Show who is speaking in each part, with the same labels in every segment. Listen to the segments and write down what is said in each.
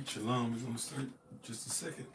Speaker 1: right, shalom. We're going to start in just a second.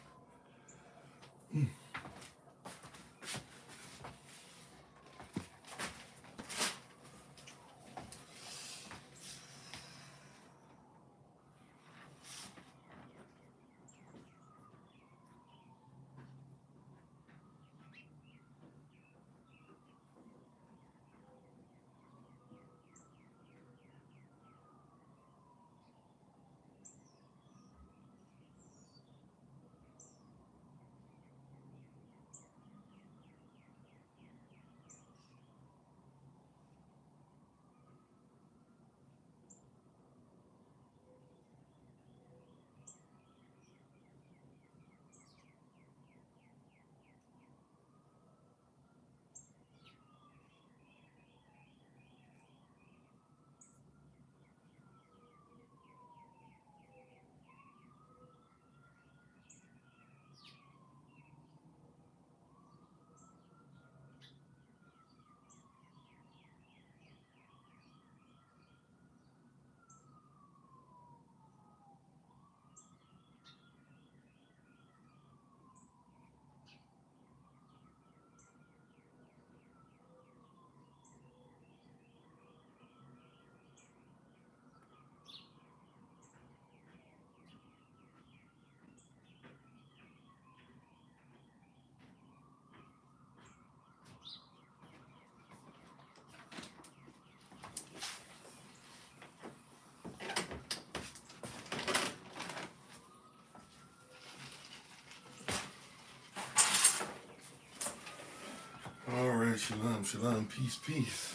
Speaker 1: All right, shalom, shalom, peace, peace.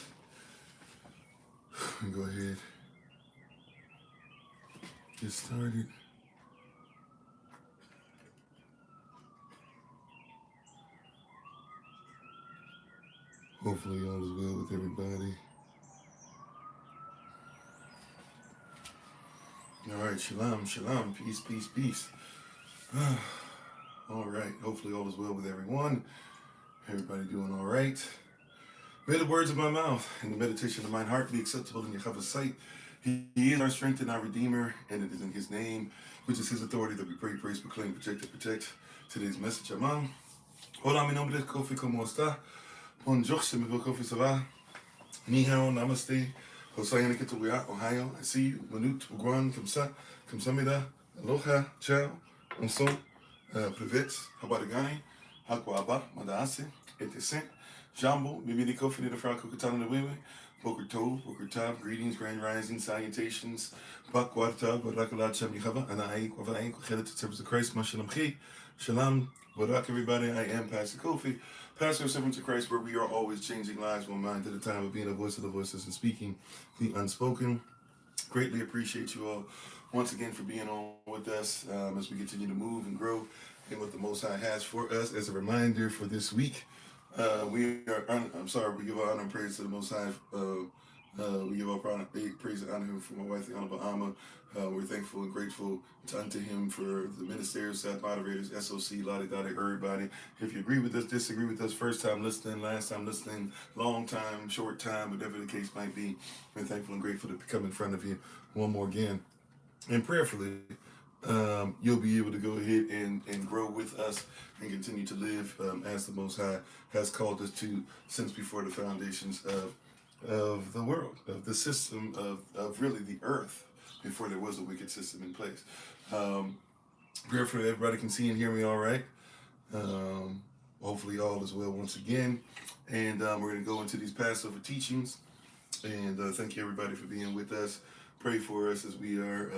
Speaker 1: Go ahead, get started. Hopefully all is well with everybody. All right, shalom, shalom, peace, peace, peace. All right, hopefully all is well with everyone. Everybody doing all right. May the words of my mouth and the meditation of mine heart be acceptable in Yahweh's sight. He is our strength and our Redeemer, and it is in His name, which is His authority, that we pray, praise, proclaim, protect, and protect. Today's message, Amam. Hola, mi nombre es Kofi, ¿cómo está? Bonjour, c'est me Kofi, ça va? Ni hao, namaste. Hosayana Kituya, Ohio. I see you. Manut, Ugwan, Kamsamida, Aloha, Ciao, Onson, Privet, Habarigani, Hakwaba, Madaase, Etesent, Jambo, Mimini Kofi, the Franco Katana, the Wewe, Boker Tov, Boker Tav, greetings, grand rising, salutations, Bakwarta, Barakala, Chamihava, and I, Wavain, Headed to service of Christ, Mashalam Chi, Shalom, Barak, everybody. I am Pastor Kofi, Pastor of Servants of Christ, where we are always changing lives one mind at a time of being a voice of the voiceless and speaking the unspoken. Greatly appreciate you all once again for being on with us as we continue to move and grow in what the Most High has for us. As a reminder for this week, we give honor and praise to the Most High. We give our praise and honor Him for my wife, the Honorable Alma. We're thankful and grateful unto Him for the ministers, staff moderators, SOC, Lottie Dottie, everybody. If you agree with us, disagree with us, first time listening, last time listening, long time, short time, whatever the case might be, we're thankful and grateful to come in front of you one more again. And prayerfully, you'll be able to go ahead and grow with us and continue to live as the Most High has called us to since before the foundations of the world, of the system, of really the earth, before there was a wicked system in place. Prayerfully, everybody can see and hear me all right. Hopefully all is well once again. And we're going to go into these Passover teachings. And thank you, everybody, for being with us. Pray for us as we are,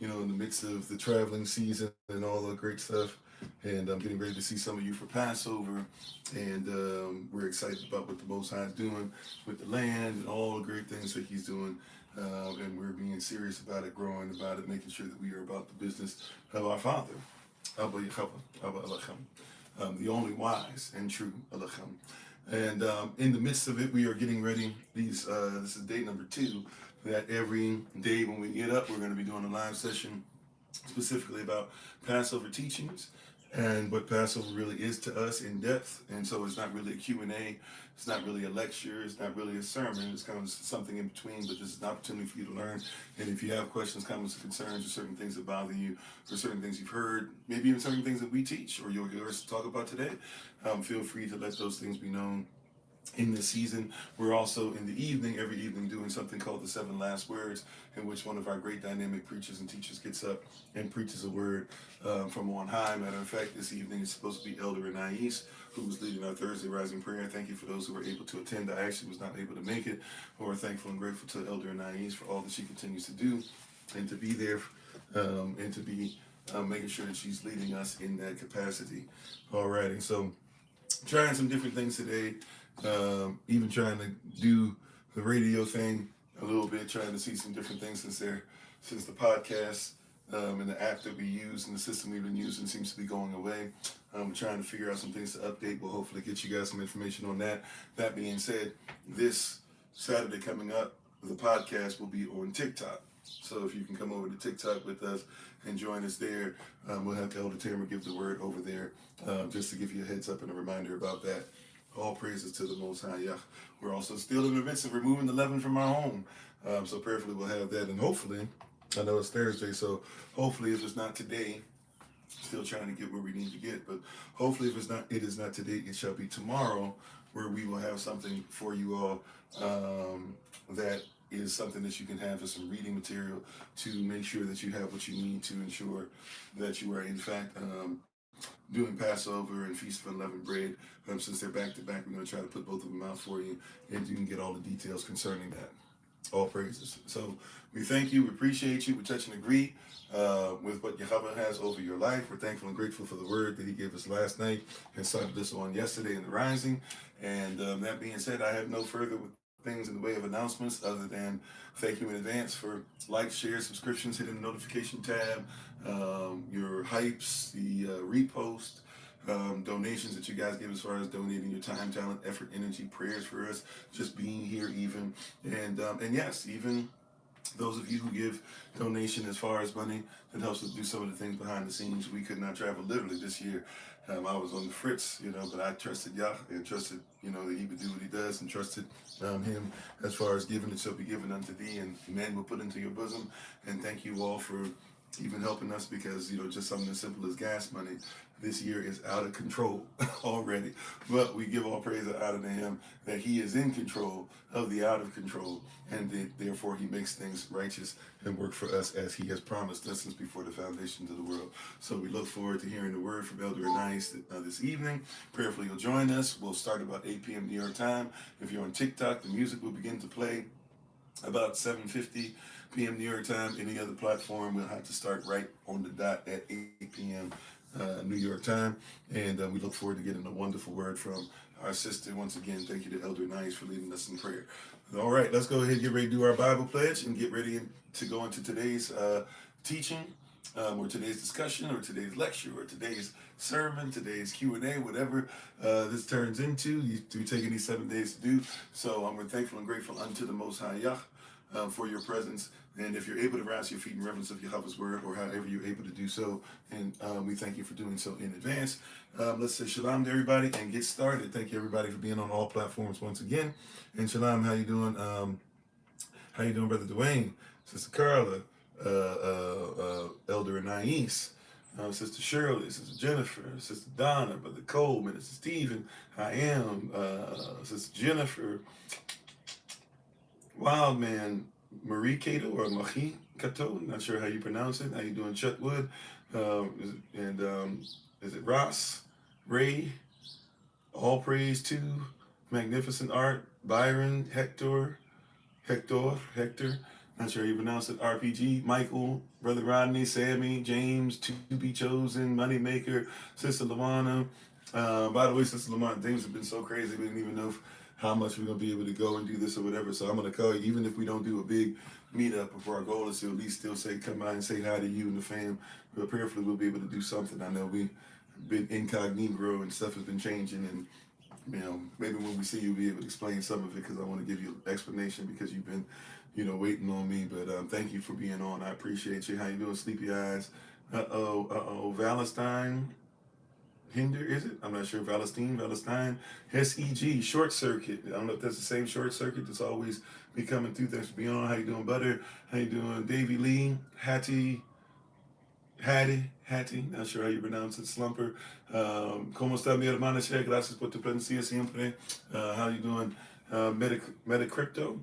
Speaker 1: in the midst of the traveling season and all the great stuff. And I'm getting ready to see some of you for Passover. And we're excited about what the Most High is doing with the land and all the great things that He's doing. And we're being serious about it, growing about it, making sure that we are about the business of our Father, Abba Yahweh, Abba Elohim, the only wise and true Elohim. And in the midst of it, we are getting ready. This is day number 2, that every day when we get up, we're going to be doing a live session specifically about Passover teachings. and what Passover really is to us in depth. And so it's not really a Q&A, it's not really a lecture, it's not really a sermon, it's kind of something in between, but this is an opportunity for you to learn. And if you have questions, comments, or concerns, or certain things that bother you, or certain things you've heard, maybe even certain things that we teach, or you'll hear us talk about today, feel free to let those things be known in this season. We're also in the evening, every evening, doing something called the Seven Last Words, in which one of our great dynamic preachers and teachers gets up and preaches a word from on high. Matter of fact, this evening is supposed to be Elder Anais, who was leading our Thursday Rising Prayer. Thank you for those who were able to attend. I actually was not able to make it, but we're thankful and grateful to Elder Anais for all that she continues to do and to be there and to be making sure that she's leading us in that capacity. All righty, so trying some different things today, even trying to do the radio thing a little bit, trying to see some different things since the podcast and the app that we use and the system we've been using seems to be going away. Trying to figure out some things to update. We'll hopefully get you guys some information on that. That being said, this Saturday coming up, the podcast will be on TikTok. So if you can come over to TikTok with us and join us there, we'll have Elder Tamer give the word over there, just to give you a heads up and a reminder about that. All praises to the Most High. Yeah. We're also still in the midst of removing the leaven from our home. So prayerfully we'll have that. And hopefully, I know it's Thursday, so hopefully if it's not today, still trying to get where we need to get, but hopefully if it is not today, it shall be tomorrow, where we will have something for you all that is something that you can have as some reading material to make sure that you have what you need to ensure that you are in fact doing Passover and Feast of Unleavened Bread. Since they're back to back, we're going to try to put both of them out for you, and you can get all the details concerning that. All praises. So we thank you, we appreciate you, we touch and agree with what Yahweh has over your life. We're thankful and grateful for the word that he gave us last night and started this on yesterday in the rising. And that being said, I have no further things in the way of announcements other than thank you in advance for likes, shares, subscriptions, hitting the notification tab, your hypes, the repost, donations that you guys give as far as donating your time, talent, effort, energy, prayers for us, just being here even. And yes, even those of you who give donation as far as money that helps us do some of the things behind the scenes. We could not travel literally this year. I was on the fritz, but I trusted Yah and trusted, that he would do what he does, and trusted him as far as giving it shall be given unto thee, and men will put into your bosom. And thank you all for even helping us, because just something as simple as gas money this year is out of control already. But we give all praise and honor to him that he is in control of the out of control, and therefore he makes things righteous and work for us as he has promised us since before the foundations of the world. So we look forward to hearing the word from Elder Anais this evening. Prayerfully you'll join us. We'll start about 8 p.m. New York time. If you're on TikTok, the music will begin to play about 7:50 p.m. New York time. Any other platform, we'll have to start right on the dot at 8 p.m. New York time. And we look forward to getting a wonderful word from our sister. Once again, thank you to Elder Nice for leading us in prayer. All right, let's go ahead and get ready to do our Bible pledge and get ready to go into today's teaching, or today's discussion, or today's lecture, or today's sermon, today's Q&A, whatever this turns into. We're taking these 7 days to do. So we're thankful and grateful unto the Most High Yah for your presence. And if you're able to rise your feet in reverence of Yahweh's word, or however you're able to do so, and we thank you for doing so in advance. Let's say shalom to everybody and get started. Thank you everybody for being on all platforms once again. And shalom, how you doing? How you doing, Brother Dwayne, Sister Carla, Elder Anais, Sister Shirley, Sister Jennifer, Sister Donna, Brother Cole, Minister Stephen, I am, Sister Jennifer, Wildman, Marie Cato, or Marie Cato, not sure how you pronounce it. How you doing, Chuck Wood? Is it Ross, Ray, All Praise to Magnificent Art, Byron, Hector, not sure how you pronounce it, RPG, Michael, Brother Rodney, Sammy, James, To Be Chosen, Moneymaker, Sister Lawana. By the way, Sister Lawana, things have been so crazy, we didn't even know how much we're going to be able to go and do this or whatever. So I'm going to call you, even if we don't do a big meetup, before our goal is to at least still say, come by and say hi to you and the fam. But prayerfully we'll be able to do something. I know we've been incognito and stuff has been changing, and maybe when we see you, we'll be able to explain some of it, because I want to give you an explanation, because you've been, waiting on me. But thank you for being on. I appreciate you. How you doing, Sleepy Eyes? Valentine. Hinder, is it? I'm not sure. Palestine, SEG, Short Circuit. I don't know if that's the same Short Circuit that's always be coming through. Thanks for being on. How you doing, Butter? How you doing, Davy Lee? Hattie, not sure how you pronounce it, Slumper. ¿Cómo está mi hermana Che? Gracias por tu presencia siempre. How you doing? Metacrypto,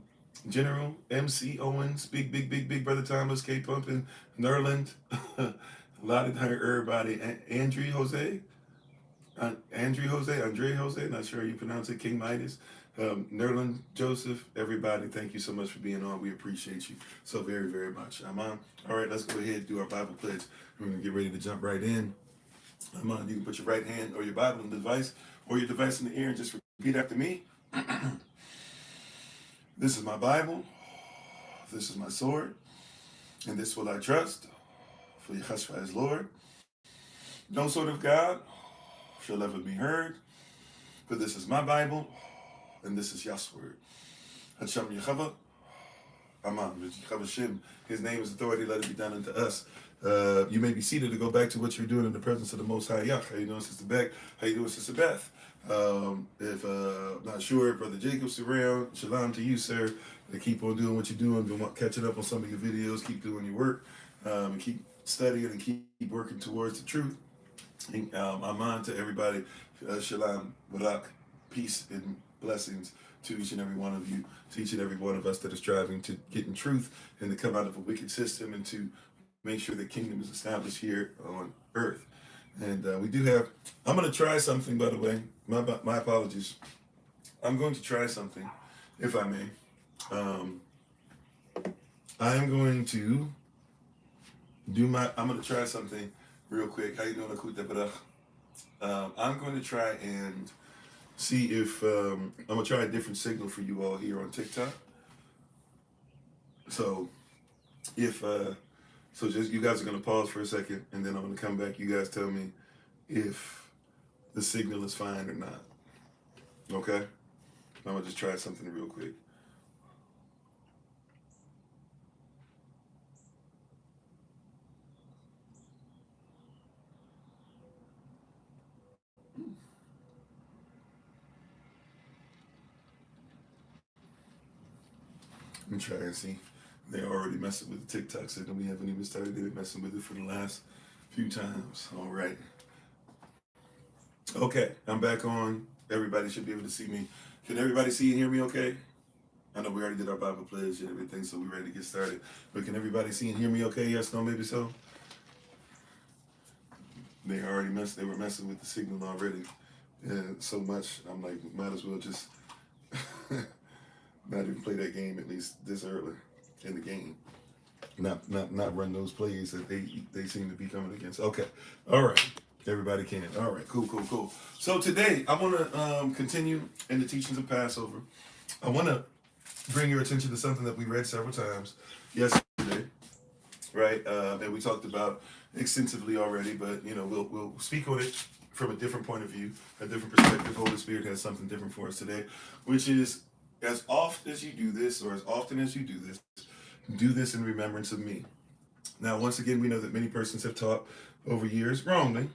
Speaker 1: General, MC Owens, big brother Thomas, K Pumpin, Nerland, a lot of everybody. Andre Jose, not sure how you pronounce it, King Midas. Nerland, Joseph, everybody, thank you so much for being on. We appreciate you so very much. I'm on. All right, let's go ahead and do our Bible pledge. We're going to get ready to jump right in. I'm on. You can put your right hand or your Bible in the device or your device in the air and just repeat after me. This is my Bible. This is my sword. And this will I trust. For Yahshua is Lord. No sword of God shall ever be heard. For this is my Bible. And this is Yah's word. Hacham Yechava. Aman. His name is authority. Let it be done unto us. You may be seated to go back to what you're doing in the presence of the Most High Yah. How you doing, Sister Beck? How you doing, Sister Beth? If not sure, Brother Jacob's around. Shalom to you, sir. And keep on doing what you're doing. Been catching up on some of your videos. Keep doing your work. And keep studying and keep working towards the truth. And, aman to everybody. Shalom, Barak, peace and blessings to each and every one of you, to each and every one of us that is striving to get in truth and to come out of a wicked system and to make sure the kingdom is established here on earth. And we do have, I'm going to try something, by the way. My apologies. I'm going to try something, if I may. I am going to I'm going to try something real quick. How you doing, Akuta Barach? I'm going to try and see if, I'm going to try a different signal for you all here on TikTok. So, so just you guys are going to pause for a second, and then I'm going to come back. You guys tell me if the signal is fine or not. Okay? I'm going to just try something real quick. Let me try and see. They're already messing with the TikTok signal. We haven't even started. They've been messing with it for the last few times. All right. Okay, I'm back on. Everybody should be able to see me. Can everybody see and hear me okay? I know we already did our Bible pledge and everything, so we're ready to get started. But can everybody see and hear me okay? Yes, no, maybe so? They were messing with the signal already. So much, I'm like, might as well just not even play that game at least this early in the game. Not run those plays that they seem to be coming against. Okay, all right, everybody can. All right, cool. So today I want to continue in the teachings of Passover. I want to bring your attention to something that we read several times yesterday, right? And we talked about extensively already, but we'll speak on it from a different point of view, a different perspective. Holy Spirit has something different for us today, which is as often as you do this, do this in remembrance of me. Now, once again, we know that many persons have taught over years, wrongly,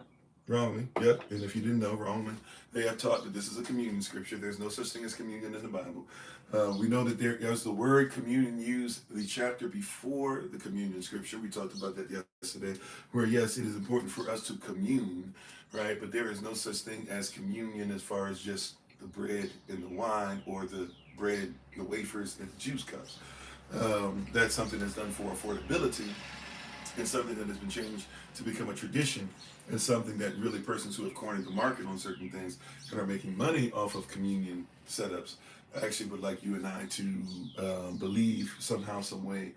Speaker 1: yep, and if you didn't know, wrongly, they have taught that this is a communion scripture. There's no such thing as communion in the Bible. We know that there is the word communion used the chapter before the communion scripture. We talked about that yesterday, where yes, it is important for us to commune, right? But there is no such thing as communion as far as just the bread and the wine, or the bread, the wafers, and the juice cups. That's something that's done for affordability, and something that has been changed to become a tradition, and something that really persons who have cornered the market on certain things and are making money off of communion setups actually would like you and I to believe somehow, some way,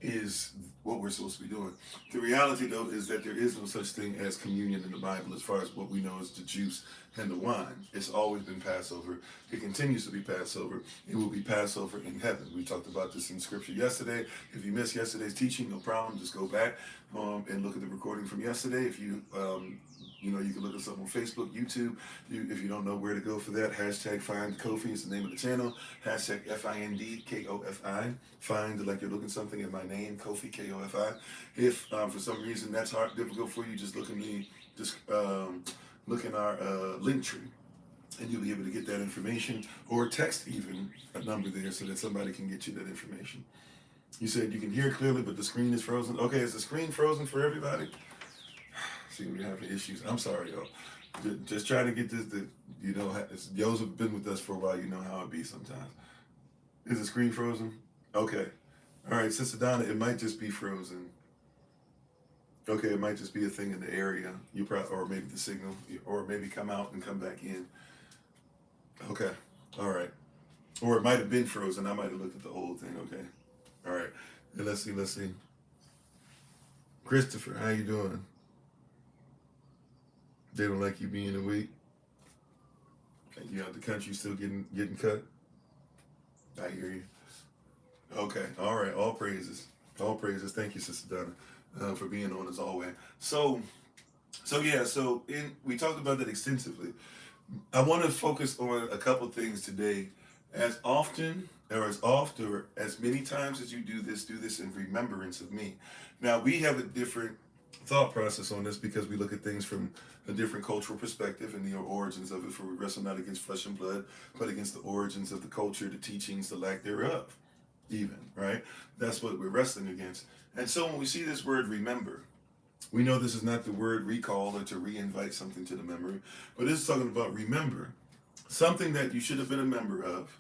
Speaker 1: is what we're supposed to be doing. The reality, though, is that there is no such thing as communion in the Bible as far as what we know is the juice and the wine. It's always been Passover. It continues to be Passover. It will be Passover in heaven. We talked about this in Scripture yesterday. If you missed yesterday's teaching, no problem. Just go back and look at the recording from yesterday. If you you can look us up on Facebook, YouTube. If you don't know where to go for that, hashtag find Kofi is the name of the channel. Hashtag FINDKOFI. Find like you're looking something in my name, Kofi, KOFI. If for some reason that's difficult for you, just look at me. Just look in our link tree, and you'll be able to get that information, or text even a number there so that somebody can get you that information. You said you can hear clearly, but the screen is frozen. Okay, is the screen frozen for everybody? See, we're having issues. I'm sorry, y'all. Just trying to get this. Yo's have been with us for a while. You know how it be sometimes. Is the screen frozen? Okay. All right, Sister Donna, it might just be frozen. Okay, it might just be a thing in the area. You probably, or maybe the signal, or maybe come out and come back in. Okay. All right. Or it might have been frozen. I might have looked at the old thing. Okay. All right. And let's see. Christopher, how you doing? They don't like you being awake. You out the country still getting cut. I hear you. Okay. All right. All praises. All praises. Thank you, Sister Donna, for being on as always. So yeah. We talked about that extensively. I want to focus on a couple things today. As often, or as oft, or as many times as you do this in remembrance of me. Now, we have a different thought process on this because we look at things from a different cultural perspective and the origins of it, for we wrestle not against flesh and blood, but against the origins of the culture, the teachings, the lack thereof, even, right? That's what we're wrestling against. And so when we see this word remember, we know this is not the word recall or to re-invite something to the memory, but it's talking about remember, something that you should have been a member of.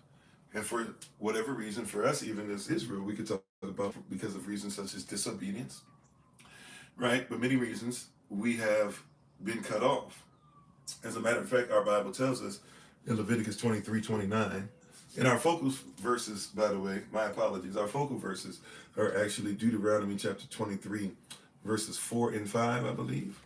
Speaker 1: And for whatever reason, for us, even as Israel, we could talk about because of reasons such as disobedience, right? But many reasons we have been cut off. As a matter of fact, our Bible tells us in Leviticus 23:29, and our focus verses, by the way, my apologies, our focal verses are actually Deuteronomy chapter 23, verses 4 and 5, I believe.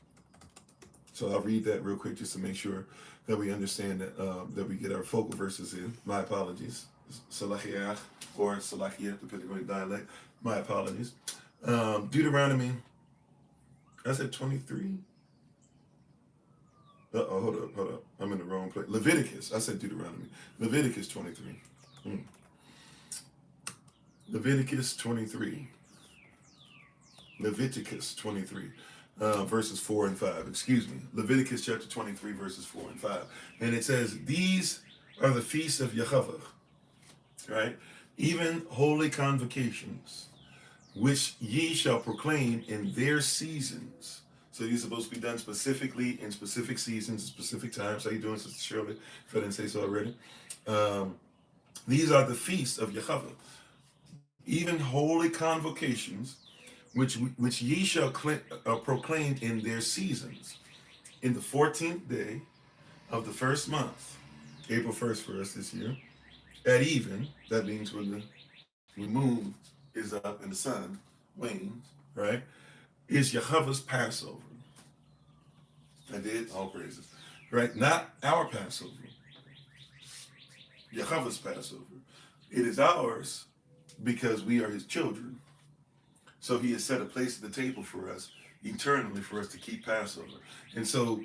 Speaker 1: So I'll read that real quick just to make sure that we understand that we get our focal verses in. My apologies. Salachiach or Salachia, depending on the dialect. My apologies. Deuteronomy, I said 23. Hold up. I'm in the wrong place. Leviticus. I said Deuteronomy. Leviticus 23. Leviticus 23. Verses 4 and 5. Excuse me. Leviticus chapter 23, verses 4 and 5. And it says, these are the feasts of Yahweh, right? Even holy convocations, which ye shall proclaim in their seasons. So these are supposed to be done specifically in specific seasons, specific times. How you doing, Sister Shirley? If I didn't say so already. These are the feasts of Yahweh. Even holy convocations, which ye shall proclaim in their seasons. In the 14th day of the first month, April 1st for us this year, at even, that means when the moon is up and the sun wanes, right, is Yahweh's Passover. I did, all praises, right? Not our Passover, Yahweh's Passover. It is ours because we are his children. So he has set a place at the table for us eternally for us to keep Passover. And so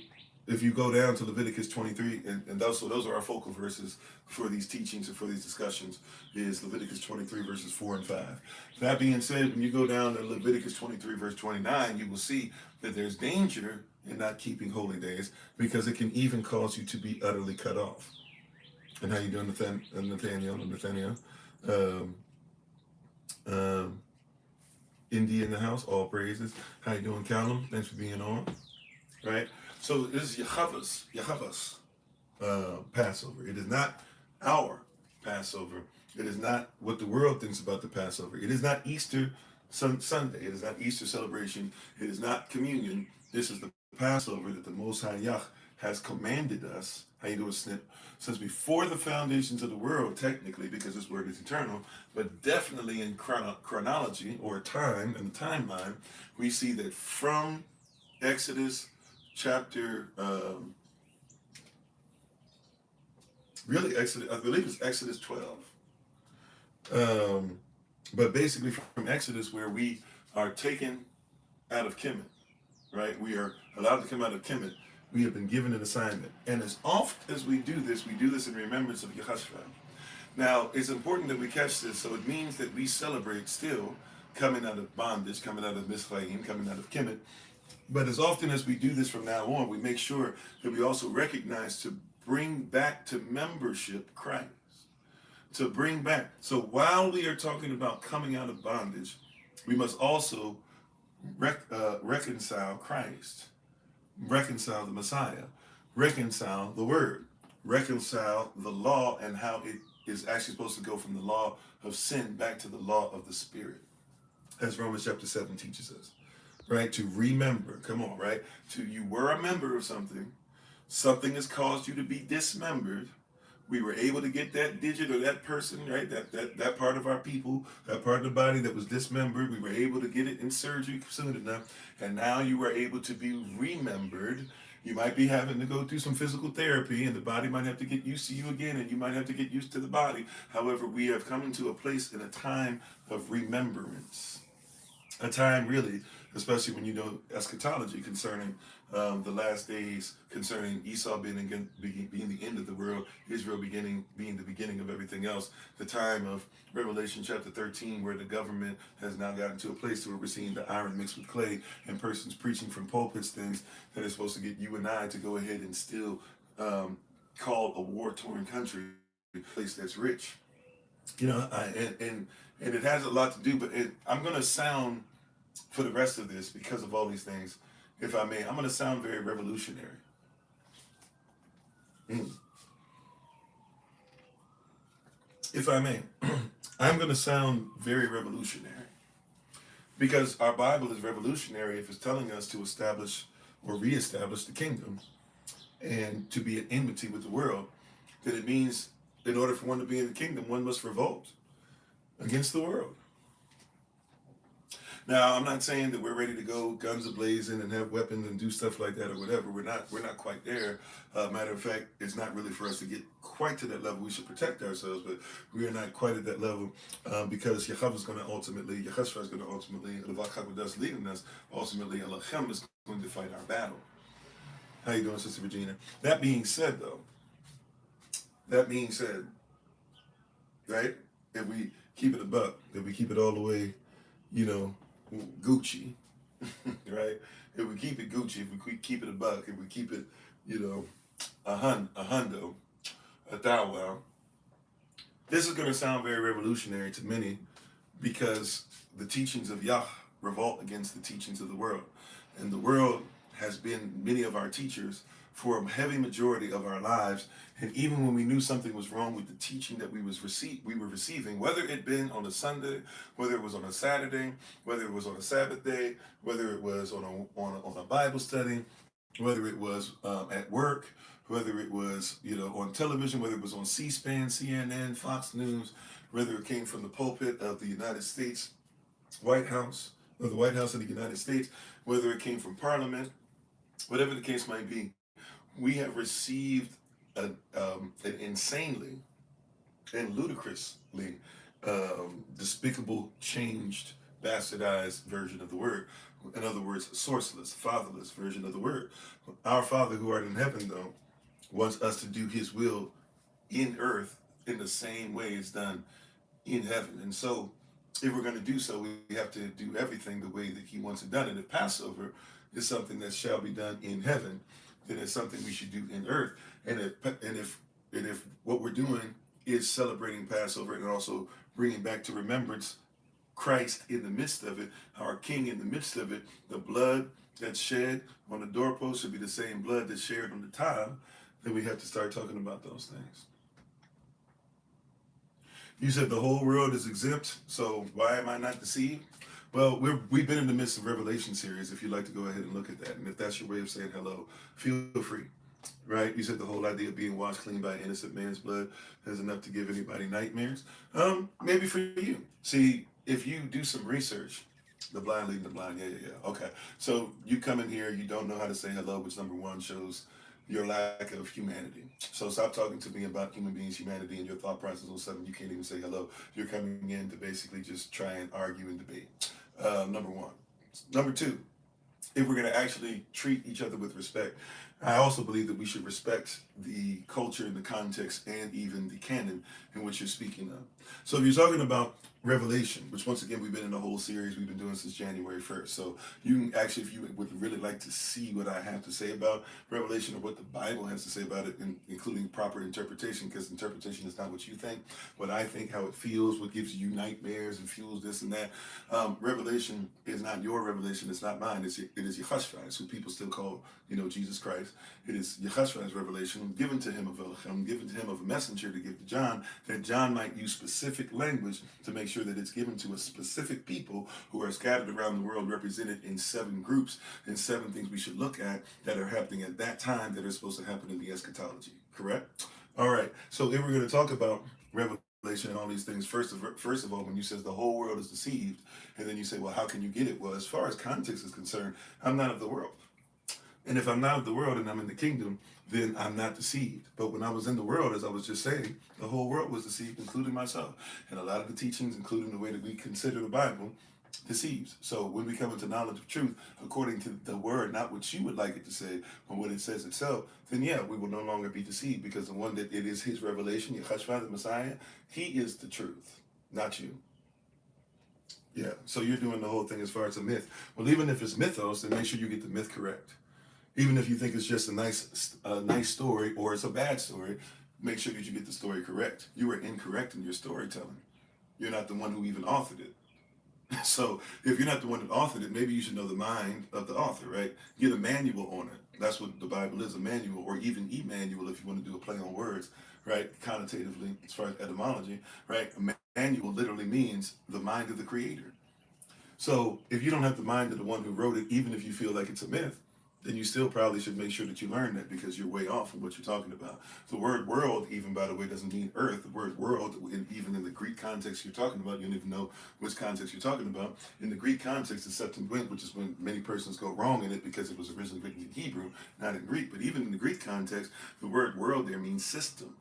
Speaker 1: if you go down to Leviticus 23, and those are our focal verses for these teachings and for these discussions, is Leviticus 23, verses 4 and 5. That being said, when you go down to Leviticus 23, verse 29, you will see that there's danger in not keeping holy days because it can even cause you to be utterly cut off. And how you doing, Nathaniel? India in the house, all praises. How you doing, Callum? Thanks for being on. Right? So this is Yahweh's Passover. It is not our Passover. It is not what the world thinks about the Passover. It is not Easter Sunday. It is not Easter celebration. It is not communion. This is the Passover that the Most High Yah has commanded us. How you doing, Snip? Since before the foundations of the world, technically, because this word is eternal, but definitely in chronology or time and the timeline, we see that from Exodus chapter, Exodus, I believe it's Exodus 12. But basically from Exodus, where we are taken out of Kemet, right? We are allowed to come out of Kemet. We have been given an assignment. And as often as we do this in remembrance of Yehoshua. Now, it's important that we catch this, so it means that we celebrate still coming out of bondage, coming out of Mizraim, coming out of Kemet, But as often as we do this from now on, we make sure that we also recognize to bring back to membership Christ. To bring back. So while we are talking about coming out of bondage, we must also reconcile Christ, reconcile the Messiah, reconcile the Word, reconcile the law and how it is actually supposed to go from the law of sin back to the law of the Spirit, as Romans chapter 7 teaches us. Right? To remember, come on, right? To you were a member of something, something has caused you to be dismembered. We were able to get that digit or that person, right? That part of our people, that part of the body that was dismembered, we were able to get it in surgery soon enough. And now you were able to be remembered. You might be having to go through some physical therapy and the body might have to get used to you again and you might have to get used to the body. However, we have come into a place in a time of remembrance. A time really, especially when you know eschatology concerning the last days, concerning Esau being the end of the world, Israel being the beginning of everything else. The time of Revelation chapter 13, where the government has now gotten to a place where we're seeing the iron mixed with clay and persons preaching from pulpits things that are supposed to get you and I to go ahead and still call a war-torn country a place that's rich. You know, and it has a lot to do, but I'm going to sound, for the rest of this, because of all these things, if I may, I'm going to sound very revolutionary. If I may, I'm going to sound very revolutionary. Because our Bible is revolutionary if it's telling us to establish or reestablish the kingdom and to be at enmity with the world, then it means in order for one to be in the kingdom, one must revolt against the world. Now, I'm not saying that we're ready to go guns a-blazing and have weapons and do stuff like that or whatever. We're not quite there. Matter of fact, it's not really for us to get quite to that level. We should protect ourselves, but we are not quite at that level because Yahweh is going to ultimately, Yahshua is going to ultimately, Levach leading us, ultimately, Elohim is going to fight our battle. How you doing, Sister Regina? That being said, right, if we keep it a buck, if we keep it all the way, you know, Gucci, right? If we keep it Gucci, if we keep it a buck, if we keep it, you know, a hundo, a thou wow. This is going to sound very revolutionary to many because the teachings of Yah revolt against the teachings of the world. And the world has been many of our teachers for a heavy majority of our lives. And even when we knew something was wrong with the teaching that we were receiving, whether it been on a Sunday, whether it was on a Saturday, whether it was on a Sabbath day, whether it was on a Bible study, whether it was at work, whether it was on television, whether it was on C-SPAN, CNN, Fox News, whether it came from the pulpit of the United States White House, or the White House of the United States, whether it came from Parliament, whatever the case might be, we have received an insanely and ludicrously despicable, changed, bastardized version of the word. In other words, sourceless, fatherless version of the word. Our Father who art in heaven, though, wants us to do his will in earth in the same way it's done in heaven. And so, if we're going to do so, we have to do everything the way that he wants it done. And if Passover is something that shall be done in heaven, then it's something we should do in earth. And if what we're doing is celebrating Passover and also bringing back to remembrance Christ in the midst of it, our King in the midst of it, the blood that's shed on the doorpost should be the same blood that's shared on the tile, then we have to start talking about those things. You said the whole world is exempt, so why am I not deceived? Well, we've been in the midst of Revelation series, if you'd like to go ahead and look at that. And if that's your way of saying hello, feel free, right? You said the whole idea of being washed clean by innocent man's blood is enough to give anybody nightmares. Maybe for you. See, if you do some research, the blind leading the blind, yeah. Okay, so you come in here, you don't know how to say hello, which number one shows your lack of humanity. So stop talking to me about human beings, humanity, and your thought process on something you can't even say hello. You're coming in to basically just try and argue and debate. Number one. Number two, if we're going to actually treat each other with respect, I also believe that we should respect the culture and the context and even the canon in which you're speaking of. So if you're talking about Revelation, which once again we've been in the whole series we've been doing since January 1st. So you can actually, if you would really like to see what I have to say about Revelation or what the Bible has to say about it, including proper interpretation, because interpretation is not what you think, what I think, how it feels, what gives you nightmares and fuels this and that. Revelation is not your revelation, it's not mine. It is Yehoshua, who people still call, Jesus Christ. It is Yehoshua's revelation given to him of Elohim, given to him of a messenger to give to John, that John might use specific language to make sure that it's given to a specific people who are scattered around the world, represented in 7 groups and 7 things we should look at that are happening at that time that are supposed to happen in the eschatology. Correct? All right. So if we're going to talk about Revelation and all these things, first of all, when you says the whole world is deceived, and then you say, well, how can you get it? Well, as far as context is concerned, I'm not of the world. And if I'm not of the world and I'm in the kingdom, then I'm not deceived. But when I was in the world, as I was just saying, the whole world was deceived, including myself. And a lot of the teachings, including the way that we consider the Bible, deceives. So when we come into knowledge of truth, according to the word, not what you would like it to say, but what it says itself, then yeah, we will no longer be deceived, because the one that it is his revelation, Yehoshuah, the Messiah, he is the truth, not you. Yeah, so you're doing the whole thing as far as a myth. Well, even if it's mythos, then make sure you get the myth correct. Even if you think it's just a nice story or it's a bad story, make sure that you get the story correct. You are incorrect in your storytelling. You're not the one who even authored it. So if you're not the one that authored it, maybe you should know the mind of the author, right? Get a manual on it. That's what the Bible is, a manual, or even Emmanuel if you want to do a play on words, right? Connotatively, as far as etymology, right? A manual literally means the mind of the creator. So if you don't have the mind of the one who wrote it, even if you feel like it's a myth, then you still probably should make sure that you learn that, because you're way off from what you're talking about. The word world, even by the way, doesn't mean earth. The word world, even in the Greek context you're talking about, you don't even know which context you're talking about. In the Greek context, the Septuagint, which is when many persons go wrong in it because it was originally written in Hebrew, not in Greek. But even in the Greek context, the word world there means system.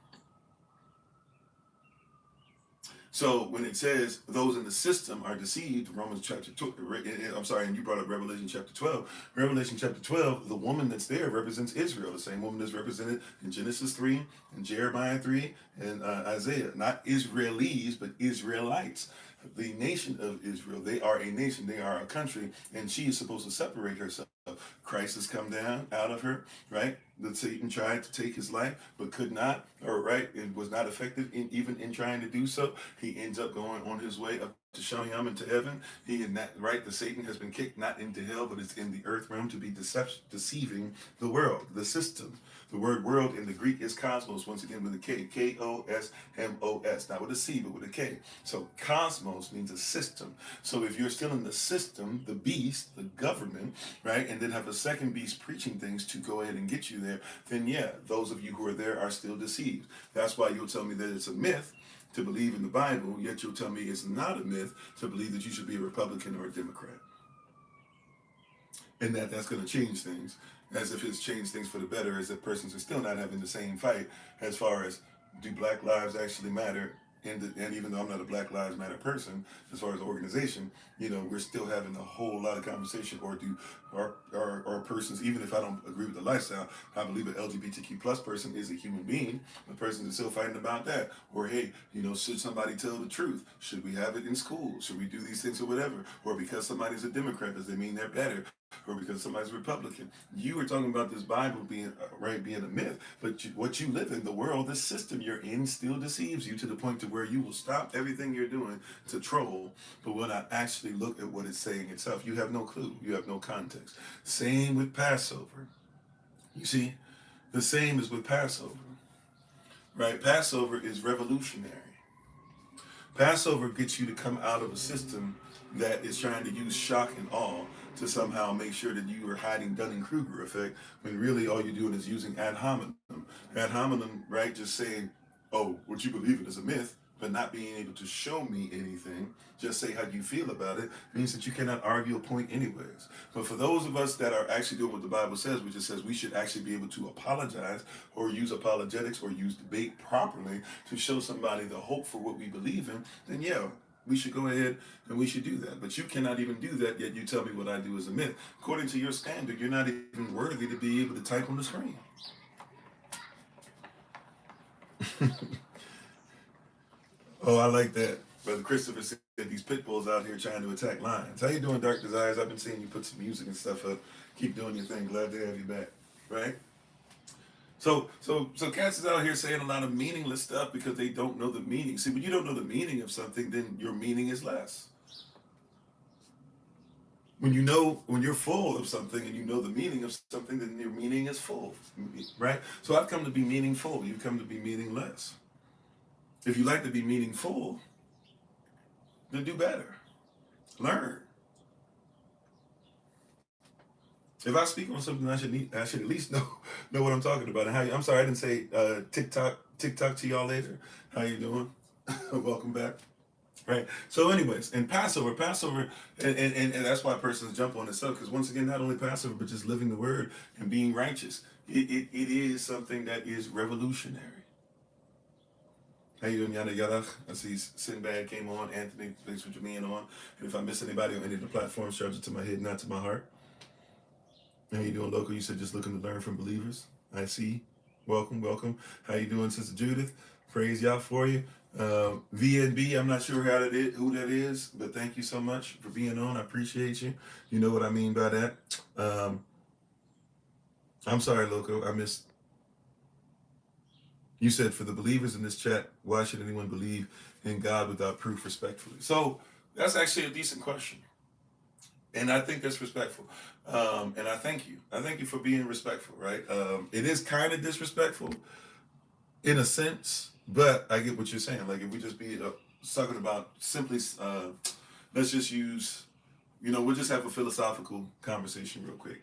Speaker 1: So when it says those in the system are deceived, Romans chapter 2, I'm sorry, and you brought up Revelation chapter 12. Revelation chapter 12, the woman that's there represents Israel, the same woman that's represented in Genesis 3 and Jeremiah 3 and Isaiah. Not Israelis, but Israelites. The nation of Israel, they are a nation, they are a country, and she is supposed to separate herself. Christ has come down out of her, right? That Satan tried to take his life, but could not, or right, it was not effective even in trying to do so. He ends up going on his way up to Shemayim into heaven. He is not right. The Satan has been kicked not into hell, but it's in the earth realm to be deceiving the world, the system. The word world in the Greek is cosmos, once again with a K, K-O-S-M-O-S, not with a C, but with a K. So cosmos means a system. So if you're still in the system, the beast, the government, right, and then have a second beast preaching things to go ahead and get you there, then yeah, those of you who are there are still deceived. That's why you'll tell me that it's a myth to believe in the Bible, yet you'll tell me it's not a myth to believe that you should be a Republican or a Democrat. And that's going to change things, as if it's changed things for the better, as if persons are still not having the same fight as far as, do Black lives actually matter? And even though I'm not a Black Lives Matter person, as far as organization, we're still having a whole lot of conversation. Or do our persons, even if I don't agree with the lifestyle, I believe an LGBTQ plus person is a human being. The person is still fighting about that. Or hey, should somebody tell the truth? Should we have it in school? Should we do these things or whatever? Or because somebody's a Democrat, does that mean they're better? Or because somebody's Republican? You were talking about this Bible being being a myth, but what you live in, the world, this system you're in, still deceives you to the point to where you will stop everything you're doing to troll, but will not actually look at what it's saying itself. You have no clue. You have no context. Same with Passover. You see, the same is with Passover, right? Passover is revolutionary. Passover gets you to come out of a system that is trying to use shock and awe to somehow make sure that you are hiding Dunning-Kruger effect, when really all you're doing is using ad hominem. Ad hominem, right? Just saying, oh, what you believe in is a myth, but not being able to show me anything, just say how you feel about it, means that you cannot argue a point anyways. But for those of us that are actually doing what the Bible says, which it says we should actually be able to apologize or use apologetics or use debate properly to show somebody the hope for what we believe in, then yeah, we should go ahead and we should do that. But you cannot even do that, yet you tell me what I do is a myth. According to your standard, you're not even worthy to be able to type on the screen. Oh, I like that. Brother Christopher said these pit bulls out here trying to attack lions. How you doing, Dark Desires? I've been seeing you put some music and stuff up. Keep doing your thing. Glad to have you back. Right? So cats is out here saying a lot of meaningless stuff because they don't know the meaning. See, when you don't know the meaning of something, then your meaning is less. When you're full of something and you know the meaning of something, then your meaning is full, right? So I've come to be meaningful. You've come to be meaningless. If you like to be meaningful, then do better. Learn. If I speak on something, I should at least know what I'm talking about. And I'm sorry, I didn't say TikTok to y'all later. How you doing? Welcome back. Right. So, anyways, and Passover, and that's why persons jump on this up, because once again, not only Passover, but just living the word and being righteous. It is something that is revolutionary. How you doing, Yana Yadach? I see Sinbad came on. Anthony, thanks for being on. And if I miss anybody on any of the platforms, charge it to my head, not to my heart. How you doing, Local? You said just looking to learn from believers. I see. Welcome, welcome. How you doing, Sister Judith? Praise y'all for you. VNB, I'm not sure who that is, but thank you so much for being on. I appreciate you. You know what I mean by that. I'm sorry, Loco. I missed. You said for the believers in this chat, why should anyone believe in God without proof, respectfully? So that's actually a decent question. And I think that's respectful. And I thank you. I thank you for being respectful, right? It is kind of disrespectful in a sense, but I get what you're saying. Like, if we just be talking about simply, let's just use, we'll just have a philosophical conversation real quick.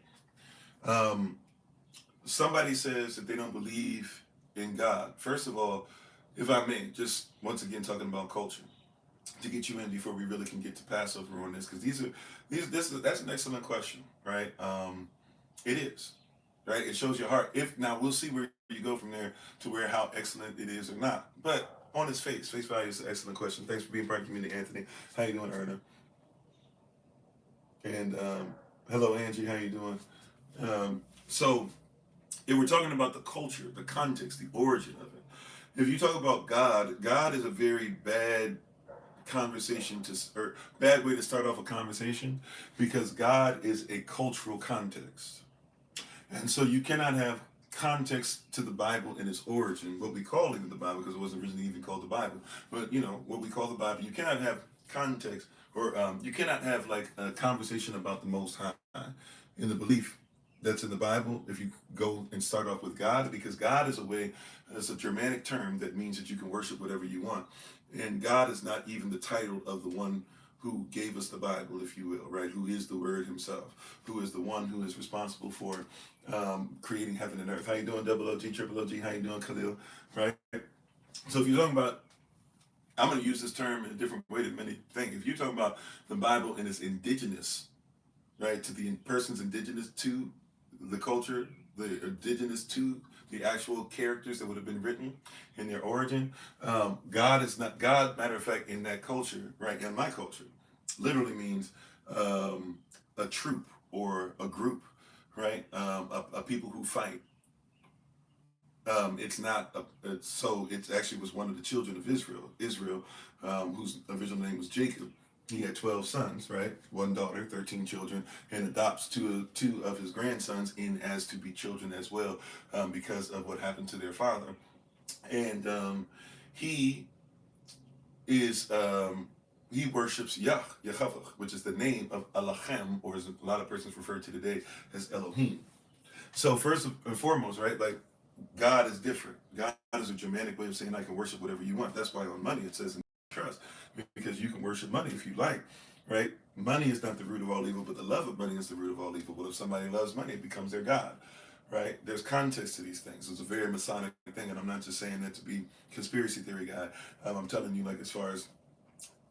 Speaker 1: Somebody says that they don't believe in God. First of all, if I may, just once again talking about culture, to get you in before we really can get to Passover on this, because that's an excellent question, right? It is, right? It shows your heart. Now we'll see where you go from there to where how excellent it is or not. But on its face value is an excellent question. Thanks for being part of the community, Anthony. How you doing, Erna? And hello, Angie. How you doing? So if we're talking about the culture, the context, the origin of it, if you talk about God is a very bad conversation or bad way to start off a conversation, because God is a cultural context. And so you cannot have context to the Bible in its origin, what we call even the Bible, because it wasn't originally even called the Bible, but what we call the Bible. You cannot have context, or you cannot have like a conversation about the Most High in the belief that's in the Bible if you go and start off with God, because God is it's a Germanic term that means that you can worship whatever you want. And God is not even the title of the one who gave us the Bible, if you will, right? Who is the Word himself, who is the one who is responsible for creating heaven and earth. How you doing, Double OG, Triple OG? How you doing, Khalil? Right? So if you're talking about, I'm going to use this term in a different way than many think. If you're talking about the Bible and it's indigenous, right, to the persons indigenous to the culture, the indigenous to the actual characters that would have been written in their origin, God is not God. Matter of fact, in that culture, right, in my culture, literally means a troop or a group, right, a people who fight. It's not it actually was one of the children of Israel, whose original name was Jacob. He had 12 sons, right? One daughter, 13 children, and adopts two of his grandsons in as to be children as well, because of what happened to their father. And he is he worships Yahweh, which is the name of Elohim, or as a lot of persons refer to today as Elohim. So first and foremost, right, like, God is different. God is a Germanic way of saying I can worship whatever you want. That's why on money it says in trust, because you can worship money if you like, right? Money is not the root of all evil, but the love of money is the root of all evil. Well, if somebody loves money, it becomes their God, right? There's context to these things. It's a very Masonic thing, and I'm not just saying that to be conspiracy theory guy. I'm telling you, like, as far as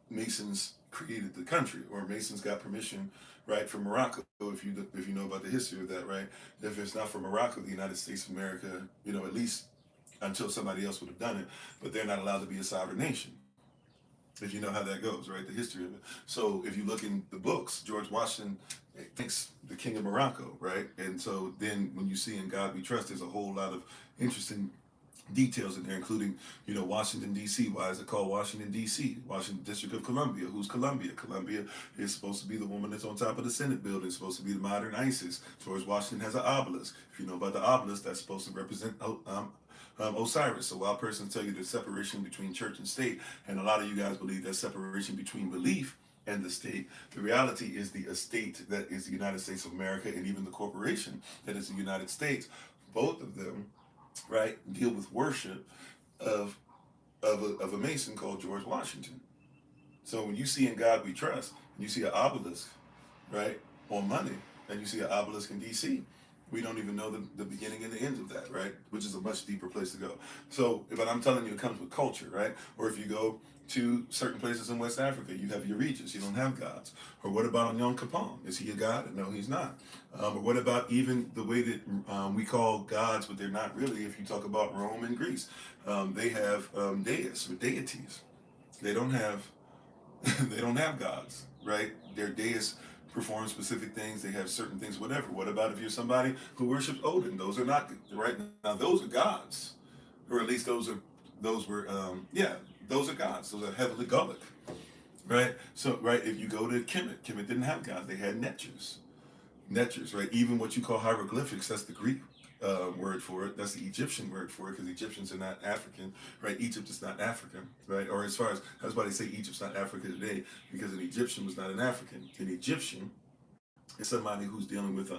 Speaker 1: Masons created the country, or Masons got permission, right, from Morocco. If you know about the history of that, right? If it's not from Morocco, the United States of America, at least until somebody else would have done it, but they're not allowed to be a sovereign nation. If you know how that goes, right? The history of it. So if you look in the books, George Washington thinks the king of Morocco, right? And so then when you see in God We Trust, there's a whole lot of interesting details in there, including, Washington, D.C. Why is it called Washington, D.C.? Washington District of Columbia. Who's Columbia? Columbia is supposed to be the woman that's on top of the Senate building. It's supposed to be the modern ISIS. George Washington has an obelisk. If you know about the obelisk, that's supposed to represent Osiris. So while persons tell you the separation between church and state, and a lot of you guys believe that separation between belief and the state, the reality is the estate that is the United States of America, and even the corporation that is the United States, both of them, right, deal with worship of a Mason called George Washington. So when you see In God We Trust, and you see an obelisk, right, on Monday, and you see an obelisk in D.C., we don't even know the beginning and the end of that, right? Which is a much deeper place to go. So, but I'm telling you, it comes with culture, right? Or if you go to certain places in West Africa, you have your regents, you don't have gods. Or what about on Yom Kippur? Is he a god? No, he's not. Or what about even the way that we call gods, but they're not really, if you talk about Rome and Greece. They have deists or deities. They don't have they don't have gods, right? Their deists perform specific things. They have certain things, whatever. What about if you're somebody who worships Odin? Those are not right now. Those are gods, or at least those were those are gods. Those are heavenly Gullic, right? So right, if you go to Kemet didn't have gods. They had netchers, right? Even what you call hieroglyphics, that's the Greek word for it. That's the Egyptian word for it, because Egyptians are not African, right? Egypt is not African, right? Or as far as, that's why they say Egypt's not Africa today, because an Egyptian was not an African. An Egyptian is somebody who's dealing with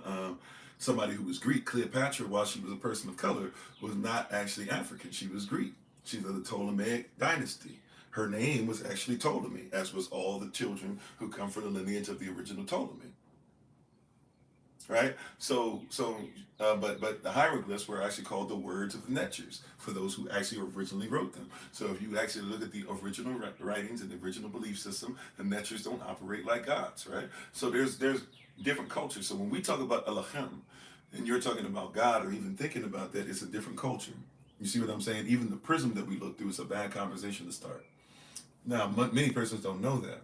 Speaker 1: somebody who was Greek. Cleopatra, while she was a person of color, was not actually African. She was Greek. She's of the Ptolemaic dynasty. Her name was actually Ptolemy, as was all the children who come from the lineage of the original Ptolemy. Right? But the hieroglyphs were actually called the words of the Netchers, for those who actually originally wrote them. So if you actually look at the original writings and the original belief system, the Netchers don't operate like gods, right? So there's different cultures. So when we talk about Elohim, and you're talking about God, or even thinking about that, it's a different culture. You see what I'm saying? Even the prism that we look through is a bad conversation to start. Now, many persons don't know that.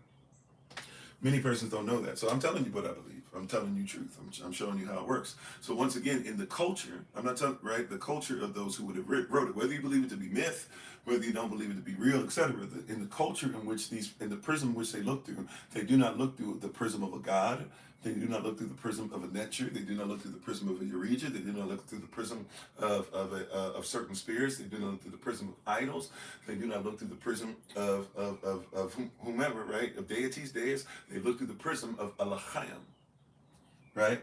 Speaker 1: Many persons don't know that. So I'm telling you what I believe. I'm telling you truth. I'm showing you how it works. So once again, in the culture, I'm not telling, right, the culture of those who would have wrote it, whether you believe it to be myth, whether you don't believe it to be real, etc. In the culture in which in the prism in which they look through, they do not look through the prism of a god. They do not look through the prism of a netcher. They do not look through the prism of a Eureka. They do not look through the prism of certain spirits. They do not look through the prism of idols. They do not look through the prism of whomever, right? Of deities, deists. They look through the prism of Elohim, right?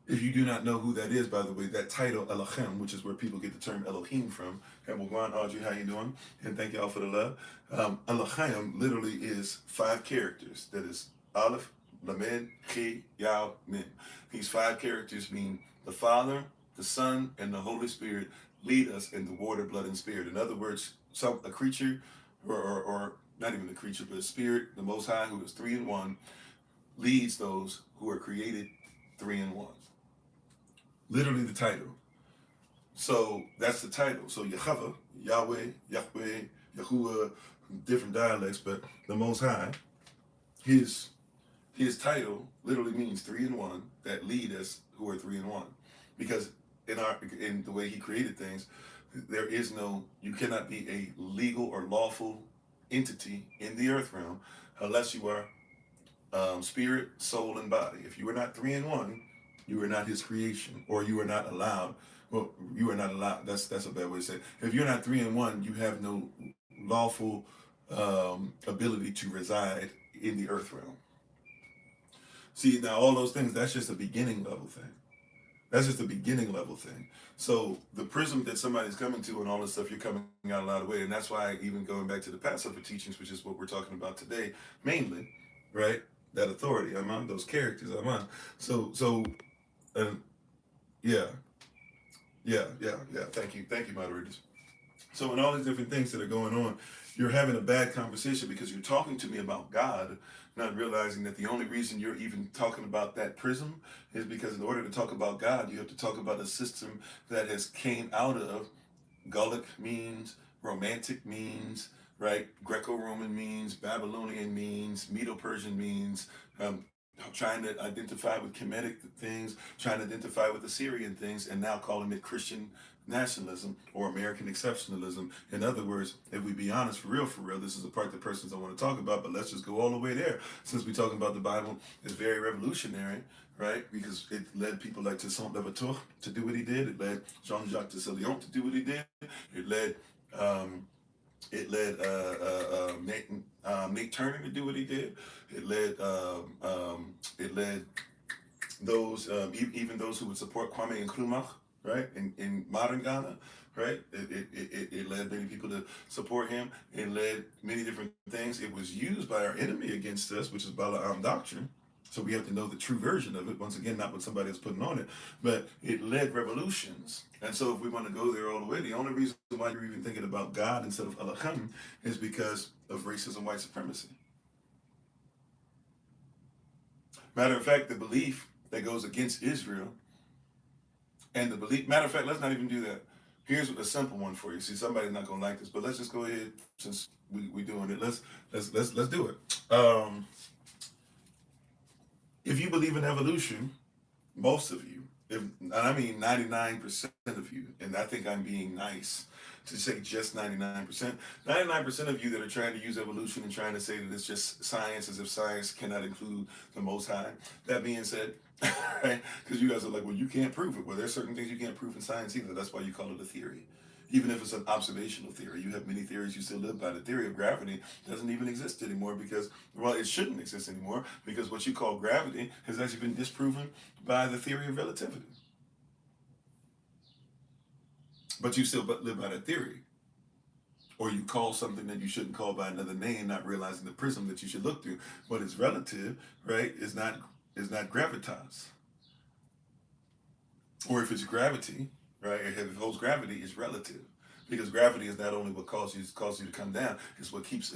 Speaker 1: If you do not know who that is, by the way, that title Elohim, which is where people get the term Elohim from. And Wagwan, Audrey, how you doing? And thank y'all for the love. Elohim literally is 5 characters. That is Aleph, Lamed, Chi, Yao, Mim. These 5 characters mean the Father, the Son, and the Holy Spirit lead us in the water, blood, and spirit. In other words, a creature, or not even a creature, but a spirit, the Most High, who is 3 in 1, leads those who are created 3 in 1. Literally the title. So that's the title. So Yehovah, Yahweh, Yahweh, Yahuwah, different dialects, but the Most High, his title literally means 3 in 1, that lead us who are 3 in 1. Because in the way he created things, there is no, you cannot be a legal or lawful entity in the earth realm unless you are spirit, soul, and body. If you are not 3 in 1, you are not his creation, or you are not allowed. Well, you are not allowed. That's a bad way to say it. If you're not 3 in 1, you have no lawful ability to reside in the earth realm. See, now all those things, that's just a beginning level thing. That's just a beginning level thing. So the prism that somebody's coming to and all this stuff, you're coming out a lot of way. And that's why, even going back to the Passover Teachings, which is what we're talking about today, mainly, right? That authority, Aman, those characters, Aman. So, yeah. Thank you, moderators. So in all these different things that are going on, you're having a bad conversation because you're talking to me about God, not realizing that the only reason you're even talking about that prism is because in order to talk about God, you have to talk about a system that has came out of Gullic means, Romantic means, right? Greco-Roman means, Babylonian means, Medo-Persian means, trying to identify with Kemetic things, trying to identify with Assyrian things, and now calling it Christian nationalism or American exceptionalism. In other words, if we be honest, for real, this is the part that persons don't want to talk about, but let's just go all the way there. Since we're talking about the Bible, it's very revolutionary, right? Because it led people like Toussaint Louverture to do what he did. It led Jean-Jacques de Sillon to do what he did. It led um, Nate Turner to do what he did. It led those even those who would support Kwame Nkrumah, right, in modern Ghana, right. It led many people to support him. It led many different things. It was used by our enemy against us, which is Balaam doctrine. So we have to know the true version of it. Once again, not what somebody is putting on it, but it led revolutions. And so if we want to go there all the way, the only reason why you're even thinking about God instead of Elohim is because of racism, white supremacy. Matter of fact, the belief that goes against Israel and the belief, matter of fact, let's not even do that. Here's a simple one for you. See, somebody's not gonna like this, but let's just go ahead since we doing it. Let's do it. If you believe in evolution, most of you, if and I mean 99% of you, and I think I'm being nice to say just 99%, 99% of you that are trying to use evolution and trying to say that it's just science as if science cannot include the Most High. That being said, right? Because you guys are like, well, you can't prove it. Well, there's certain things you can't prove in science either. That's why you call it a theory. Even if it's an observational theory, you have many theories you still live by. The theory of gravity doesn't even exist anymore because, well, it shouldn't exist anymore because what you call gravity has actually been disproven by the theory of relativity. But you still live by that theory. Or you call something that you shouldn't call by another name, not realizing the prism that you should look through. What is relative, right, is not gravitas. Or if it's gravity, right, if it holds gravity, it's relative. Because gravity is not only what causes you to come down, it's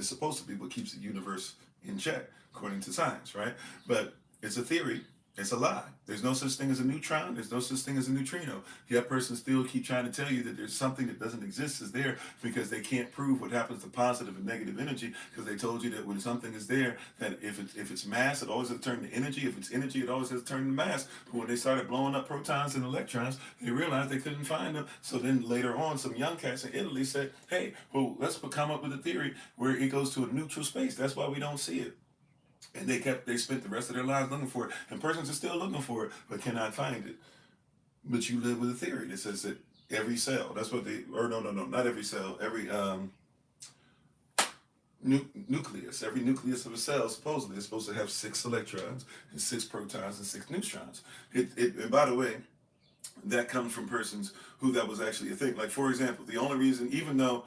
Speaker 1: supposed to be what keeps the universe in check, according to science, right? But it's a theory. It's a lie. There's no such thing as a neutron. There's no such thing as a neutrino. Yet person still keep trying to tell you that there's something that doesn't exist is there because they can't prove what happens to positive and negative energy because they told you that when something is there, that if it's mass, it always has to turn to energy. If it's energy, it always has to turn to mass. But when they started blowing up protons and electrons, they realized they couldn't find them. So then later on, some young cats in Italy said, hey, well, let's come up with a theory where it goes to a neutral space. That's why we don't see it. And they spent the rest of their lives looking for it. And persons are still looking for it, but cannot find it. But you live with a theory that says that every cell, that's what no, not every cell, every nucleus, every nucleus of a cell supposedly is supposed to have 6 electrons and 6 protons and 6 neutrons. And by the way, that comes from persons who that was actually a thing. Like, for example, the only reason, even though,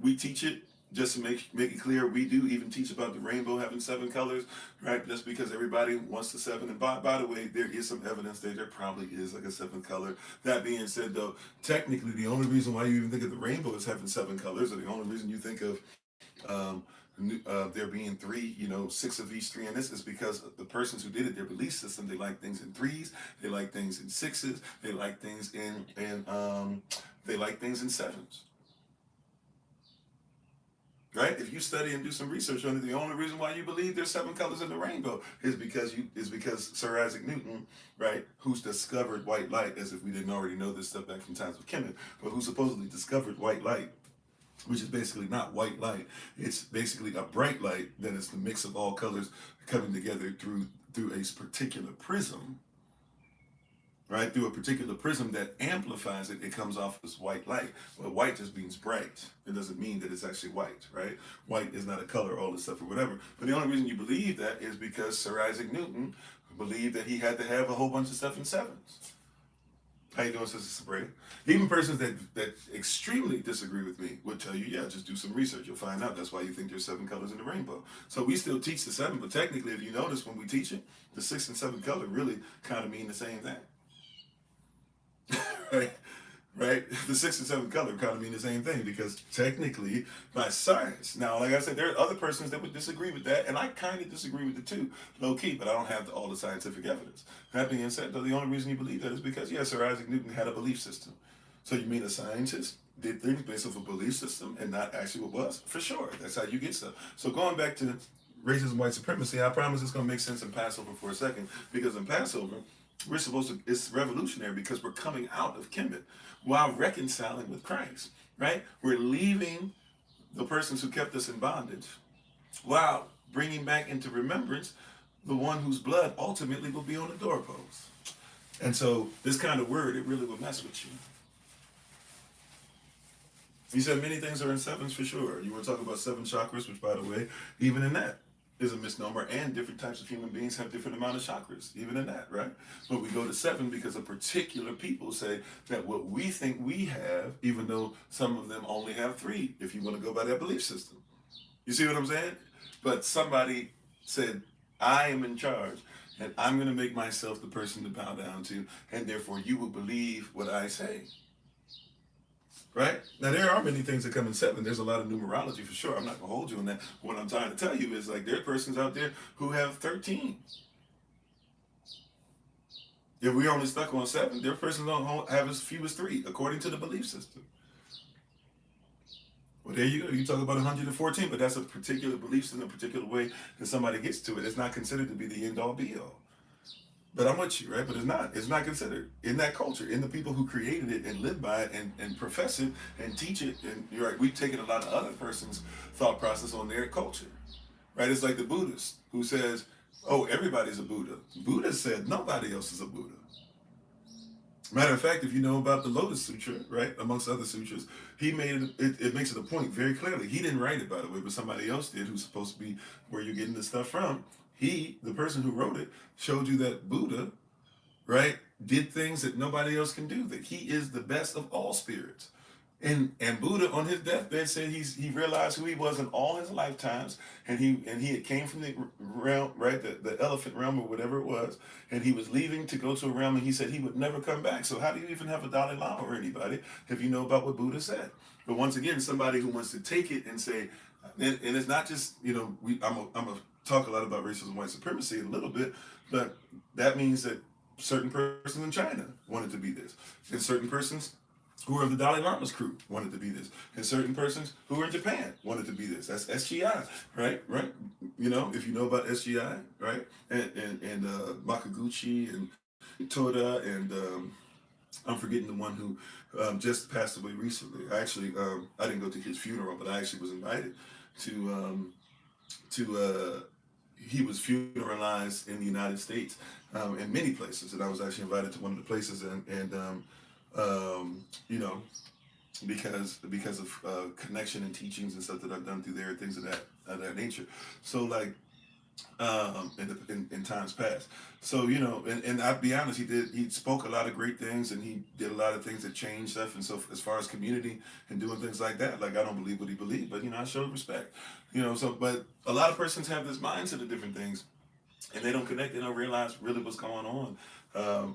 Speaker 1: we teach it, just to make it clear, we do even teach about the rainbow having 7 colors, right? Just because everybody wants the 7. And by the way, there is some evidence that there probably is like a 7th color. That being said, though, technically the only reason why you even think of the rainbow as having 7 colors, or the only reason you think of there being 3, 6 of each 3 in this is because the persons who did it, their belief system, they like things in 3s, they like things in 6s, they like things in 7s. Right? If you study and do some research on it, the only reason why you believe there's 7 colors in the rainbow is because Sir Isaac Newton, right, who's discovered white light, as if we didn't already know this stuff back from times of Kemet, but who supposedly discovered white light, which is basically not white light. It's basically a bright light that is the mix of all colors coming together through a particular prism. Right, through a particular prism that amplifies it, it comes off as white light. But white just means bright. It doesn't mean that it's actually white, right? White is not a color, all this stuff or whatever. But the only reason you believe that is because Sir Isaac Newton believed that he had to have a whole bunch of stuff in 7s. How you doing, Sister Sabrina? Even persons that extremely disagree with me would tell you, yeah, just do some research. You'll find out. That's why you think there's 7 colors in the rainbow. So we still teach the 7, but technically, if you notice when we teach it, the 6 and 7 color really kind of mean the same thing. right? The 6 and 7 color kind of mean the same thing because technically, by science. Now, like I said, there are other persons that would disagree with that, and I kind of disagree with it too, low key. But I don't have all the scientific evidence. That being said, though, the only reason you believe that is because Sir Isaac Newton had a belief system. So you mean a scientist did things based off a belief system and not actually what was? For sure, that's how you get stuff. So going back to racism, white supremacy, I promise it's going to make sense in Passover for a second, because in Passover, We're supposed to, it's revolutionary because we're coming out of Kemet while reconciling with Christ, right? We're leaving the persons who kept us in bondage while bringing back into remembrance the one whose blood ultimately will be on the doorpost. And so this kind of word, it really will mess with you. You said many things are in sevens for sure. You want to talk about seven chakras, which, by the way, even in that is a misnomer, and different types of human beings have different amount of chakras, even in that, right? But we go to seven because a particular people say that what we think we have, even though some of them only have three, if you want to go by that belief system. You see what I'm saying? But somebody said, I am in charge, and I'm going to make myself the person to bow down to, and therefore you will believe what I say. Right? Now, there are many things that come in seven. There's a lot of numerology for sure. I'm not going to hold you on that. What I'm trying to tell you is like there are persons out there who have 13. If we're only stuck on seven, there are persons who have as few as three, according to the belief system. Well, there you go. You talk about 114, but that's a particular belief system, a particular way that somebody gets to it. It's not considered to be the end all be all. But I'm with you, right? But it's not. It's not considered in that culture, in the people who created it and live by it and profess it and teach it. And you're right, we've taken a lot of other person's thought process on their culture, right? It's like the Buddhist who says, oh, everybody's a Buddha. Buddha said nobody else is a Buddha. Matter of fact, if you know about the Lotus Sutra, right, amongst other sutras, he made it makes it a point very clearly. He didn't write it, by the way, but somebody else did, who's supposed to be where you're getting this stuff from. He, the person who wrote it, showed you that Buddha, right, did things that nobody else can do, that he is the best of all spirits. And Buddha on his deathbed said he realized who he was in all his lifetimes, and he had came from the realm, right, the elephant realm or whatever it was, and he was leaving to go to a realm, and he said he would never come back. So how do you even have a Dalai Lama or anybody if you know about what Buddha said? But once again, somebody who wants to take it and say, and it's not just, you know, I'm a talk a lot about racism and white supremacy a little bit, but that means that certain persons in China wanted to be this, and certain persons who are of the Dalai Lama's crew wanted to be this, and certain persons who are in Japan wanted to be this. That's SGI, right? Right? You know, if you know about SGI, right? And Makaguchi and Toda and I'm forgetting the one who just passed away recently. I didn't go to his funeral, but I actually was invited to he was funeralized in the United States in many places, and I was actually invited to one of the places, and you know, because of connection and teachings and stuff that I've done through there, things of that nature. So like in times past. So you know, and I'll be honest, he spoke a lot of great things, and he did a lot of things that changed stuff. And so as far as community and doing things like that, like I don't believe what he believed, but you know, I showed respect. You know, so but a lot of persons have this mindset of different things, and they don't connect. They don't realize really what's going on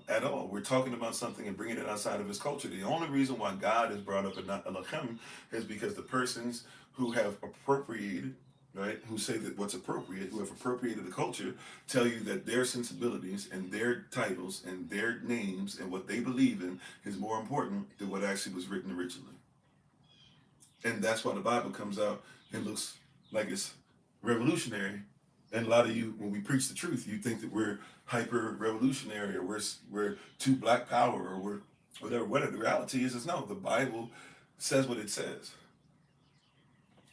Speaker 1: at all. We're talking about something and bringing it outside of his culture. The only reason why God is brought up and not Elohim is because the persons who have appropriated, right, who say that what's appropriate, who have appropriated the culture, tell you that their sensibilities and their titles and their names and what they believe in is more important than what actually was written originally. And that's why the Bible comes out and looks like it's revolutionary. And a lot of you, when we preach the truth, you think that we're hyper revolutionary, or we're too black power, or we're whatever. What the reality is no. The Bible says what it says.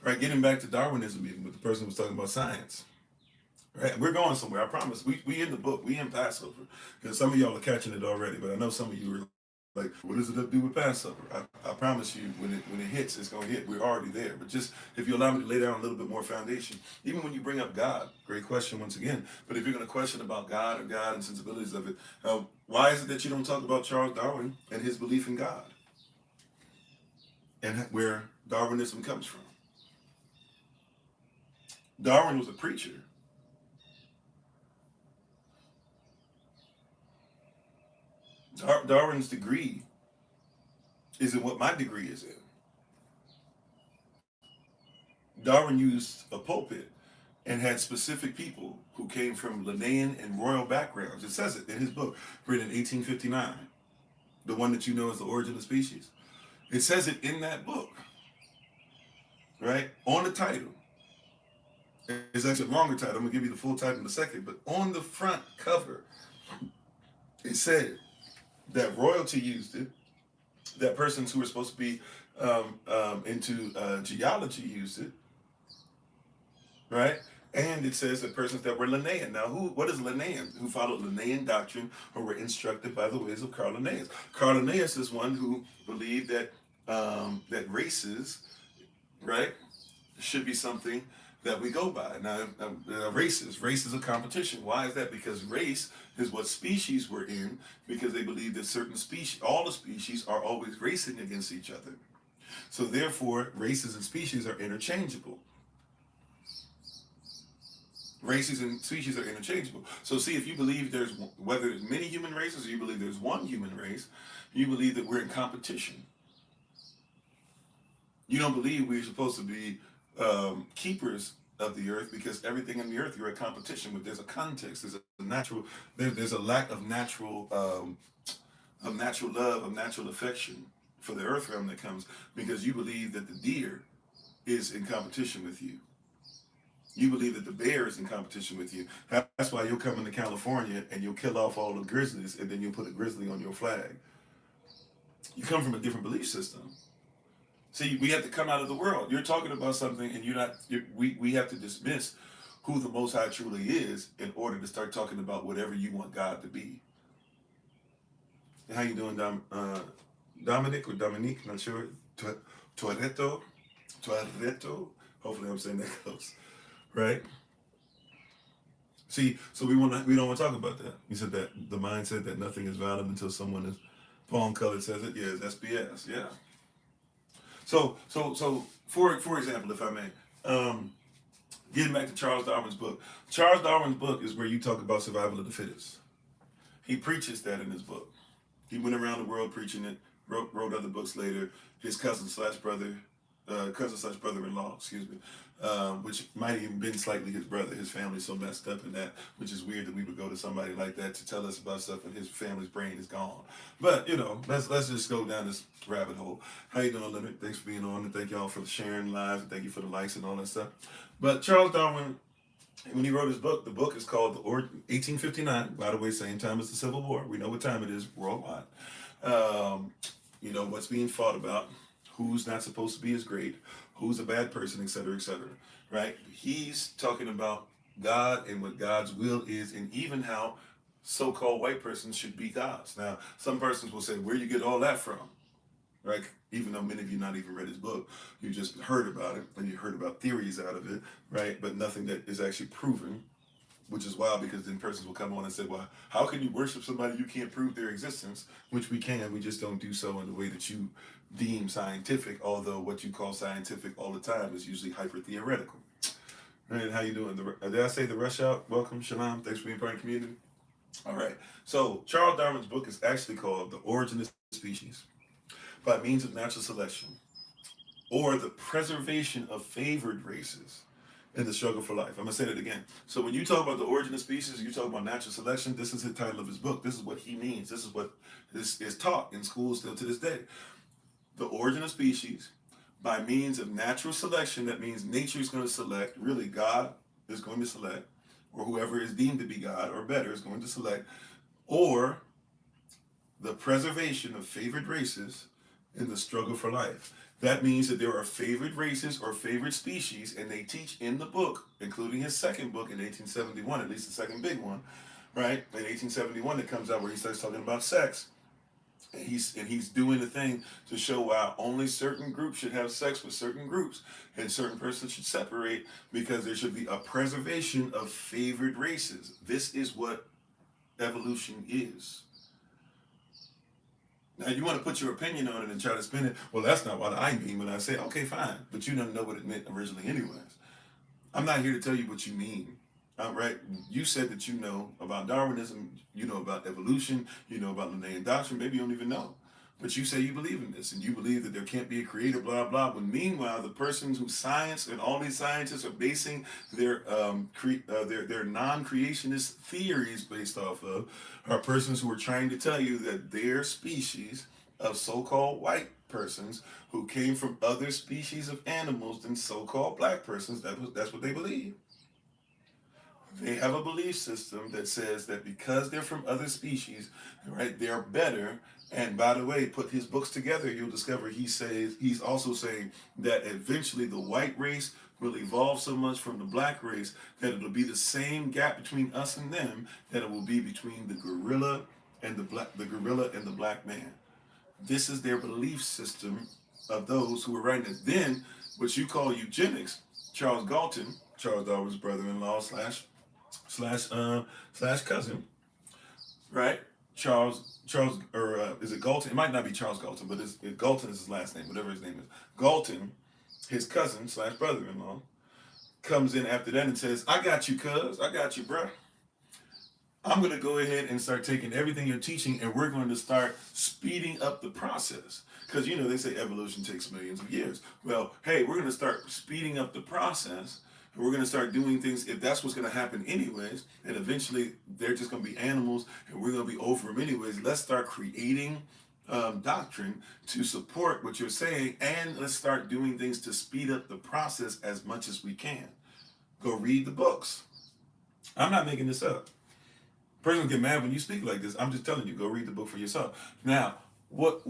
Speaker 1: Right? Getting back to Darwinism, even with the person who was talking about science. Right? We're going somewhere. I promise. We in the book. We in Passover. And some of y'all are catching it already, but I know some of you are like, what does it have to do with Passover? I promise you, when it hits, it's going to hit. We're already there. But just, if you allow me to lay down a little bit more foundation, even when you bring up God, great question once again, but if you're going to question about God or God and sensibilities of it, why is it that you don't talk about Charles Darwin and his belief in God and where Darwinism comes from? Darwin was a preacher. Darwin's degree isn't what my degree is in. Darwin used a pulpit and had specific people who came from Linnaean and royal backgrounds. It says it in his book, written in 1859, the one that you know as The Origin of Species. It says it in that book, right? On the title. It's actually a longer title. I'm going to give you the full title in a second. But on the front cover, It said that royalty used it, that persons who were supposed to be into geology used it, right? And it says that persons that were Linnaean. Now, what is Linnaean? Who followed Linnaean doctrine or were instructed by the ways of Carl Linnaeus. Carl Linnaeus is one who believed that that races, right, should be something that we go by. Now, race is a competition. Why is that? Because race is what species we're in, because they believe that certain species, all the species, are always racing against each other. So therefore, races and species are interchangeable. Races and species are interchangeable. So see, if you believe there's, whether there's many human races or you believe there's one human race, you believe that we're in competition. You don't believe we're supposed to be keepers of the earth, because everything in the earth you're in competition with. There's a context. There's a natural. There's a lack of natural love, of natural affection for the earth realm that comes because you believe that the deer is in competition with you. You believe that the bear is in competition with you. That's why you'll come into California and you'll kill off all the grizzlies, and then you'll put a grizzly on your flag. You come from a different belief system. See, we have to come out of the world. You're talking about something, and we have to dismiss who the Most High truly is in order to start talking about whatever you want God to be. How you doing, Dominic or Dominique? Not sure. Toretto. Hopefully, I'm saying that close, right? See, so we don't want to talk about that. You said that the mindset that nothing is valid until someone is palm colored says it. Yeah, that's BS. Yeah. So for example, if I may, getting back to Charles Darwin's book. Charles Darwin's book is where you talk about survival of the fittest. He preaches that in his book. He went around the world preaching it. Wrote other books later. His cousin slash brother-in-law, excuse me, which might even been slightly his brother. His family's so messed up in that, which is weird that we would go to somebody like that to tell us about stuff and his family's brain is gone. But let's just go down this rabbit hole. How you doing, Leonard? Thanks for being on, and thank y'all for sharing live, and thank you for the likes and all that stuff. But Charles Darwin, when he wrote his book, the book is called 1859. By the way, same time as the Civil War. We know what time it is worldwide. What's being fought about, who's not supposed to be as great, who's a bad person, etc., etc. Right? He's talking about God and what God's will is, and even how so-called white persons should be gods. Now, some persons will say, where you get all that from? Right? Even though many of you not even read his book, you just heard about it, and you heard about theories out of it, right? But nothing that is actually proven, which is wild, because then persons will come on and say, well, how can you worship somebody you can't prove their existence? Which we can, we just don't do so in the way that you deem scientific, although what you call scientific all the time is usually hyper-theoretical. Right, how you doing? Did I say the rush out? Welcome, Shalom. Thanks for being part of the community. All right, so Charles Darwin's book is actually called The Origin of Species by Means of Natural Selection, or the Preservation of Favored Races in the Struggle for Life. I'm going to say that again. So when you talk about the origin of species, you talk about natural selection, this is the title of his book. This is what he means. This is what is taught in schools still to this day. The origin of species by means of natural selection. That means nature is going to select, really God is going to select, or whoever is deemed to be God or better is going to select, or the preservation of favored races in the struggle for life. That means that there are favored races or favored species, and they teach in the book, including his second book in 1871, at least the second big one, right? In 1871, it comes out where he starts talking about sex. And he's doing the thing to show why only certain groups should have sex with certain groups, and certain persons should separate, because there should be a preservation of favored races. This is what evolution is. Now, you want to put your opinion on it and try to spin it. Well, that's not what I mean when I say, okay, fine. But you don't know what it meant originally anyways. I'm not here to tell you what you mean. Right? You said that you know about Darwinism, you know about evolution, you know about Linnaean doctrine. Maybe you don't even know. But you say you believe in this, and you believe that there can't be a creator, blah, blah. When meanwhile, the persons who science and all these scientists are basing their non-creationist theories based off of are persons who are trying to tell you that their species of so-called white persons who came from other species of animals than so-called black persons, that's what they believe. They have a belief system that says that because they're from other species, right, they're better. And by the way, put his books together, you'll discover he's also saying that eventually the white race will evolve so much from the black race that it'll be the same gap between us and them that it will be between the gorilla and the black man. This is their belief system of those who are writing it. Then, what you call eugenics, Charles Galton, Charles Darwin's brother-in-law slash cousin, right? Charles or is it Galton? It might not be Charles Galton, but Galton is his last name, whatever his name is. Galton, his cousin slash brother-in-law, comes in after that and says, "I got you, cuz. I got you, bruh. I'm going to go ahead and start taking everything you're teaching, and we're going to start speeding up the process." Because, they say evolution takes millions of years. Well, hey, we're going to start speeding up the process. And we're going to start doing things, if that's what's going to happen anyways, and eventually they're just going to be animals, and we're going to be over them anyways. Let's start creating doctrine to support what you're saying, and let's start doing things to speed up the process as much as we can. Go read the books. I'm not making this up. Person get mad when you speak like this. I'm just telling you, go read the book for yourself. Now, what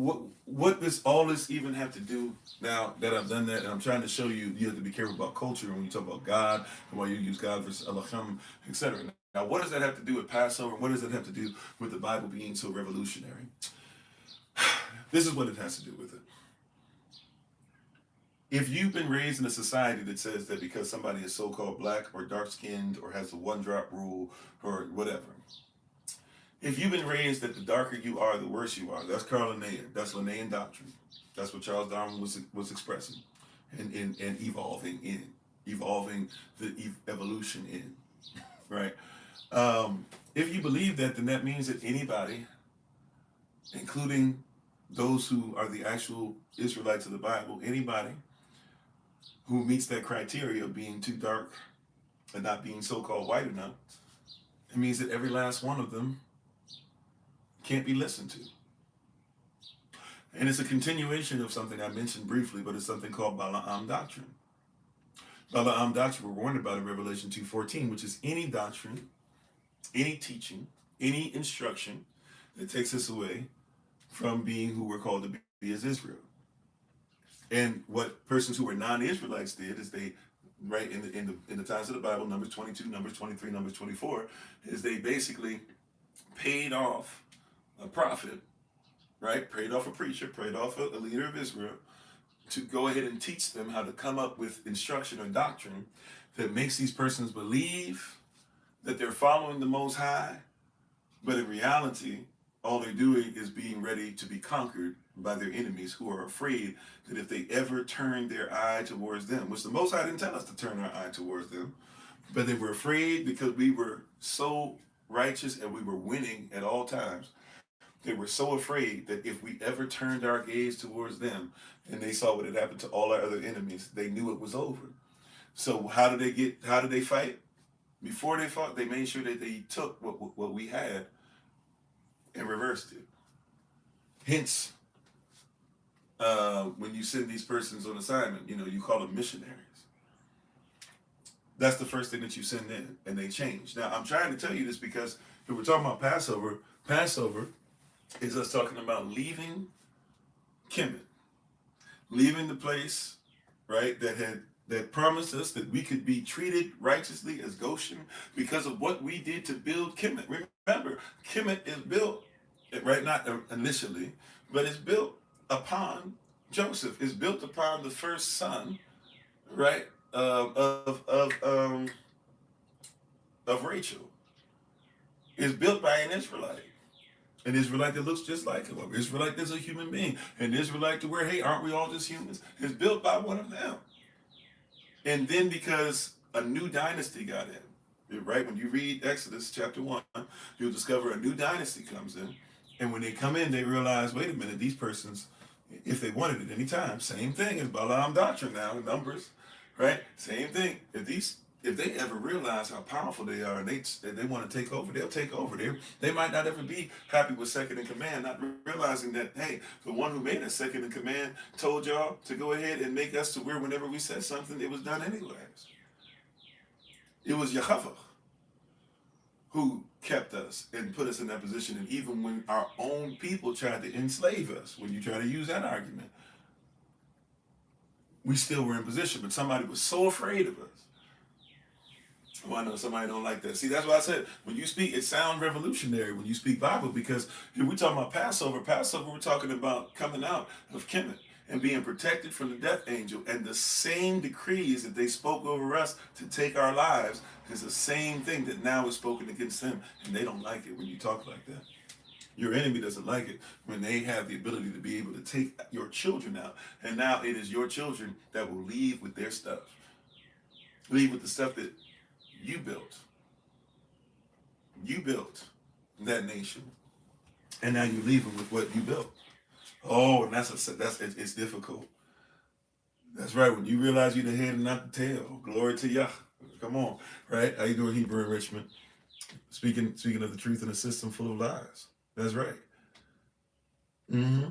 Speaker 1: does all this even have to do now that I've done that, and I'm trying to show you, you have to be careful about culture when you talk about God and why you use God versus Elohim, etc. Now, what does that have to do with Passover? What does that have to do with the Bible being so revolutionary? This is what it has to do with it. If you've been raised in a society that says that because somebody is so-called black or dark-skinned or has the one-drop rule or whatever, if you've been raised that the darker you are, the worse you are, that's Carl Linnaean. That's Linnaean doctrine. That's what Charles Darwin was expressing and evolving the evolution in, right? If you believe that, then that means that anybody, including those who are the actual Israelites of the Bible, anybody who meets that criteria of being too dark and not being so-called white enough, it means that every last one of them can't be listened to. And it's a continuation of something I mentioned briefly, but it's something called Balaam doctrine. Balaam doctrine we're warned about in Revelation 2:14, which is any doctrine, any teaching, any instruction that takes us away from being who we're called to be as Israel. And what persons who were non-Israelites did is they, right, in the times of the Bible, Numbers 22, Numbers 23, Numbers 24, is they basically paid off a prophet, right? Paid off a preacher, paid off a leader of Israel to go ahead and teach them how to come up with instruction or doctrine that makes these persons believe that they're following the Most High, but in reality, all they're doing is being ready to be conquered by their enemies who are afraid that if they ever turn their eye towards them, which the Most High didn't tell us to turn our eye towards them, but they were afraid because we were so righteous and we were winning at all times. They were so afraid that if we ever turned our gaze towards them and they saw what had happened to all our other enemies, they knew it was over. So how did they fight? Before they fought, they made sure that they took what we had and reversed it. Hence, when you send these persons on assignment, you call them missionaries. That's the first thing that you send in, and they change. Now, I'm trying to tell you this because if we're talking about Passover is us talking about leaving Kemet, leaving the place, right, that promised us that we could be treated righteously as Goshen because of what we did to build Kemet. Remember, Kemet is built, right, not initially, but it's built upon Joseph. It's built upon the first son, right, of Rachel. It's built by an Israelite. An Israelite that looks just like him. An Israelite that's a human being. An Israelite to where, hey, aren't we all just humans? It's built by one of them. And then because a new dynasty got in, right? When you read Exodus chapter 1, you'll discover a new dynasty comes in. And when they come in, they realize, wait a minute, these persons, if they wanted it any time, same thing as Balaam doctrine now in Numbers, right? Same thing. If they ever realize how powerful they are and they want to take over, they'll take over. They might not ever be happy with second in command, not realizing that, hey, the one who made us second in command told y'all to go ahead and make us to where whenever we said something, it was done anyways. It was Yehovah. who kept us and put us in that position. And even when our own people tried to enslave us, when you try to use that argument, we still were in position. But somebody was so afraid of us. Well, I know somebody don't like that. See, that's why I said when you speak, it sounds revolutionary when you speak Bible, because if we're talking about Passover, we're talking about coming out of Kemet and being protected from the death angel. And the same decrees that they spoke over us to take our lives is the same thing that now is spoken against them. And they don't like it when you talk like that. Your enemy doesn't like it when they have the ability to be able to take your children out. And now it is your children that will leave with their stuff. Leave with the stuff that you built. You built that nation. And now you leave them with what you built. Oh, and it's difficult. That's right. When you realize you're the head and not the tail. Glory to Yah. Come on. Right? How you doing, Hebrew enrichment? Speaking of the truth in a system full of lies. That's right. Mm-hmm.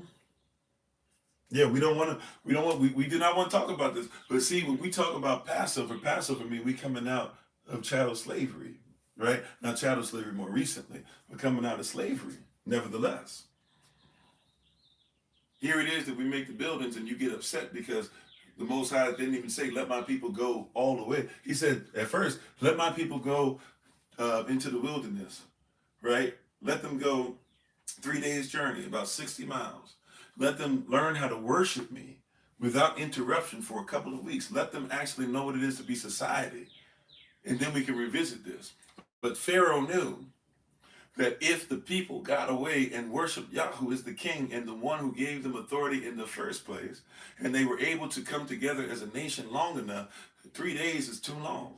Speaker 1: Yeah, we do not want to talk about this. But see, when we talk about Passover means we coming out of chattel slavery, right? Not chattel slavery more recently, but coming out of slavery, nevertheless. Here it is that we make the buildings and you get upset because the Most High didn't even say, let my people go all the way. He said at first, let my people go into the wilderness, right? Let them go 3 days journey, about 60 miles. Let them learn how to worship me without interruption for a couple of weeks. Let them actually know what it is to be society. And then we can revisit this. But Pharaoh knew that if the people got away and worshiped Yahweh as the king and the one who gave them authority in the first place, and they were able to come together as a nation long enough, 3 days is too long.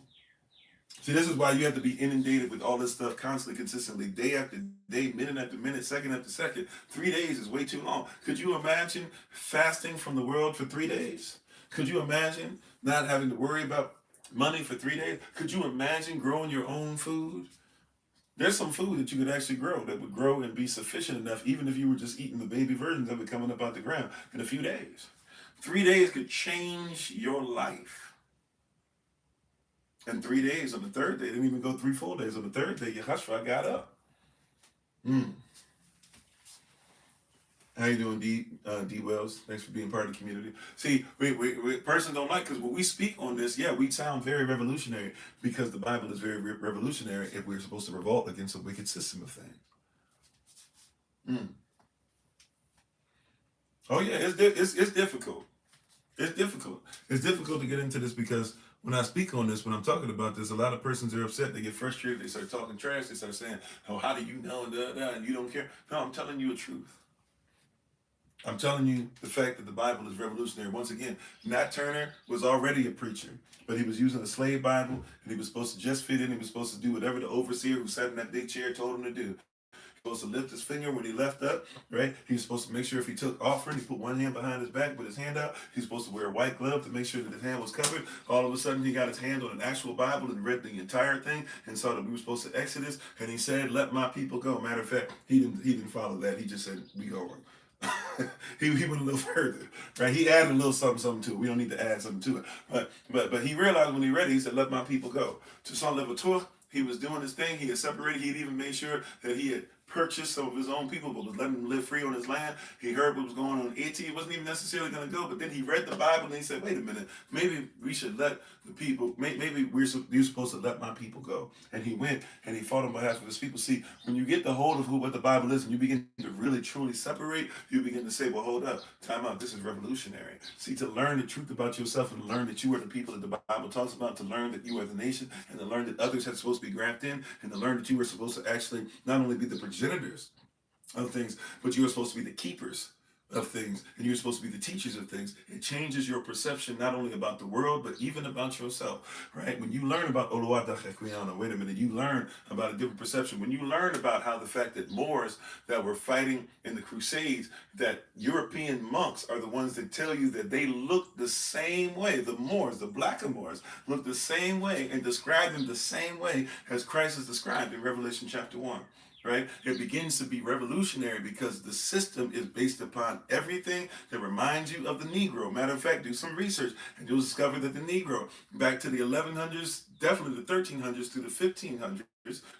Speaker 1: See, this is why you have to be inundated with all this stuff constantly, consistently, day after day, minute after minute, second after second. 3 days is way too long. Could you imagine fasting from the world for 3 days? Could you imagine not having to worry about money for 3 days? Could you imagine growing your own food? There's some food that you could actually grow that would grow and be sufficient enough, even if you were just eating the baby versions of it coming up out the ground in a few days. 3 days could change your life. And 3 days, on the third day, didn't even go 3 full days. On the third day, Yehoshua got up. How you doing, D Wells? Thanks for being part of the community. See, we person don't like, because when we speak on this, yeah, we sound very revolutionary, because the Bible is very revolutionary if we're supposed to revolt against a wicked system of things. Oh yeah, it's difficult. It's difficult. It's difficult to get into this, because when I speak on this, when I'm talking about this, a lot of persons are upset. They get frustrated. They start talking trash. They start saying, "Oh, how do you know?" And you don't care. No, I'm telling you the truth. I'm telling you the fact that the Bible is revolutionary. Once again, Nat Turner was already a preacher, but he was using a slave Bible, and he was supposed to just fit in. He was supposed to do whatever the overseer who sat in that big chair told him to do. Supposed to lift his finger when he left up, right? He's supposed to make sure if he took offering, he put one hand behind his back with his hand out. He's supposed to wear a white glove to make sure that his hand was covered. All of a sudden, he got his hand on an actual Bible and read the entire thing and saw that we were supposed to Exodus. And he said, "Let my people go." Matter of fact, he didn't follow that. He just said, "We going." he went a little further, right? He added a little something to it. We don't need to add something to it, but he realized when he read it, he said, "Let my people go." To some level, he was doing his thing. He had separated. He had even made sure that he had purchased some of his own people, but was letting them live free on his land. He heard what was going on in Haiti. He wasn't even necessarily going to go, but then he read the Bible and he said, "Wait a minute, maybe we should let the people, maybe you're supposed to let my people go." And he went and he fought on behalf of his people. See, when you get the hold of what the Bible is and you begin to really truly separate, you begin to say, "Well, hold up, time out, this is revolutionary." See, to learn the truth about yourself and to learn that you are the people that the Bible talks about, to learn that you are the nation, and to learn that others are supposed to be grafted in, and to learn that you are supposed to actually not only be the progenitors of things, but you are supposed to be the keepers of things, and you're supposed to be the teachers of things. It changes your perception not only about the world, but even about yourself, right? When you learn about Oluwata Hekwiana, wait a minute, you learn about a different perception. When you learn about how the fact that Moors that were fighting in the Crusades, that European monks are the ones that tell you that they look the same way, the Moors, the black Moors, look the same way and describe them the same way as Christ is described in Revelation chapter 1. Right? It begins to be revolutionary because the system is based upon everything that reminds you of the Negro. Matter of fact, do some research and you'll discover that the Negro, back to the 1100s, definitely the 1300s to the 1500s,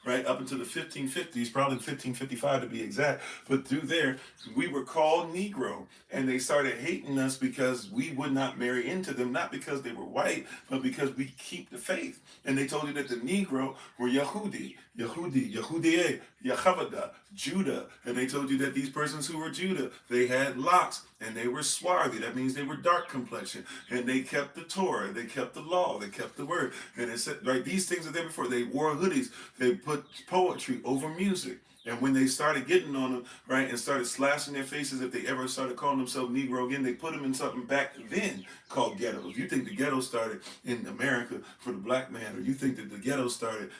Speaker 1: right, up until the 1550s, probably 1555 to be exact. But through there, we were called Negro, and they started hating us because we would not marry into them, not because they were white, but because we keep the faith. And they told you that the Negro were Yehudie, Yehavada, Judah. And they told you that these persons who were Judah, they had locks, and they were swarthy. That means they were dark complexion, and they kept the Torah, they kept the law, they kept the word. And it said, right, these things are there before. They wore hoodies, they put poetry over music. And when they started getting on them, right, and started slashing their faces, if they ever started calling themselves Negro again, they put them in something back then called ghettos. You think the ghetto started in America for the black man, or you think that the ghetto started,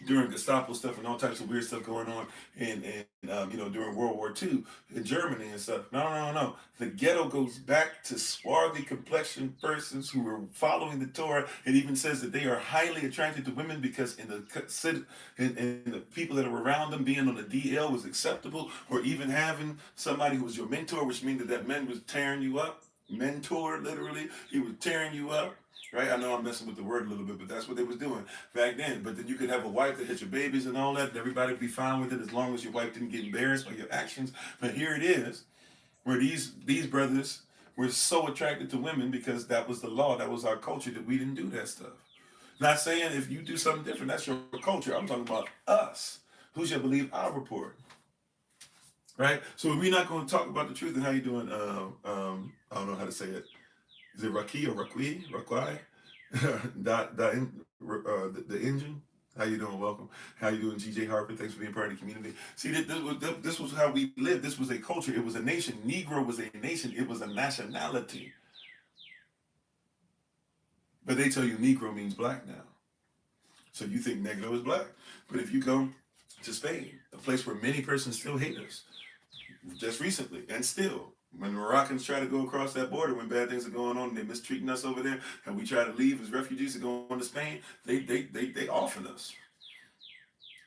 Speaker 1: during Gestapo stuff and all types of weird stuff going on during World War II in Germany and stuff. No. The ghetto goes back to swarthy complexioned persons who were following the Torah. It even says that they are highly attracted to women because in the people that are around them, being on the DL was acceptable, or even having somebody who was your mentor, which means that man was tearing you up. Mentor, literally, he was tearing you up. Right? I know I'm messing with the word a little bit, but that's what they was doing back then. But then you could have a wife that hit your babies and all that, and everybody would be fine with it as long as your wife didn't get embarrassed by your actions. But here it is, where these brothers were so attracted to women because that was the law, that was our culture, that we didn't do that stuff. Not saying if you do something different, that's your culture. I'm talking about us. Who shall believe our report? Right? So we're not going to talk about the truth and how you doing. I don't know how to say it. Is it Raki or Rakwi? Rakwai? The engine. How you doing? Welcome. How you doing, GJ Harper? Thanks for being part of the community. See, this was how we lived. This was a culture. It was a nation. Negro was a nation. It was a nationality. But they tell you Negro means black now. So you think Negro is black. But if you go to Spain, a place where many persons still hate us, just recently, and still, when Moroccans try to go across that border, when bad things are going on and they're mistreating us over there, and we try to leave as refugees to go on to Spain, they offer us.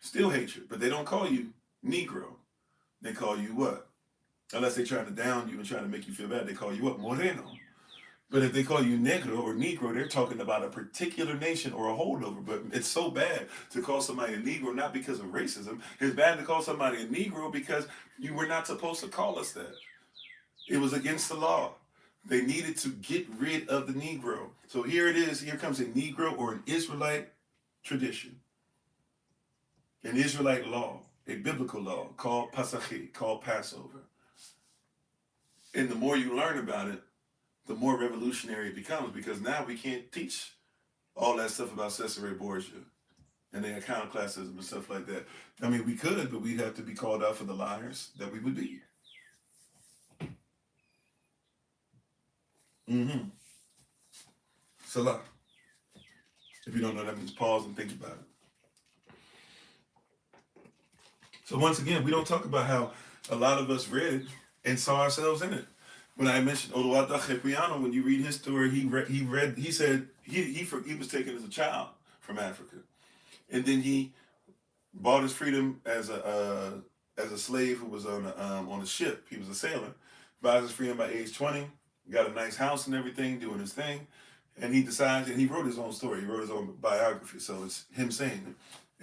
Speaker 1: Still hatred, but they don't call you Negro. They call you what? Unless they're trying to down you and trying to make you feel bad, they call you what? Moreno. But if they call you Negro or Negro, they're talking about a particular nation or a holdover. But it's so bad to call somebody a Negro, not because of racism. It's bad to call somebody a Negro because you were not supposed to call us that. It was against the law. They needed to get rid of the Negro. So here it is. Here comes a Negro or an Israelite tradition. An Israelite law, a biblical law called Pasach, called Passover. And the more you learn about it, the more revolutionary it becomes, because now we can't teach all that stuff about Cesare Borgia and the iconoclastism and stuff like that. I mean, we could, but we'd have to be called out for the liars that we would be. Salah. If you don't know, that means pause and think about it. So once again, we don't talk about how a lot of us read and saw ourselves in it. When I mentioned Oluwata Chequiano, when you read his story, he said he was taken as a child from Africa, and then he bought his freedom as a slave who was on a ship. He was a sailor, buys his freedom by age 20, got a nice house and everything, doing his thing, and he decides, and he wrote his own story. He wrote his own biography, so it's him saying it,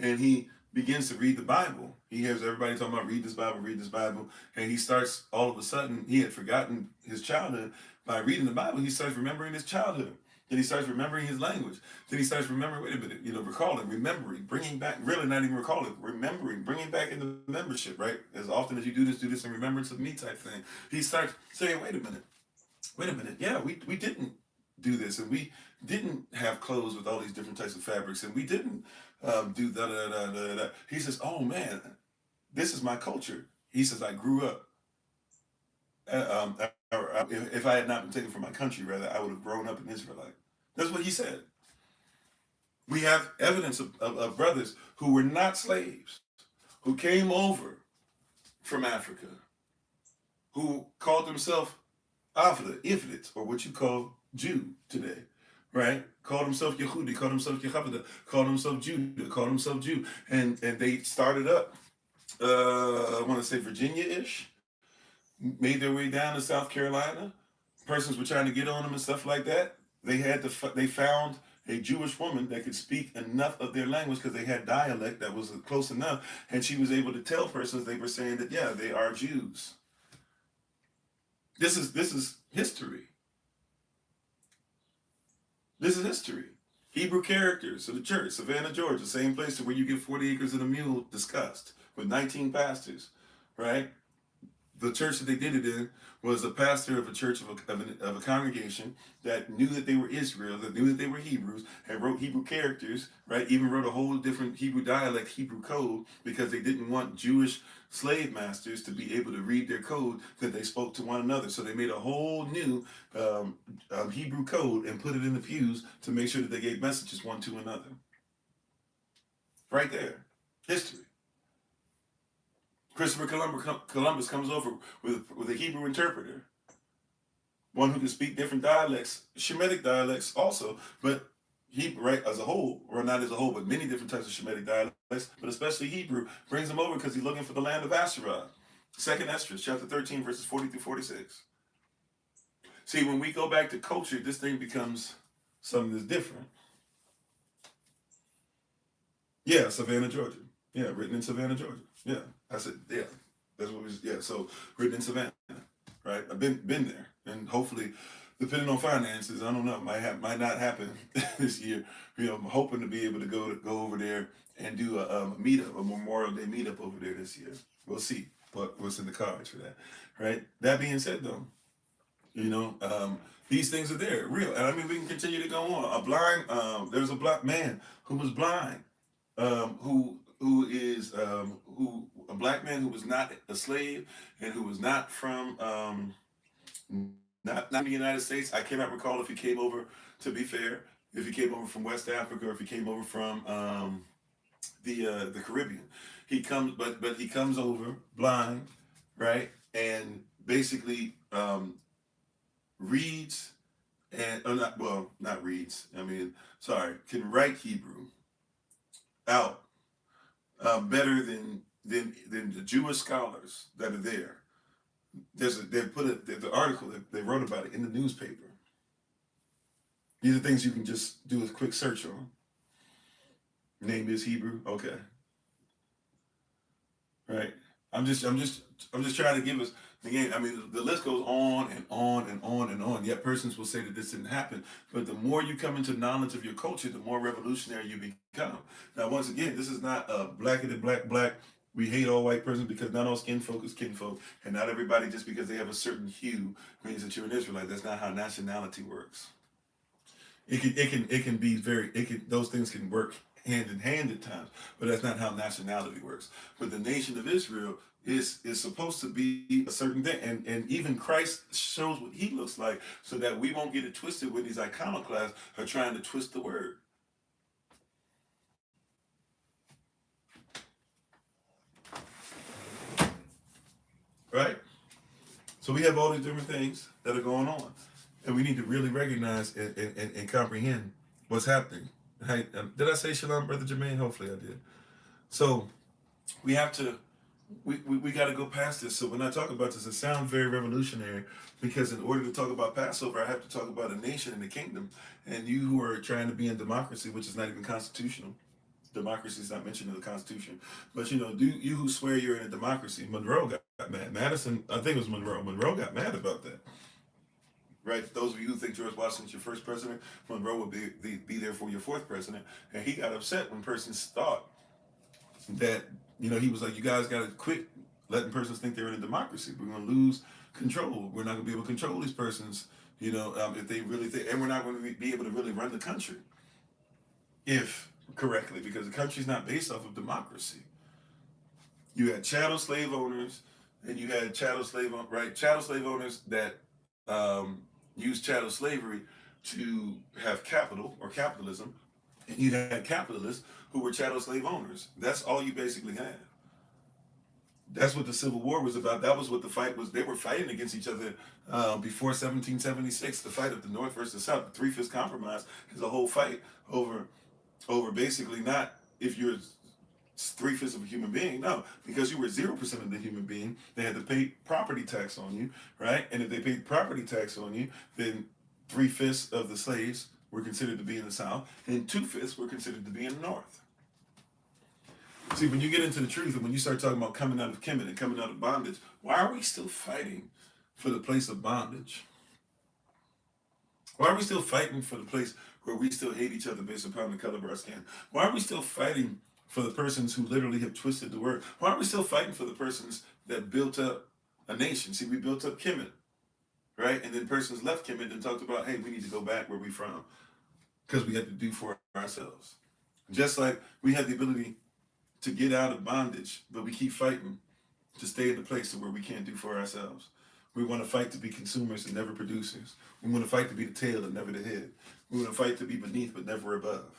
Speaker 1: and he begins to read the Bible. He hears everybody talking about read this Bible, and he starts, all of a sudden, he had forgotten his childhood. By reading the Bible, he starts remembering his childhood. Then he starts remembering his language. Then he starts remembering, recalling, remembering, bringing back, really not even recalling, remembering, bringing back into membership, right? As often as you do this in remembrance of me type thing. He starts saying, wait a minute, yeah, we didn't do this, and we didn't have clothes with all these different types of fabrics, and we didn't do da. He says, oh man, this is my culture. He says, I grew up. If I had not been taken from my country, rather, I would have grown up an Israelite. That's what he said. We have evidence of brothers who were not slaves, who came over from Africa, who called themselves Ifrit, or what you call Jew today, right? Called himself Yehudi, called himself Yehavada, called himself Judah, called himself Jew. And they started up, I want to say Virginia-ish, made their way down to South Carolina. Persons were trying to get on them and stuff like that. They found a Jewish woman that could speak enough of their language because they had dialect that was close enough, and she was able to tell persons they were saying that yeah, they are Jews. This is history. This is history. Hebrew characters of the church, Savannah, Georgia, same place to where you get 40 acres and a mule discussed with 19 pastors, right? The church that they did it in was a pastor of a church of a congregation that knew that they were Israel, that knew that they were Hebrews, and wrote Hebrew characters, right? Even wrote a whole different Hebrew dialect, Hebrew code, because they didn't want Jewish slave masters to be able to read their code that they spoke to one another. So they made a whole new Hebrew code and put it in the pews to make sure that they gave messages one to another. Right there. History. Christopher Columbus comes over with a Hebrew interpreter, one who can speak different dialects, Shemitic dialects also, but Hebrew, right, as a whole, or not as a whole, but many different types of Shemitic dialects, but especially Hebrew, brings him over because he's looking for the land of Asherah. Second Esdras, chapter 13, verses 40 through 46. See, when we go back to culture, this thing becomes something that's different. Yeah, Savannah, Georgia. Yeah, written in Savannah, Georgia. Yeah, I said, yeah, that's what we. Yeah, so written in Savannah, right? I've been there, and hopefully, depending on finances, I don't know, might not happen this year. You know, I'm hoping to be able to go over there and do a meetup, a Memorial Day meetup over there this year. We'll see what's in the cards for that, right? That being said, though, you know, these things are there, real, and I mean, we can continue to go on. There was a black man who was blind, who a black man who was not a slave and who was not from not in the United States. I cannot recall if he came over. To be fair, if he came over from West Africa or if he came over from the Caribbean, but he comes over blind, right, and basically reads and not reads. I mean, sorry, can write Hebrew out better than the Jewish scholars that are there. The article that they wrote about it in the newspaper. These are things you can just do a quick search on. Name is Hebrew. Okay, right. I'm just trying to give us the game. I mean, the list goes on and on and on and on. Yet persons will say that this didn't happen. But the more you come into knowledge of your culture, the more revolutionary you become. Now, once again, this is not a blackety black. We hate all white persons because not all skin folk is kinfolk, and not everybody just because they have a certain hue means that you're an Israelite. That's not how nationality works. It can be those things can work hand in hand at times, but that's not how nationality works. But the nation of Israel is supposed to be a certain thing, and even Christ shows what he looks like, so that we won't get it twisted when these iconoclasts are trying to twist the word. Right? So we have all these different things that are going on, and we need to really recognize and comprehend what's happening. Hey, did I say shalom, Brother Jermaine? Hopefully I did. So we have to, we got to go past this. So when I talk about this, it sounds very revolutionary because in order to talk about Passover, I have to talk about a nation and a kingdom. And you who are trying to be in democracy, which is not even constitutional, democracy is not mentioned in the Constitution. But do you who swear you're in a democracy? Monroe got mad. Madison, I think it was Monroe. Monroe got mad about that. Right, those of you who think George Washington's your first president, Monroe would be there for your fourth president, and he got upset when persons thought that he was like, you guys got to quit letting persons think they're in a democracy. We're going to lose control. We're not going to be able to control these persons, if they really think, and we're not going to be able to really run the country if correctly, because the country's not based off of democracy. You had chattel slave owners, and you had chattel slave owners that used chattel slavery to have capital or capitalism, and you had capitalists who were chattel slave owners. That's all you basically had. That's what the Civil War was about. That was what the fight was. They were fighting against each other before 1776. The fight of the North versus the South, the Three-Fifths Compromise, is a whole fight over basically not if you're 3/5 of a human being. No, because you were 0% of the human being, they had to pay property tax on you, right? And if they paid property tax on you, then 3/5 of the slaves were considered to be in the South, and 2/5 were considered to be in the North. See, when you get into the truth and when you start talking about coming out of Kemet and coming out of bondage, why are we still fighting for the place of bondage? Why are we still fighting for the place where we still hate each other based upon the color of our skin? Why are we still fighting for the persons who literally have twisted the word? Why are we still fighting for the persons that built up a nation? See, we built up Kemet, right? And then persons left Kemet and talked about, hey, we need to go back where we from because we had to do for ourselves. Just like we had the ability to get out of bondage, but we keep fighting to stay in the place to where we can't do for ourselves. We want to fight to be consumers and never producers. We want to fight to be the tail and never the head. We want to fight to be beneath but never above.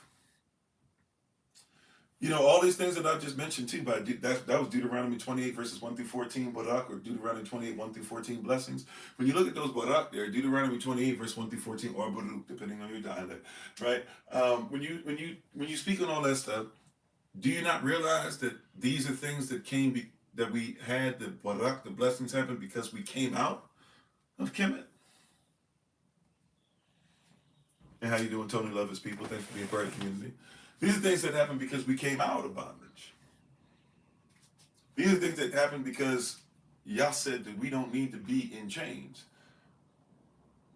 Speaker 1: You know, all these things that I just mentioned too, but that was Deuteronomy 28 verses 1 through 14, Barak, or Deuteronomy 28, 1 through 14, blessings. When you look at those Barak there, Deuteronomy 28 verse 1 through 14, or Baruch, depending on your dialect, right? When you speak on all that stuff, do you not realize that these are things that that we had, the Barak, the blessings happened because we came out of Kemet? And how you doing, Tony? Love his people. Thanks for being part of the community. These are things that happen because we came out of bondage. These are things that happen because Yah said that we don't need to be in chains.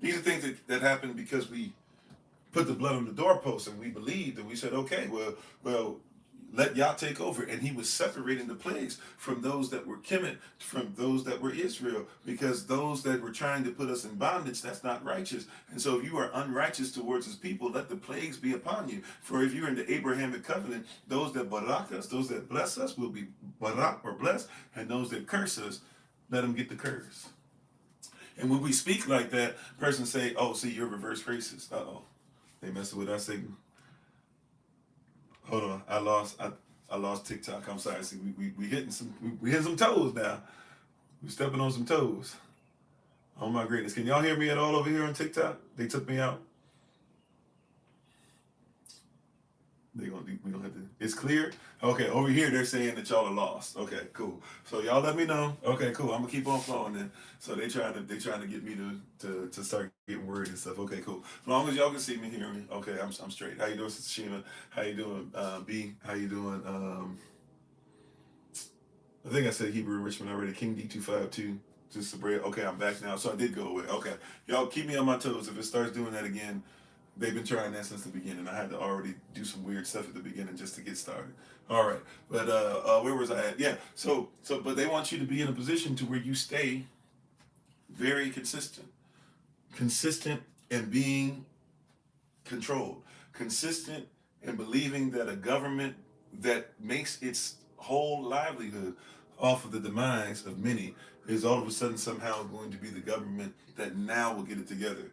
Speaker 1: These are things that happen because we put the blood on the doorpost and we believed and we said, okay, well, let Yah take over. And he was separating the plagues from those that were Kemet, from those that were Israel, because those that were trying to put us in bondage, that's not righteous. And so if you are unrighteous towards his people, let the plagues be upon you. For if you're in the Abrahamic covenant, those that barak us, those that bless us will be barak or blessed, and those that curse us, let them get the curse. And when we speak like that, persons say, oh, see, you're reverse racist. Uh-oh. They messing with our signal. Hold on, I lost TikTok. I'm sorry. See, we hitting some toes now. We stepping on some toes. Oh my goodness. Can y'all hear me at all over here on TikTok? They took me out. We gonna have to. It's clear. Okay, over here they're saying that y'all are lost. Okay, cool. So y'all let me know. Okay, cool. I'm gonna keep on flowing then. So they trying to get me to start getting worried and stuff. Okay, cool. As long as y'all can see me, hear me. Okay, I'm straight. How you doing, Sister Sheena? How you doing, B? How you doing? I think I said Hebrew Richmond already. King D252. Just the bread. Okay, I'm back now. So I did go away. Okay, y'all keep me on my toes. If it starts doing that again. They've been trying that since the beginning. I had to already do some weird stuff at the beginning just to get started. All right, but where was I at? Yeah. So, but they want you to be in a position to where you stay very consistent in being controlled, consistent in believing that a government that makes its whole livelihood off of the demise of many is all of a sudden somehow going to be the government that now will get it together,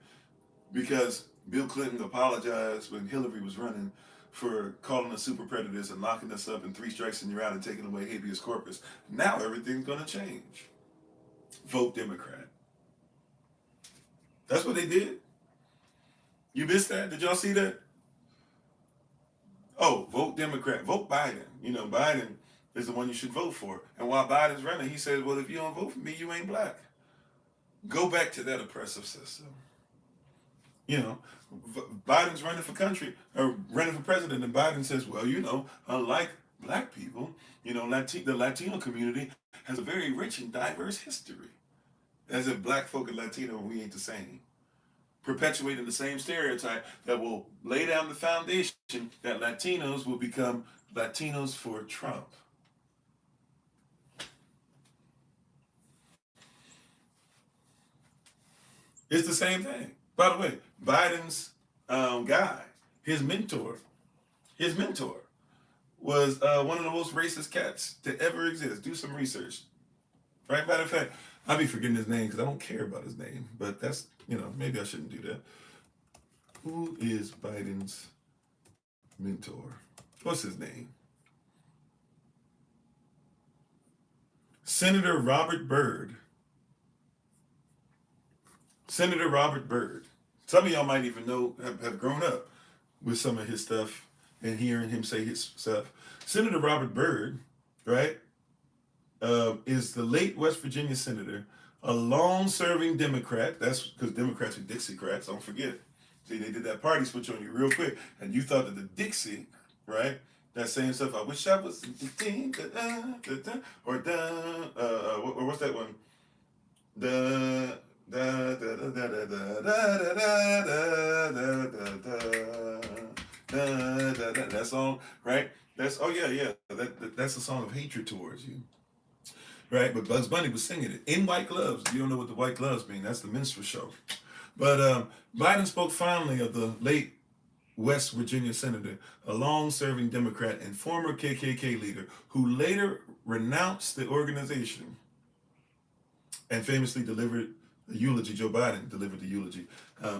Speaker 1: because Bill Clinton apologized when Hillary was running for calling us super predators and locking us up in 3 strikes and you're out and taking away habeas corpus. Now everything's going to change. Vote Democrat. That's what they did. You missed that? Did y'all see that? Oh, vote Democrat. Vote Biden. You know, Biden is the one you should vote for. And while Biden's running, he says, well, if you don't vote for me, you ain't black. Go back to that oppressive system. You know, Biden's running for running for president, and Biden says, well, you know, unlike black people, you know, the Latino community has a very rich and diverse history. As if black folk and Latino, we ain't the same. Perpetuating the same stereotype that will lay down the foundation that Latinos will become Latinos for Trump. It's the same thing. By the way, Biden's guy, his mentor was one of the most racist cats to ever exist. Do some research. Right? Matter of fact, I'll be forgetting his name because I don't care about his name. But that's, you know, maybe I shouldn't do that. Who is Biden's mentor? What's his name? Senator Robert Byrd. Senator Robert Byrd. Some of y'all might even know, have grown up with some of his stuff and hearing him say his stuff. Senator Robert Byrd, right, is the late West Virginia senator, a long-serving Democrat. That's because Democrats are Dixiecrats, don't forget. See, they did that party switch on you real quick, and you thought that the Dixie, right? That same stuff. I wish I was or or what's that one? Da da da da da da da da da da da. That song, right? That's yeah. That's a song of hatred towards you, right? But Bugs Bunny was singing it in white gloves. You don't know what the white gloves mean? That's the minstrel show. But Biden spoke fondly of the late West Virginia senator, a long-serving Democrat and former KKK leader, who later renounced the organization and famously delivered the eulogy. Joe Biden delivered the eulogy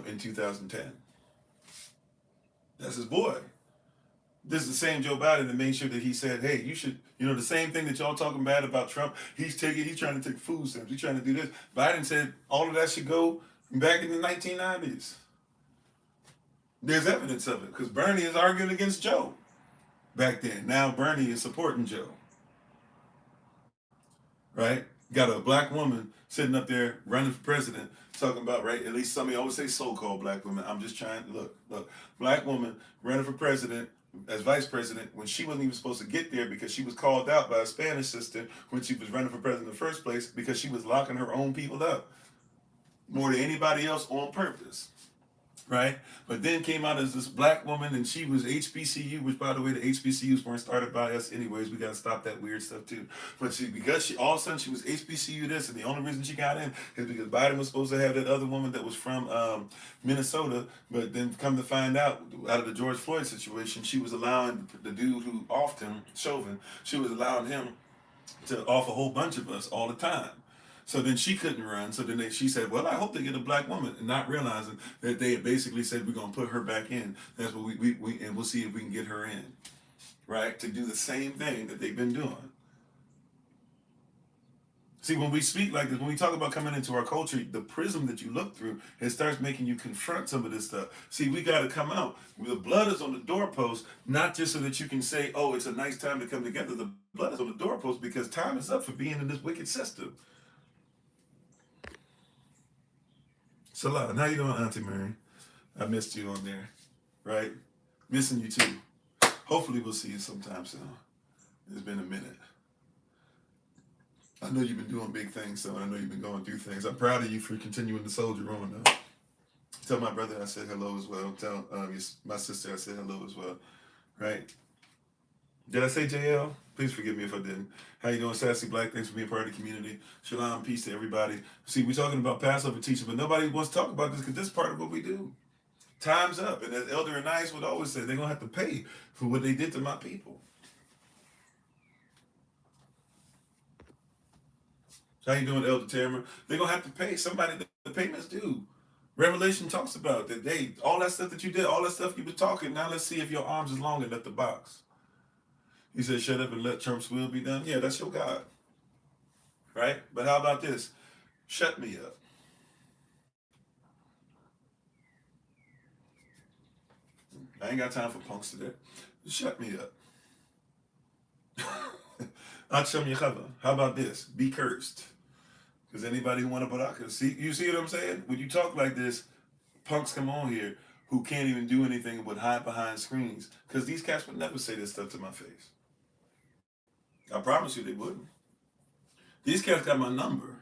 Speaker 1: in 2010. That's his boy. This is the same Joe Biden that made sure that he said, hey, you should, the same thing that y'all talking bad about Trump, he's trying to take food stamps, he's trying to do this. Biden said all of that should go back in the 1990s. There's evidence of it, because Bernie is arguing against Joe back then. Now Bernie is supporting Joe. Right? Got a black woman sitting up there running for president, talking about, right, at least some of you always say so-called black women. I'm just trying to look. Black woman running for president as vice president when she wasn't even supposed to get there, because she was called out by a Spanish sister when she was running for president in the first place, because she was locking her own people up more than anybody else on purpose. Right? But then came out as this black woman, and she was HBCU, which, by the way, the HBCUs weren't started by us anyways. We got to stop that weird stuff too. But because she all of a sudden she was HBCU this, and the only reason she got in is because Biden was supposed to have that other woman that was from Minnesota, but then come to find out of the George Floyd situation, she was allowing the dude who offed him, Chauvin, she was allowing him to off a whole bunch of us all the time. So then she couldn't run. So then she said, well, I hope they get a black woman, and not realizing that they had basically said, we're going to put her back in. That's what and we'll see if we can get her in, right? To do the same thing that they've been doing. See, when we speak like this, when we talk about coming into our culture, the prism that you look through, it starts making you confront some of this stuff. See, we got to come out. The blood is on the doorpost, not just so that you can say, oh, it's a nice time to come together. The blood is on the doorpost because time is up for being in this wicked system. Salah, how you doing, Auntie Mary? I missed you on there, right? Missing you too. Hopefully we'll see you sometime soon. It's been a minute. I know you've been doing big things, so I know you've been going through things. I'm proud of you for continuing to soldier on, though. Tell my brother I said hello as well. Tell my sister I said hello as well, right? Did I say JL? Please forgive me if I didn't. How you doing, Sassy Black? Thanks for being part of the community. Shalom, peace to everybody. See, we're talking about Passover teaching, but nobody wants to talk about this because this is part of what we do. Time's up. And as Elder Anais would always say, they're going to have to pay for what they did to my people. How you doing, Elder Tamara? They're going to have to pay somebody the payments due. Revelation talks about that. All that stuff that you did, all that stuff you were talking, now let's see if your arms is long enough to box. He said, shut up and let Trump's will be done. Yeah, that's your God. Right? But how about this? Shut me up. I ain't got time for punks today. Shut me up. How about this? Be cursed. Because anybody who want to baraka, you see what I'm saying? When you talk like this, punks come on here who can't even do anything but hide behind screens. Because these cats would never say this stuff to my face. I promise you they wouldn't. These cats got my number.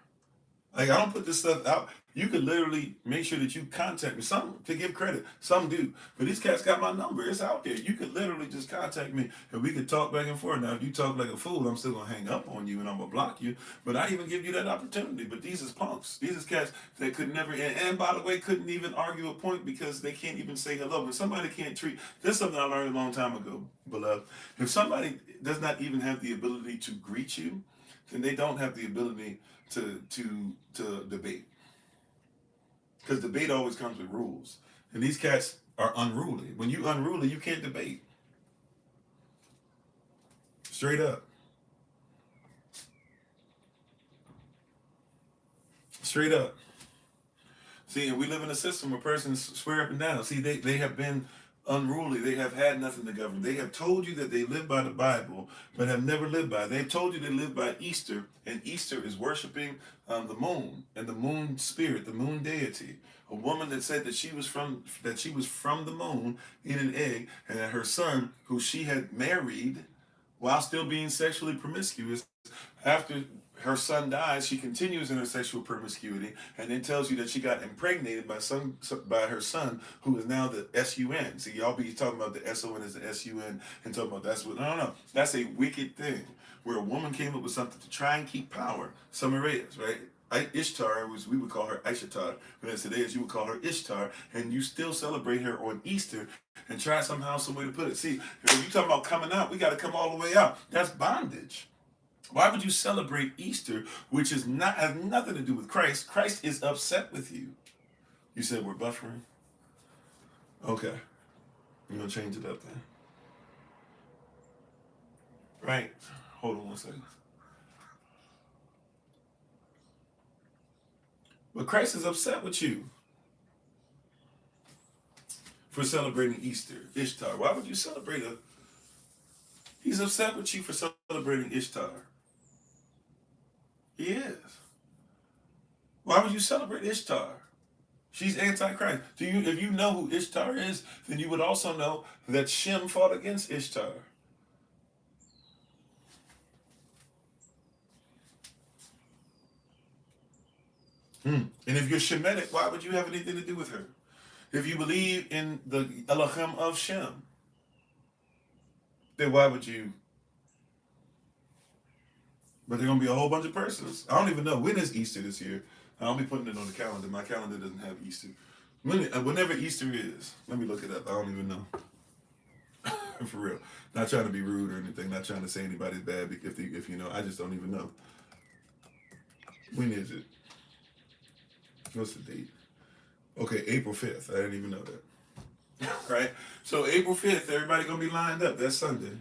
Speaker 1: Like, I don't put this stuff out. You could literally make sure that you contact me. Some, to give credit, some do. But these cats got my number. It's out there. You could literally just contact me and we could talk back and forth. Now, if you talk like a fool, I'm still going to hang up on you and I'm going to block you. But I even give you that opportunity. But these is punks. These is cats that could never, and by the way, couldn't even argue a point because they can't even say hello. When somebody can't treat, this is something I learned a long time ago, beloved. If somebody does not even have the ability to greet you, then they don't have the ability to debate. Because debate always comes with rules. And these cats are unruly. When you unruly, you can't debate. Straight up. Straight up. See, and we live in a system where persons swear up and down. See, they have been unruly. They have had nothing to govern. They have told you that they live by the Bible, but have never lived by it. They've told you they live by Easter, and Easter is worshiping the moon. And the moon moon spirit, the moon deity, a woman that said that she was from the moon in an egg, and that her son, who she had married while still being sexually promiscuous, after her son dies, she continues in her sexual promiscuity, and then tells you that she got impregnated by her son, who is now the SUN. See, y'all be talking about the SON as the SUN and talking about that's what. No. That's a wicked thing where a woman came up with something to try and keep power. Samaritans, right? Ishtar we would call her Aishatar, but as today as you would call her Ishtar, and you still celebrate her on Easter and try somehow some way to put it. See, if you talking about coming out, we got to come all the way out. That's bondage. Why would you celebrate Easter, which has nothing to do with Christ? Christ is upset with you. You said we're buffering? Okay. We're going to change it up then. Right. Hold on one second. But Christ is upset with you for celebrating Easter, Ishtar. Why would you celebrate a... He's upset with you for celebrating Ishtar. He is. Why would you celebrate Ishtar? She's anti-Christ. If you know who Ishtar is, then you would also know that Shem fought against Ishtar. And if you're Shemitic, why would you have anything to do with her? If you believe in the Elohim of Shem, then why would you? But there's going to be a whole bunch of persons. I don't even know. When is Easter this year? I'll be putting it on the calendar. My calendar doesn't have Easter. Whenever Easter is, let me look it up. I don't even know. For real. Not trying to be rude or anything. Not trying to say anybody's bad if you know. I just don't even know. When is it? What's the date? Okay, April 5th. I didn't even know that. Right? So April 5th, everybody going to be lined up. That's Sunday.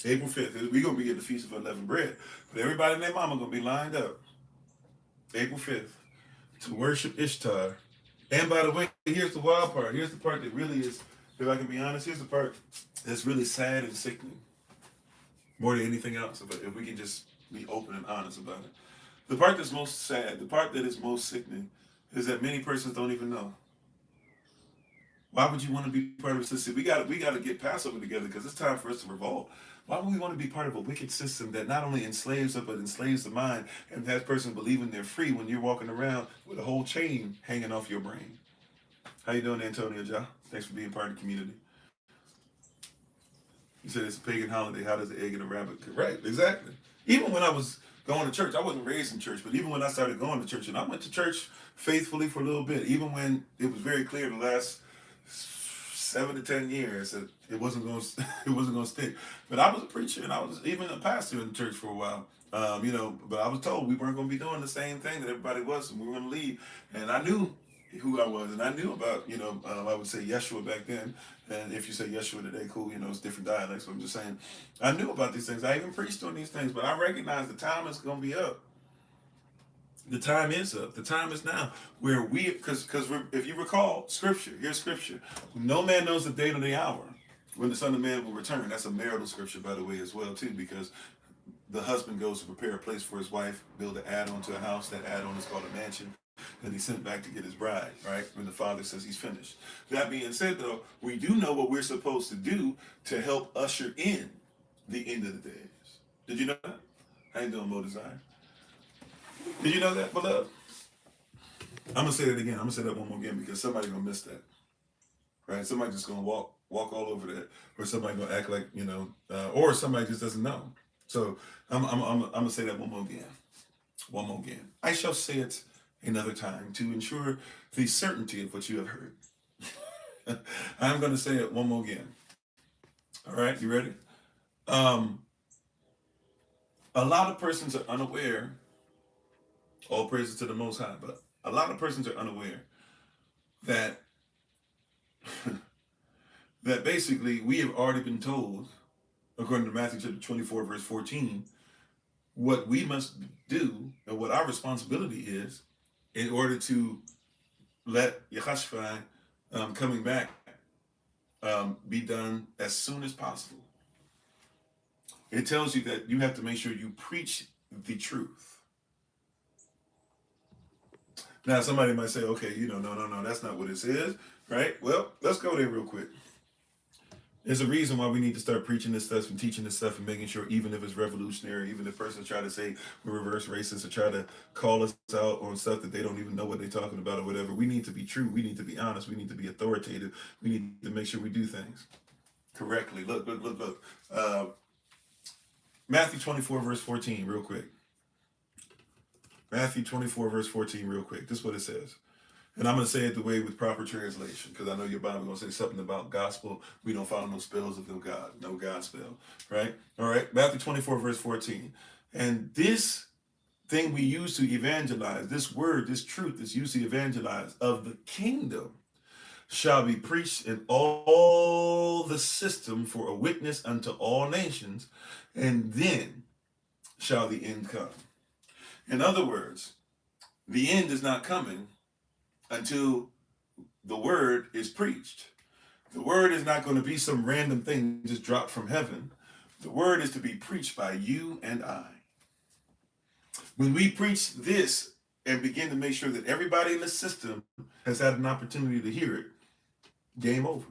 Speaker 1: April 5th. We're going to be at the Feast of Unleavened Bread. But everybody and their mama going to be lined up. April 5th. To worship Ishtar. And by the way, here's the wild part. Here's the part that really is, if I can be honest, here's the part that's really sad and sickening. More than anything else. If we can just be open and honest about it. The part that's most sad, the part that is most sickening, is that many persons don't even know. Why would you want to be part of a system? We got to get Passover together because it's time for us to revolt. Why would we want to be part of a wicked system that not only enslaves us but enslaves the mind and has person believing they're free when you're walking around with a whole chain hanging off your brain? How you doing, Antonio Ja? Thanks for being part of the community. You said it's a pagan holiday. How does the egg and the rabbit? Right, exactly. Even when I was going to church, I wasn't raised in church, but even when I started going to church, and I went to church faithfully for a little bit, even when it was very clear the last 7 to 10 years that it wasn't going to stick. But I was a preacher, and I was even a pastor in the church for a while. But I was told we weren't going to be doing the same thing that everybody was, and we were going to leave. And I knew who I was, and I knew about, I would say Yeshua back then. And if you say Yeshua today, cool, it's different dialects. But I'm just saying, I knew about these things. I even preached on these things, but I recognize the time is going to be up. The time is up. The time is now. Where because if you recall Scripture, here's Scripture. No man knows the day or the hour when the Son of Man will return. That's a marital scripture, by the way, as well, too, because the husband goes to prepare a place for his wife, build an add-on to a house. That add-on is called a mansion. And he's sent back to get his bride, right? When the father says he's finished. That being said, though, we do know what we're supposed to do to help usher in the end of the days. Did you know that? How you doing, Mo Desire? Did you know that, beloved? I'm going to say that again. I'm going to say that one more again because somebody's going to miss that. Right? Somebody's just going to walk all over that. Or somebody's going to act like, or somebody just doesn't know. So I'm going to say that one more again. One more again. I shall say it another time to ensure the certainty of what you have heard. I'm going to say it one more again. All right, you ready? A lot of persons are unaware, all praises to the Most High, but a lot of persons are unaware that that basically we have already been told, according to Matthew chapter 24, verse 14, what we must do and what our responsibility is in order to let Yahashua coming back be done as soon as possible. It tells you that you have to make sure you preach the truth. Now, somebody might say, okay, no, that's not what it says, right? Well, let's go there real quick. There's a reason why we need to start preaching this stuff and teaching this stuff and making sure, even if it's revolutionary, even if persons try to say we're reverse racist or try to call us out on stuff that they don't even know what they're talking about or whatever, we need to be true. We need to be honest. We need to be authoritative. We need to make sure we do things correctly. Look. Matthew 24, verse 14, real quick. Matthew 24, verse 14, real quick. This is what it says. And I'm going to say it the way with proper translation, because I know your Bible going to say something about gospel. We don't follow no spells of no God, no God spell, right? All right, Matthew 24, verse 14. And this thing we use to evangelize, this word, this truth is used to evangelize of the kingdom shall be preached in all the system for a witness unto all nations, and then shall the end come. In other words, the end is not coming until the word is preached. The word is not going to be some random thing just dropped from heaven. The word is to be preached by you and I. When we preach this and begin to make sure that everybody in the system has had an opportunity to hear it, game over.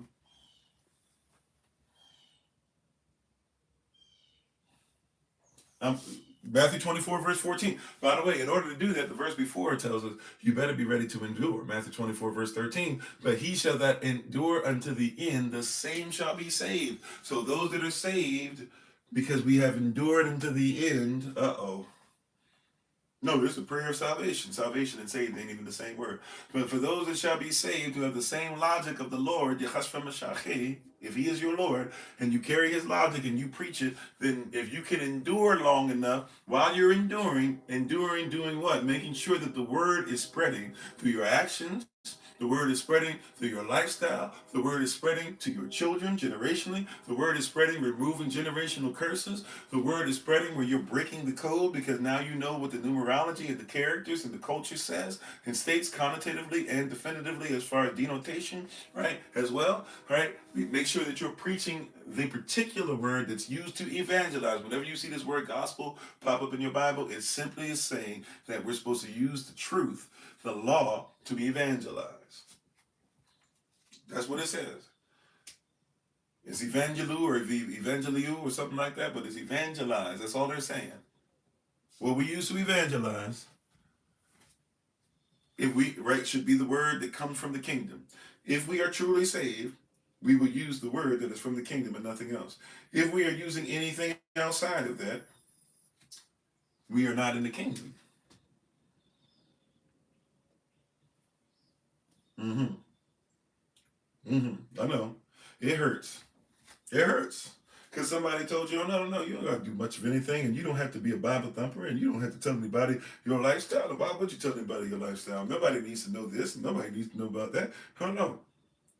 Speaker 1: Matthew 24, verse 14. By the way, in order to do that, the verse before tells us you better be ready to endure. Matthew 24, verse 13. But he shall that endure unto the end, the same shall be saved. So those that are saved, because we have endured unto the end, no, there's a prayer of salvation. Salvation and saved ain't even the same word. But for those that shall be saved, who have the same logic of the Lord, if he is your Lord, and you carry his logic and you preach it, then if you can endure long enough, while you're enduring, doing what? Making sure that the word is spreading through your actions. The word is spreading through your lifestyle. The word is spreading to your children generationally. The word is spreading, removing generational curses. The word is spreading where you're breaking the code because now you know what the numerology and the characters and the culture says and states connotatively and definitively as far as denotation, right, as well, right? Make sure that you're preaching the particular word that's used to evangelize. Whenever you see this word gospel pop up in your Bible, it simply is saying that we're supposed to use the truth, the law, to be evangelized. That's what it says. It's evangelu or evangeliu or something like that, but it's evangelize. That's all they're saying. What we use to evangelize, should be the word that comes from the kingdom. If we are truly saved, we will use the word that is from the kingdom and nothing else. If we are using anything outside of that, we are not in the kingdom. Mm-hmm. I know. It hurts. It hurts. Because somebody told you, oh, no, you don't got to do much of anything, and you don't have to be a Bible thumper, and you don't have to tell anybody your lifestyle. Why would you tell anybody your lifestyle? Nobody needs to know this, and nobody needs to know about that. No.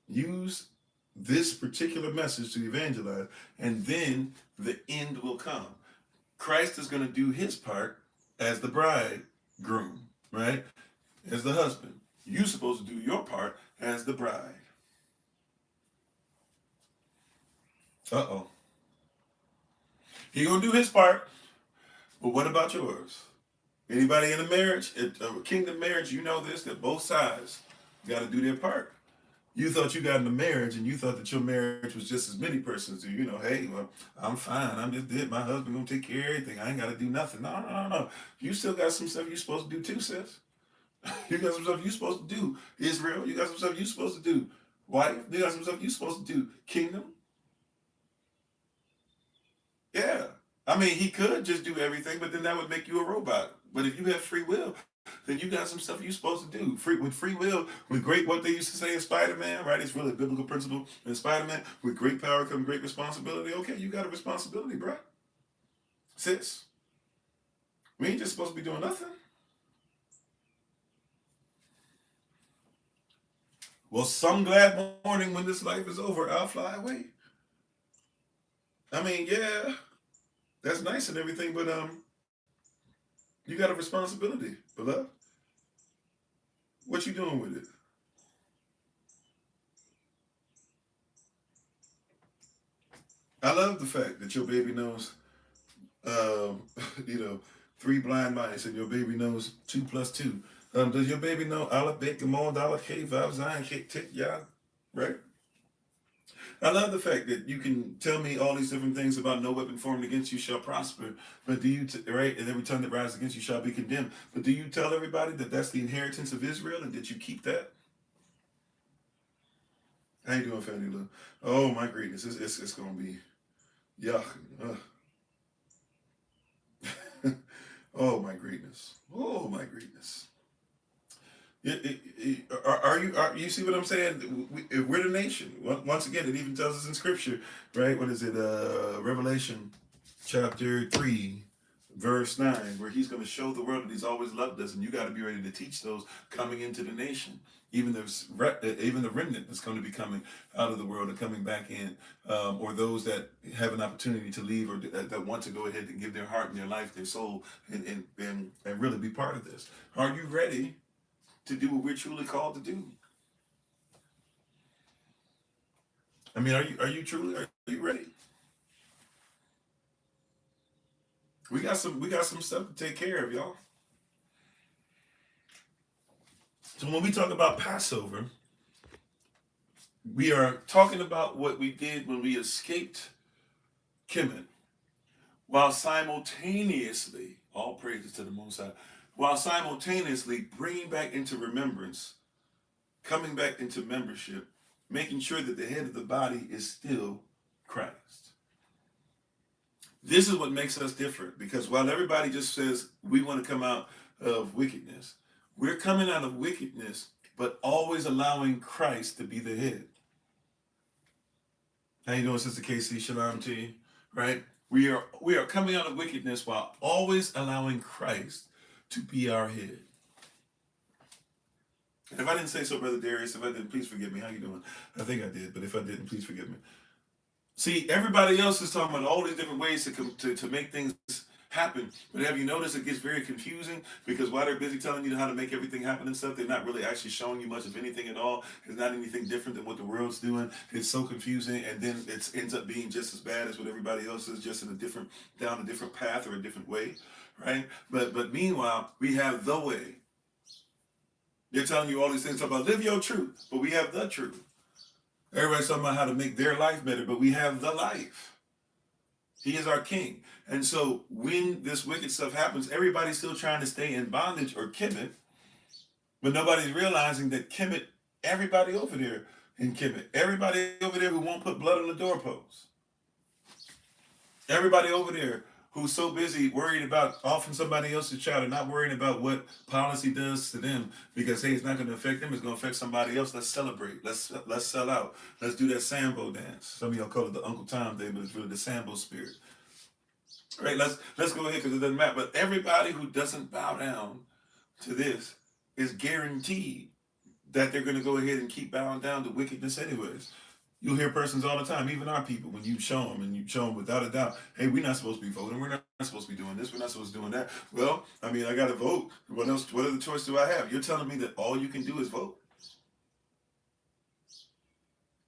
Speaker 1: Use this particular message to evangelize, and then the end will come. Christ is going to do his part as the bridegroom, right? As the husband. You're supposed to do your part as the bride. Uh-oh. He gonna do his part, but what about yours? Anybody in a marriage, a kingdom marriage, you know this, that both sides got to do their part. You thought you got in a marriage and you thought that your marriage was just as many persons do. Hey, well, I'm fine. I'm just dead. My husband gonna take care of everything. I ain't got to do nothing. No. You still got some stuff you're supposed to do too, sis. You got some stuff you're supposed to do, Israel. You got some stuff you're supposed to do, wife. You got some stuff you're supposed to do, kingdom. Yeah. I mean, he could just do everything, but then that would make you a robot. But if you have free will, then you got some stuff you're supposed to do. With free will, with great, what they used to say in Spider-Man, right? It's really a biblical principle in Spider-Man. With great power comes great responsibility. Okay, you got a responsibility, bro. Sis. We ain't just supposed to be doing nothing. Well, some glad morning when this life is over, I'll fly away. I mean, yeah, that's nice and everything, but you got a responsibility, beloved. What you doing with it? I love the fact that your baby knows, um, you know, three blind mice, and your baby knows 2 plus 2. Does your baby know Allah Bet Gamon Dollar K Vav Zion K Tik Ya? Right? I love the fact that you can tell me all these different things about no weapon formed against you shall prosper, but do you, right? And every tongue that rises against you shall be condemned. But do you tell everybody that that's the inheritance of Israel and that you keep that? How you doing, Fanny Lou? Oh my greatness, it's gonna be yuck. Oh my greatness. Oh my greatness. Are you see what I'm saying? We're the nation. Once again, it even tells us in Scripture, right? What is it? Revelation chapter 3, verse 9, where he's going to show the world that he's always loved us, and you got to be ready to teach those coming into the nation. Even the remnant that's going to be coming out of the world and coming back in, or those that have an opportunity to leave or that want to go ahead and give their heart and their life, their soul, and really be part of this. Are you ready to do what we're truly called to do? I mean, are you ready? We got some stuff to take care of, y'all. So when we talk about Passover, we are talking about what we did when we escaped Kemet, while simultaneously, all praises to the Most High, while simultaneously bringing back into remembrance, coming back into membership, making sure that the head of the body is still Christ. This is what makes us different, because while everybody just says we want to come out of wickedness, we're coming out of wickedness, but always allowing Christ to be the head. How you doing, Sister Casey? Shalom to you. Right? We are coming out of wickedness while always allowing Christ to be our head. And if I didn't say so, Brother Darius, if I didn't, please forgive me. How you doing? I think I did, but if I didn't, please forgive me. See, everybody else is talking about all these different ways to make things happen. But have you noticed it gets very confusing? Because while they're busy telling you how to make everything happen and stuff, they're not really actually showing you much of anything at all. It's not anything different than what the world's doing. It's so confusing, and then it ends up being just as bad as what everybody else is, just in down a different path or a different way, right? But meanwhile, we have the way. They're telling you all these things about live your truth, but we have the truth. Everybody's talking about how to make their life better, but we have the life. He is our king. And so when this wicked stuff happens, everybody's still trying to stay in bondage or Kemet, but nobody's realizing that Kemet, everybody over there in Kemet, everybody over there who won't put blood on the doorpost, everybody over there who's so busy worried about offering somebody else's child and not worrying about what policy does to them, because hey, it's not going to affect them, it's going to affect somebody else. Let's celebrate. Let's sell out. Let's do that Sambo dance. Some of y'all call it the Uncle Tom Day, but it's really the Sambo spirit. All right, let's go ahead, because it doesn't matter. But everybody who doesn't bow down to this is guaranteed that they're going to go ahead and keep bowing down to wickedness anyways. You'll hear persons all the time, even our people, when you show them without a doubt, hey, we're not supposed to be voting. We're not supposed to be doing this. We're not supposed to be doing that. Well, I mean, I got to vote. What else? What other choice do I have? You're telling me that all you can do is vote?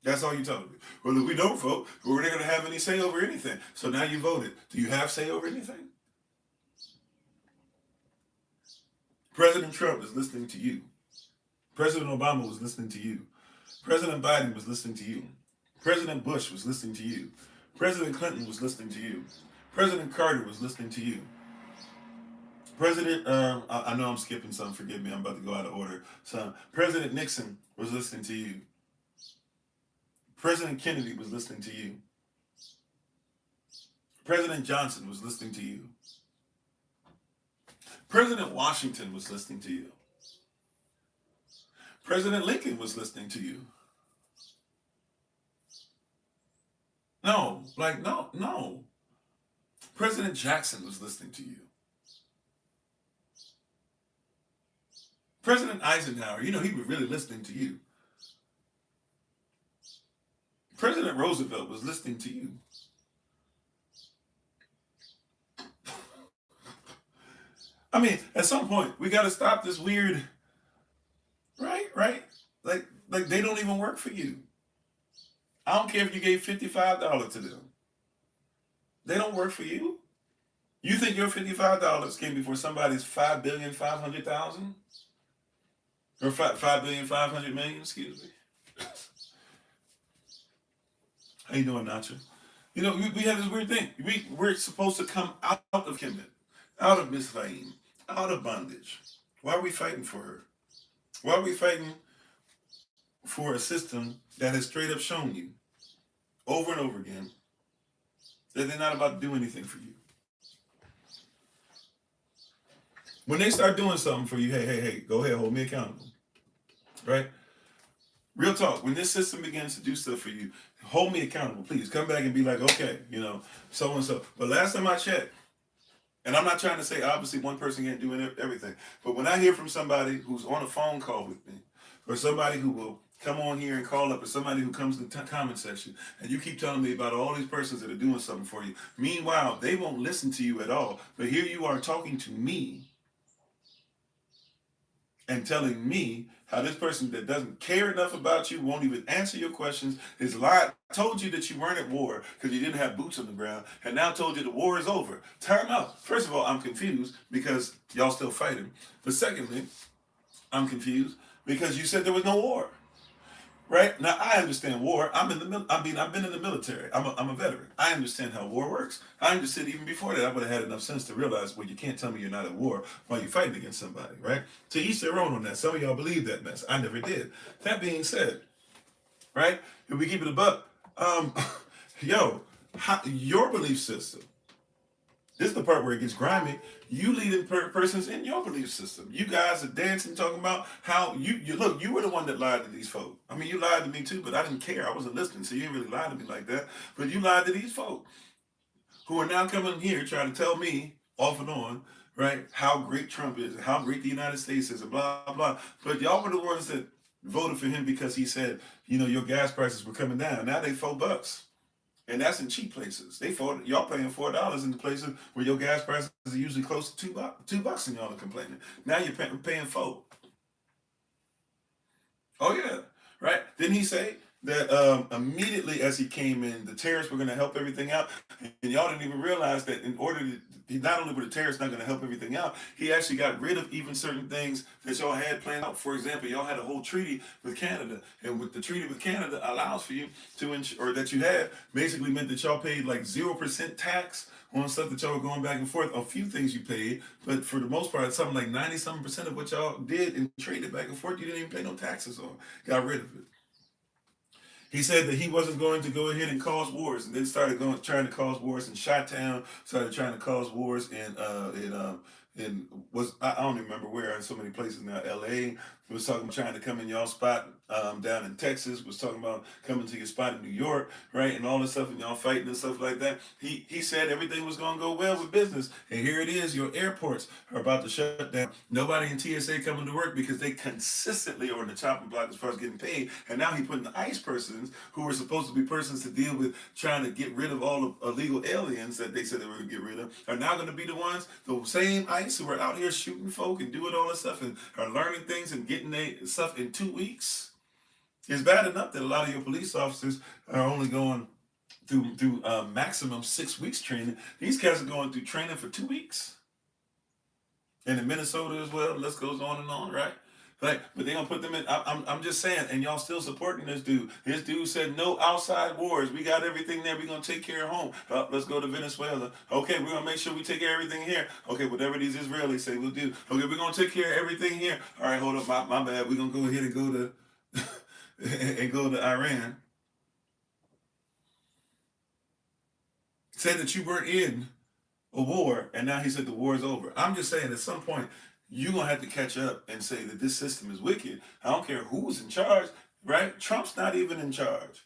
Speaker 1: That's all you're telling me. Well, if we don't vote, we're not going to have any say over anything. So now you voted. Do you have say over anything? President Trump is listening to you. President Obama was listening to you. President Biden was listening to you. President Bush was listening to you. President Clinton was listening to you. President Carter was listening to you. I know I'm skipping some, forgive me, I'm about to go out of order. So, President Nixon was listening to you. President Kennedy was listening to you. President Johnson was listening to you. President Washington was listening to you. President Lincoln was listening to you. No. President Jackson was listening to you. President Eisenhower, he was really listening to you. President Roosevelt was listening to you. I mean, at some point, we got to stop this weird, right? Like they don't even work for you. I don't care if you gave $55 to them. They don't work for you. You think your $55 came before somebody's $5,500,000? Or 5,500,000,000, excuse me. How you doing, Nacho? You know, we have this weird thing. We're supposed to come out of Kemet, out of Mizraim, out of bondage. Why are we fighting for her? Why are we fighting for a system that has straight up shown you over and over again that they're not about to do anything for you? When they start doing something for you, hey, go ahead, hold me accountable, right? Real talk. When this system begins to do stuff for you, hold me accountable, please. Come back and be like, okay, so and so. But last time I checked, and I'm not trying to say obviously one person can't do everything, but when I hear from somebody who's on a phone call with me, or somebody who will come on here and call up, or somebody who comes to the comment section, and you keep telling me about all these persons that are doing something for you, meanwhile, they won't listen to you at all. But here you are talking to me and telling me how this person that doesn't care enough about you, won't even answer your questions, is lied, told you that you weren't at war because you didn't have boots on the ground, and now told you the war is over. Time out. First of all, I'm confused because y'all still fighting. But secondly, I'm confused because you said there was no war. Right now, I understand war. I've been in the military. I'm a veteran. I understand how war works. I understood even before that. I would have had enough sense to realize, well, you can't tell me you're not at war while you're fighting against somebody, right? To each their own on that. Some of y'all believe that mess. I never did. That being said, right? If we keep it a buck, um, yo, your belief system. This is the part where it gets grimy. You leading persons in your belief system. You guys are dancing, talking about how you look. You were the one that lied to these folk. I mean, you lied to me too, but I didn't care. I wasn't listening, so you didn't really lie to me like that. But you lied to these folk who are now coming here trying to tell me off and on, right, how great Trump is, and how great the United States is, and blah blah. But y'all were the ones that voted for him because he said, your gas prices were coming down. Now they $4. And that's in cheap places. Y'all paying $4 in the places where your gas prices are usually close to $2, and y'all are complaining. Now you're paying $4. Oh yeah, right. Didn't he say that immediately as he came in, the tariffs were going to help everything out, and y'all didn't even realize that in order to not only were the tariffs not going to help everything out, he actually got rid of even certain things that y'all had planned out. For example, y'all had a whole treaty with Canada, and with the treaty with Canada allows for you to or that you had basically meant that y'all paid like 0% tax on stuff that y'all were going back and forth. A few things you paid, but for the most part, something like 90-something% of what y'all did and traded back and forth, you didn't even pay no taxes on. Got rid of it. He said that he wasn't going to go ahead and cause wars, and then started trying to cause wars in Chi-Town. Started trying to cause wars in was I don't even remember where, in so many places now. L.A. was talking about trying to come in y'all spot down in Texas. Was talking about coming to your spot in New York, right, and all this stuff, and y'all fighting and stuff like that. He said everything was going to go well with business, and here it is. Your airports are about to shut down. Nobody in TSA coming to work because they consistently are on the chopping block as far as getting paid. And now he putting the ICE persons, who were supposed to be persons to deal with trying to get rid of all the illegal aliens that they said they were going to get rid of, are now going to be the ones, the same ICE who are out here shooting folk and doing all this stuff and are learning things and getting their stuff in 2 weeks. It's bad enough that a lot of your police officers are only going through maximum 6 weeks training. These cats are going through training for 2 weeks. And in Minnesota as well, the list goes on and on, right? Like, but they're gonna put them in. I'm just saying, and y'all still supporting this dude. This dude said no outside wars. We got everything there. We're gonna take care of home. Let's go to Venezuela. Okay, we're gonna make sure we take care of everything here. Okay, whatever these Israelis say, we'll do. Okay, we're gonna take care of everything here. All right, hold up, my bad. We're gonna go ahead and go to and go to Iran. Said that you weren't in a war, and now he said the war is over. I'm just saying, at some point, you're gonna have to catch up and say that this system is wicked. I don't care who's in charge, right? Trump's not even in charge.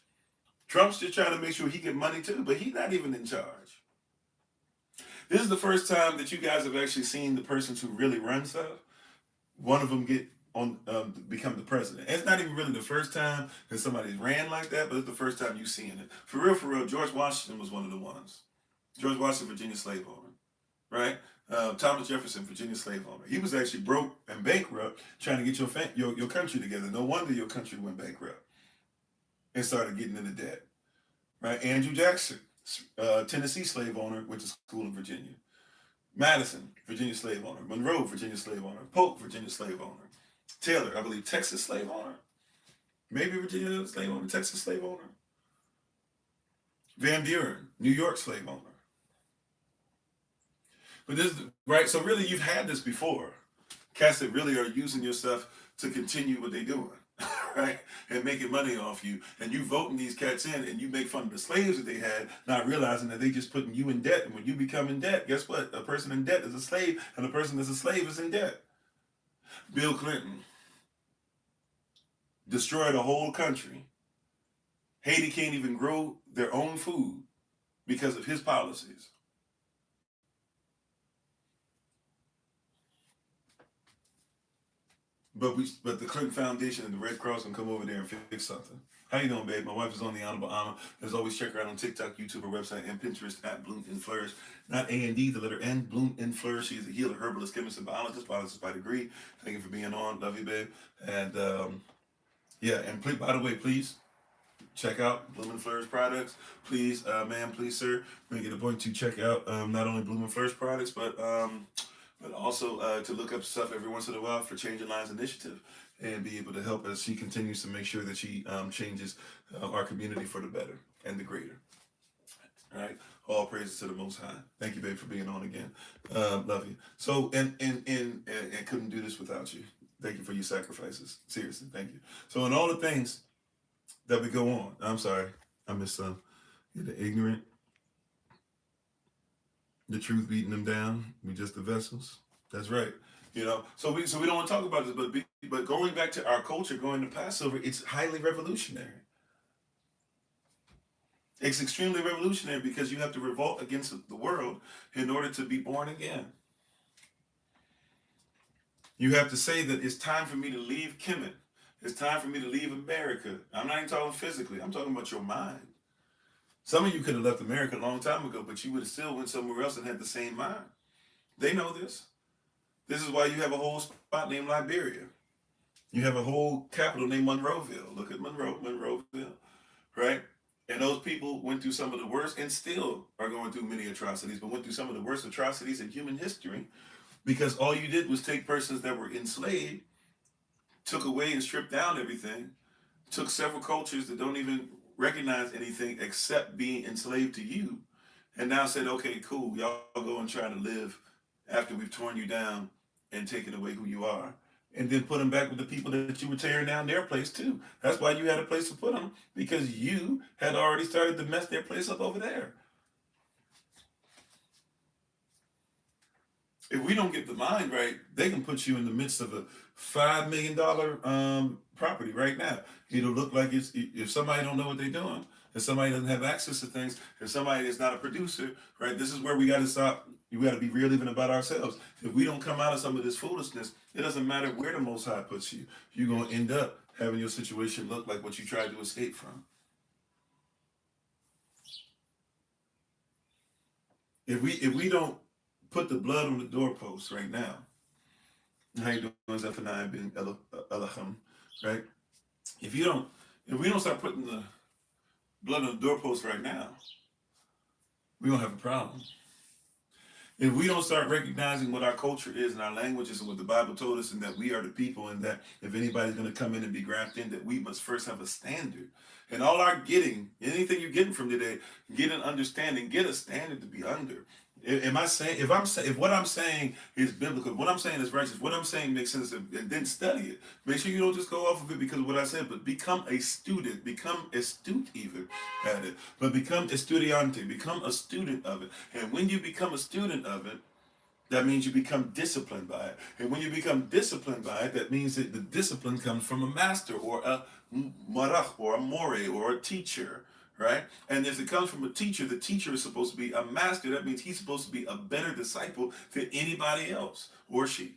Speaker 1: Trump's just trying to make sure he get money too, but he's not even in charge. This is the first time that you guys have actually seen the persons who really run stuff, one of them get on become the president. And it's not even really the first time that somebody's ran like that, but it's the first time you've seen it. For real, George Washington was one of the ones. George Washington, Virginia slave owner, right? Thomas Jefferson, Virginia slave owner. He was actually broke and bankrupt trying to get your country together. No wonder your country went bankrupt and started getting into debt, right? Andrew Jackson, Tennessee slave owner, went to school in Virginia. Madison, Virginia slave owner. Monroe, Virginia slave owner. Polk, Virginia slave owner. Taylor, I believe, Texas slave owner. Maybe Virginia slave owner, Texas slave owner. Van Buren, New York slave owner. But this, right? So really, you've had this before. Cats that really are using your stuff to continue what they're doing, right? And making money off you. And you voting these cats in, and you make fun of the slaves that they had, not realizing that they just putting you in debt. And when you become in debt, guess what? A person in debt is a slave, and a person that's a slave is in debt. Bill Clinton destroyed a whole country. Haiti can't even grow their own food because of his policies. But the Clinton Foundation and the Red Cross can come over there and fix something. How you doing, babe? My wife is on the Honorable Anna. As always, check her out on TikTok, YouTube, her website, and Pinterest at Bloom and Flourish. Not A&D, the letter N, Bloom and Flourish. She's a healer, herbalist, chemist, and biologist by degree. Thank you for being on. Love you, babe. And yeah, and by the way, please check out Bloom and Flourish products. Please, ma'am, please, sir, make it a point to check out not only Bloom and Flourish products, but also to look up stuff every once in a while for Changing Lives Initiative and be able to help as she continues to make sure that she changes our community for the better and the greater. All right. All praises to the Most High. Thank you, babe, for being on again. Love you. So, and couldn't do this without you. Thank you for your sacrifices. Seriously, thank you. So, in all the things that we go on, I'm sorry, I missed some. You're the ignorant, the truth beating them down. We just the vessels. That's right. You know, so we don't want to talk about this, but going back to our culture, going to Passover, it's highly revolutionary. It's extremely revolutionary because you have to revolt against the world in order to be born again. You have to say that it's time for me to leave Kemet. It's time for me to leave America. I'm not even talking physically. I'm talking about your mind. Some of you could have left America a long time ago, but you would have still went somewhere else and had the same mind. They know this. This is why you have a whole spot named Liberia. You have a whole capital named Monroeville. Look at Monroeville, right? And those people went through some of the worst and still are going through many atrocities, but went through some of the worst atrocities in human history because all you did was take persons that were enslaved, took away and stripped down everything, took several cultures that don't even recognize anything except being enslaved to you, and now said, okay, cool, y'all go and try to live after we've torn you down and taken away who you are. And then put them back with the people that you were tearing down their place too. That's why you had a place to put them, because you had already started to mess their place up over there. If we don't get the mind right, they can put you in the midst of a $5 million property right now. It'll look like it's, if somebody don't know what they're doing, if somebody doesn't have access to things, if somebody is not a producer, right? This is where we got to stop. You got to be real even about ourselves. If we don't come out of some of this foolishness, it doesn't matter where the Most High puts you. You're going to end up having your situation look like what you tried to escape from. If we don't put the blood on the doorpost right now, how you doing, Zephaniah bin Elachim, right? If we don't start putting the blood on the doorpost right now, we're gonna have a problem. If we don't start recognizing what our culture is and our languages and what the Bible told us, and that we are the people, and that if anybody's going to come in and be grafted in, that we must first have a standard. And all our getting, anything you're getting from today, get an understanding, get a standard to be under. Am I saying, if what I'm saying is biblical, what I'm saying is righteous, what I'm saying makes sense, and then study it. Make sure you don't just go off of it because of what I said, but become a student, become astute even at it, but become estudiante, become a student of it. And when you become a student of it, that means you become disciplined by it. And when you become disciplined by it, that means that the discipline comes from a master or a marach or a more or a teacher, right? And if it comes from a teacher, the teacher is supposed to be a master. That means he's supposed to be a better disciple than anybody else, or she.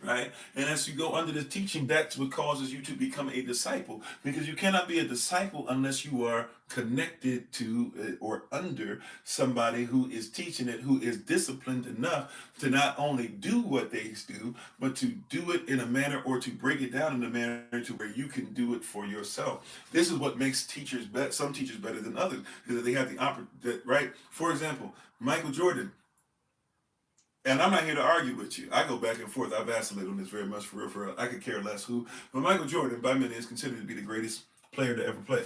Speaker 1: Right? And as you go under the teaching, that's what causes you to become a disciple, because you cannot be a disciple unless you are connected to or under somebody who is teaching it, who is disciplined enough to not only do what they do, but to do it in a manner, or to break it down in a manner to where you can do it for yourself. This is what makes teachers some teachers better than others, is that they have the opportunity, right? For example, Michael Jordan, And I'm not here to argue with you. I go back and forth. I vacillate on this very much, for real, for real. I could care less who. But Michael Jordan, by many, is considered to be the greatest player to ever play.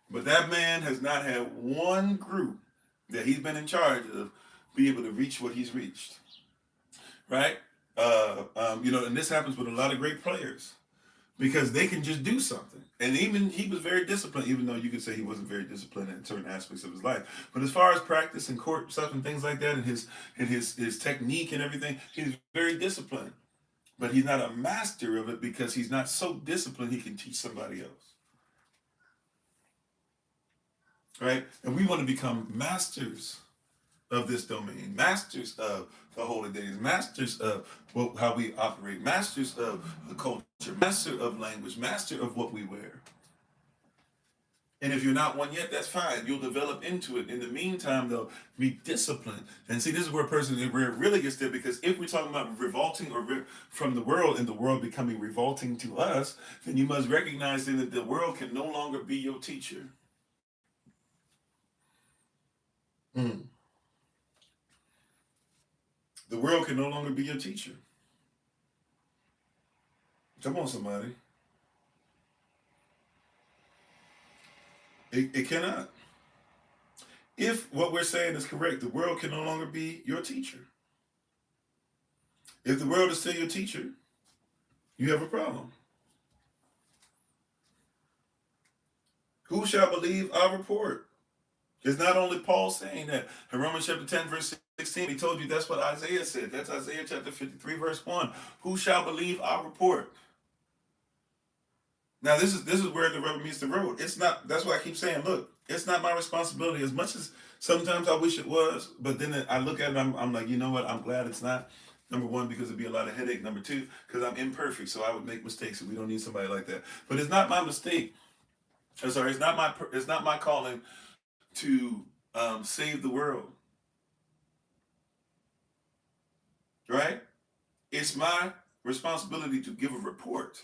Speaker 1: But that man has not had one group that he's been in charge of be able to reach what he's reached, right? And this happens with a lot of great players because they can just do something. And even he was very disciplined, even though you could say he wasn't very disciplined in certain aspects of his life. But as far as practice and court stuff and things like that, and his technique and everything, he's very disciplined. But he's not a master of it because he's not so disciplined he can teach somebody else. Right? And we want to become masters of this domain, masters of the holy days, masters of how we operate, masters of the culture, master of language, master of what we wear. And if you're not one yet, that's fine. You'll develop into it. In the meantime, though, be disciplined. And see, this is where a person really gets there, because if we're talking about revolting from the world and the world becoming revolting to us, then you must recognize then that the world can no longer be your teacher. The world can no longer be your teacher. Come on, somebody. It cannot. If what we're saying is correct, the world can no longer be your teacher. If the world is still your teacher, you have a problem. Who shall believe our report? It's not only Paul saying that. In Romans chapter 10, verse 16, he told you that's what Isaiah said. That's Isaiah chapter 53, verse 1. Who shall believe our report? Now, this is where the rubber meets the road. It's not, that's why I keep saying, look, it's not my responsibility, as much as sometimes I wish it was, but then I look at it, I'm like, you know what, I'm glad it's not. Number one, because it'd be a lot of headache. Number two, because I'm imperfect, so I would make mistakes, and we don't need somebody like that. But it's not my mistake. It's not my calling to save the world, right? It's my responsibility to give a report.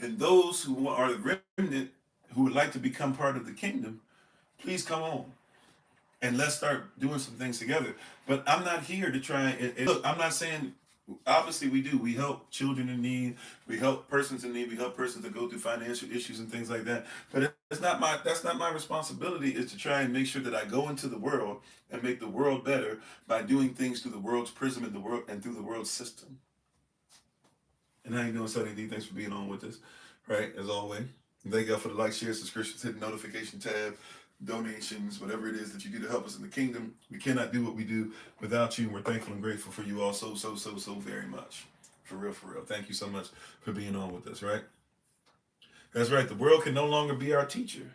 Speaker 1: And those who are the remnant who would like to become part of the kingdom, please come on and let's start doing some things together. But I'm not here to try and look, I'm not saying, obviously we do. We help children in need. We help persons in need. We help persons that go through financial issues and things like that. But that's not my responsibility, is to try and make sure that I go into the world and make the world better by doing things through the world's prism and through the world's system. And how you doing, Sunny D? Thanks for being on with us, right? As always. Thank God for the like, share, subscriptions, hit the notification tab, donations, whatever it is that you do to help us in the kingdom. We cannot do what we do without you. We're thankful and grateful for you all so very much. For real, for real. Thank you so much for being on with us, right? That's right. The world can no longer be our teacher.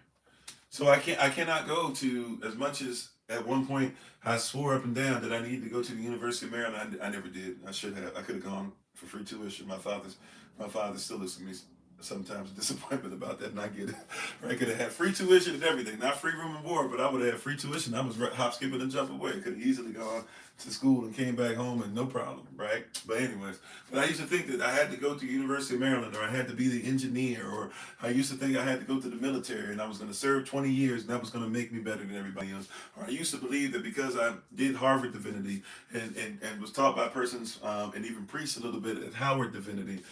Speaker 1: So I cannot go to, as much as at one point I swore up and down that I needed to go to the University of Maryland. I never did. I should have. I could have gone for free tuition. My father still listens to me sometimes, disappointment about that, and I get it. Right? I could have had free tuition and everything, not free room and board, but I would have had free tuition. I was hop, skipping, and jump away. Could have easily gone to school and came back home and no problem, right? But anyways, but I used to think that I had to go to University of Maryland, or I had to be the engineer, or I used to think I had to go to the military and I was going to serve 20 years and that was going to make me better than everybody else. Or I used to believe that because I did Harvard Divinity and was taught by persons and even preached a little bit at Howard Divinity,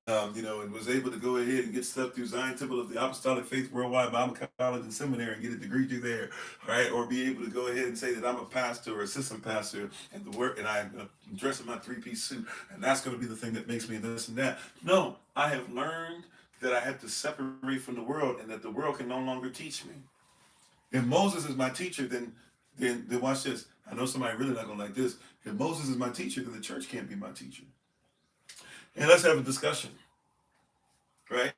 Speaker 1: and was able to go ahead and get stuff through Zion Temple of the Apostolic Faith Worldwide Bible College and Seminary and get a degree through there, right? Or be able to go ahead and say that I'm a pastor or assistant pastor and the work, and I'm dressed in my three-piece suit, and that's going to be the thing that makes me this and that. No, I have learned that I have to separate from the world, and that the world can no longer teach me. If Moses is my teacher, then watch this. I know somebody really not going to like this. If Moses is my teacher, then the church can't be my teacher. And let's have a discussion, right?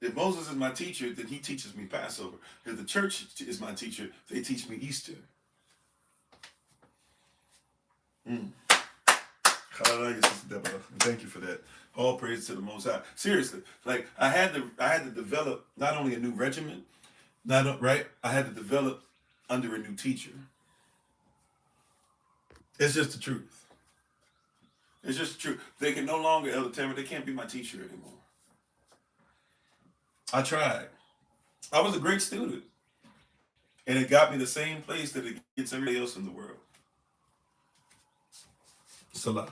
Speaker 1: If Moses is my teacher, then he teaches me Passover. If the church is my teacher, they teach me Easter. Hallelujah, Sister Deborah. Thank you for that. All praise to the Most High. Seriously, like I had to develop not only a new regimen, right. I had to develop under a new teacher. It's just the truth. It's just the truth. They can no longer, Elder Tamara, they can't be my teacher anymore. I tried. I was a great student, and it got me the same place that it gets everybody else in the world. Salah.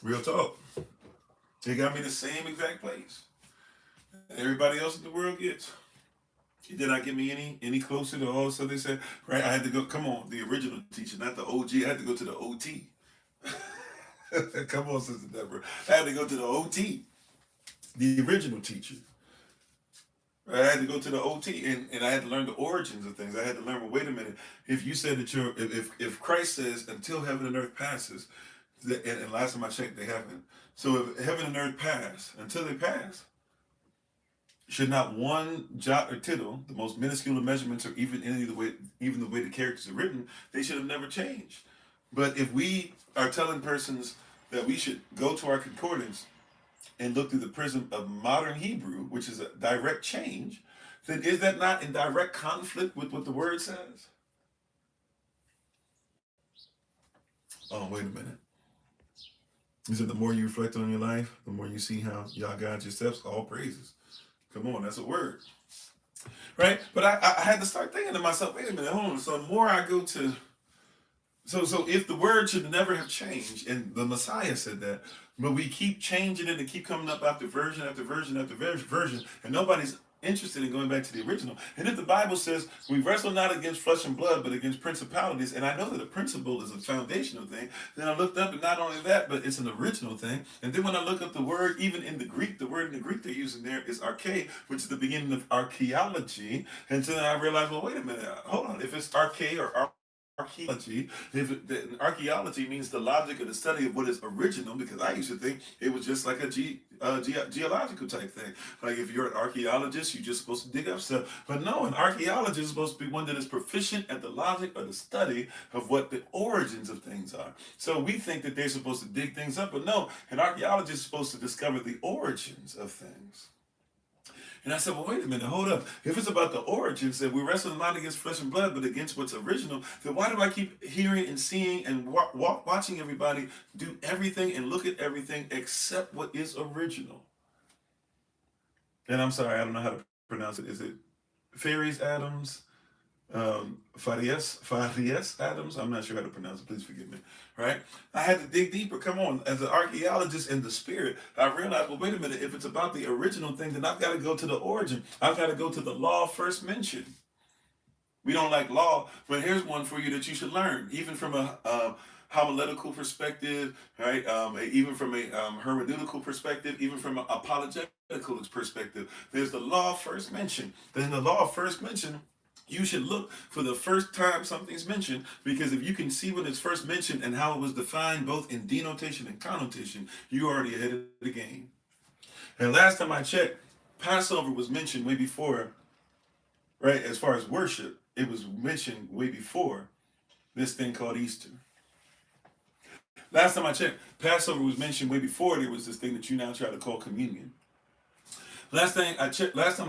Speaker 1: Real talk. They got me the same exact place everybody else in the world gets. It did not get me any closer to all. So they said, right? I had to go. Come on, the original teacher, not the OG. I had to go to the OT. Come on, Sister Deborah. I had to go to the OT, the original teacher. Right? I had to go to the OT, and I had to learn the origins of things. I had to learn. Well, wait a minute. If you said that if Christ says until heaven and earth passes, and last time I checked, they haven't. So if heaven and earth pass, until they pass, should not one jot or tittle, the most minuscule of measurements, or even any of the way, even the way the characters are written, they should have never changed. But if we are telling persons that we should go to our concordance and look through the prism of modern Hebrew, which is a direct change, then is that not in direct conflict with what the word says? Oh, wait a minute. He said the more you reflect on your life, the more you see how y'all guide your steps. All praises. Come on, that's a word. Right? But I had to start thinking to myself, wait a minute, hold on. So the more I go to so if the word should never have changed, and the Messiah said that, but we keep changing it and keep coming up after version after version after version, and nobody's interested in going back to the original. And if the Bible says we wrestle not against flesh and blood, but against principalities, and I know that a principle is a foundational thing, then I looked up, and not only that, but it's an original thing. And then when I look up the word, even in the Greek, the word in the Greek they're using there is arche, which is the beginning of archaeology. And so then I realized, well, wait a minute, hold on. If it's arche or archaeology, archaeology means the logic of the study of what is original, because I used to think it was just like a geological type thing. Like if you're an archaeologist, you're just supposed to dig up stuff. But no, an archaeologist is supposed to be one that is proficient at the logic or the study of what the origins of things are. So we think that they're supposed to dig things up, but no, an archaeologist is supposed to discover the origins of things. And I said, well, wait a minute, hold up. If it's about the origins, that we wrestle not against flesh and blood, but against what's original, then why do I keep hearing and seeing and watching everybody do everything and look at everything except what is original? And I'm sorry, I don't know how to pronounce it. Is it Fairies Adams? Farias Adams. I'm not sure how to pronounce it. Please forgive me. Right? I had to dig deeper. Come on. As an archaeologist in the spirit, I realized, well, wait a minute. If it's about the original thing, then I've got to go to the origin. I've got to go to the law first mentioned. We don't like law, but here's one for you that you should learn, even from a homiletical perspective, right? Even from a hermeneutical perspective, even from an apologetical perspective. There's the law first mentioned. Then the law first mentioned, you should look for the first time something's mentioned, because if you can see when it's first mentioned and how it was defined both in denotation and connotation, you're already ahead of the game. And last time I checked, Passover was mentioned way before, right? As far as worship, it was mentioned way before this thing called Easter. Last time I checked, Passover was mentioned way before there was this thing that you now try to call communion. Last time I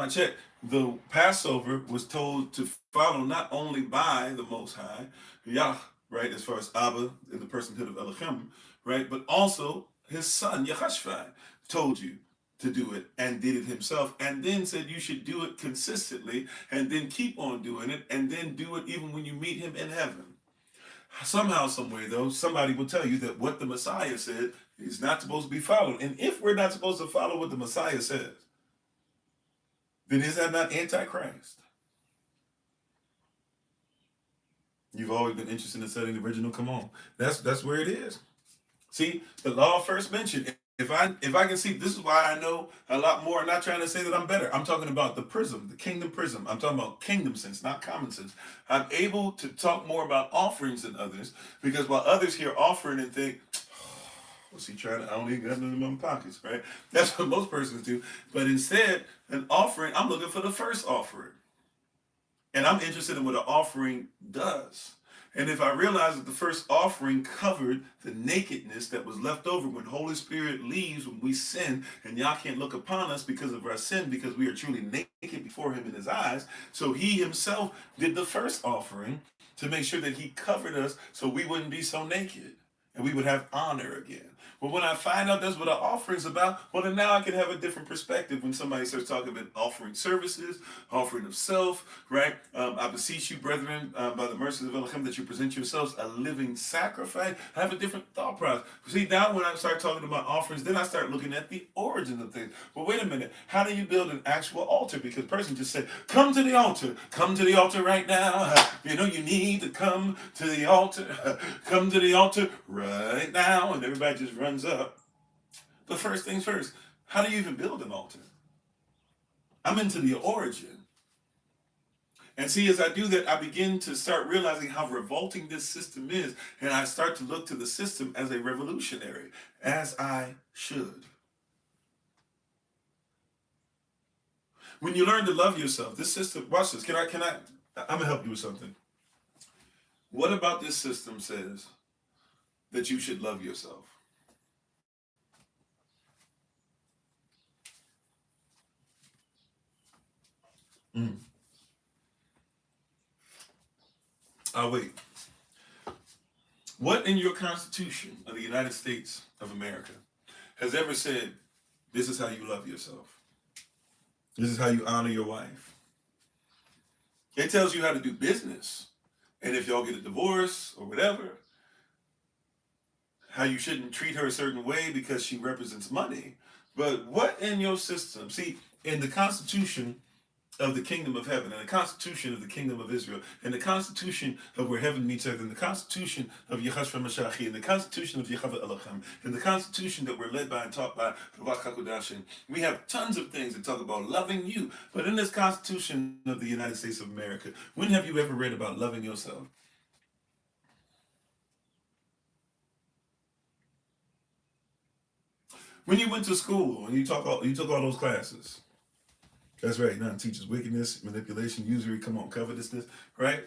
Speaker 1: checked, the Passover was told to follow not only by the Most High, Yah, right, as far as Abba in the personhood of Elohim, right, but also his son, Yahashua, told you to do it and did it himself, and then said you should do it consistently, and then keep on doing it, and then do it even when you meet him in heaven. Somehow, some way, though, somebody will tell you that what the Messiah said is not supposed to be followed. And if we're not supposed to follow what the Messiah says, then is that not Antichrist? You've always been interested in studying the original. Come on, that's where it is. See, the law first mentioned. If I can see, this is why I know a lot more. I'm not trying to say that I'm better. I'm talking about the prism, the kingdom prism. I'm talking about kingdom sense, not common sense. I'm able to talk more about offerings than others, because while others hear offering and think, what's he trying to, I don't even got nothing in my pockets, right? That's what most persons do. But instead, an offering, I'm looking for the first offering. And I'm interested in what an offering does. And if I realize that the first offering covered the nakedness that was left over when Holy Spirit leaves, when we sin, and Yah can't look upon us because of our sin, because we are truly naked before him in his eyes. So he himself did the first offering to make sure that he covered us so we wouldn't be so naked. and we would have honor again. But when I find out that's what an offering's about, well, then now I can have a different perspective when somebody starts talking about offering services, offering of self, right? I beseech you, brethren, by the mercies of Elohim, that you present yourselves a living sacrifice. I have a different thought process. See, now when I start talking about offerings, then I start looking at the origin of things. But wait a minute, how do you build an actual altar? Because a person just said, come to the altar right now. You know, you need to come to the altar, come to the altar right now. And everybody just runs up. But first things first, how do you even build an altar? I'm into the origin. And see, as I do that, I begin to start realizing how revolting this system is. And I start to look to the system as a revolutionary, as I should. When you learn to love yourself, this system, watch this, I'm gonna help you with something. What about this system says that you should love yourself? I'll wait. What in your Constitution of the United States of America has ever said, this is how you love yourself? This is how you honor your wife. It tells you how to do business. And if y'all get a divorce or whatever, how you shouldn't treat her a certain way because she represents money. But what in your system? See, in the Constitution of the kingdom of heaven, and the Constitution of the kingdom of Israel, and the Constitution of where heaven meets earth, and the Constitution of Yehashua Mashiach, and the Constitution of Yehava Elohim, and the Constitution that we're led by and taught by Ravak HaKodashim, we have tons of things that talk about loving you. But in this Constitution of the United States of America, when have you ever read about loving yourself? When you went to school and you took all those classes, that's right. Nothing teaches wickedness, manipulation, usury. Come on, covetousness, right?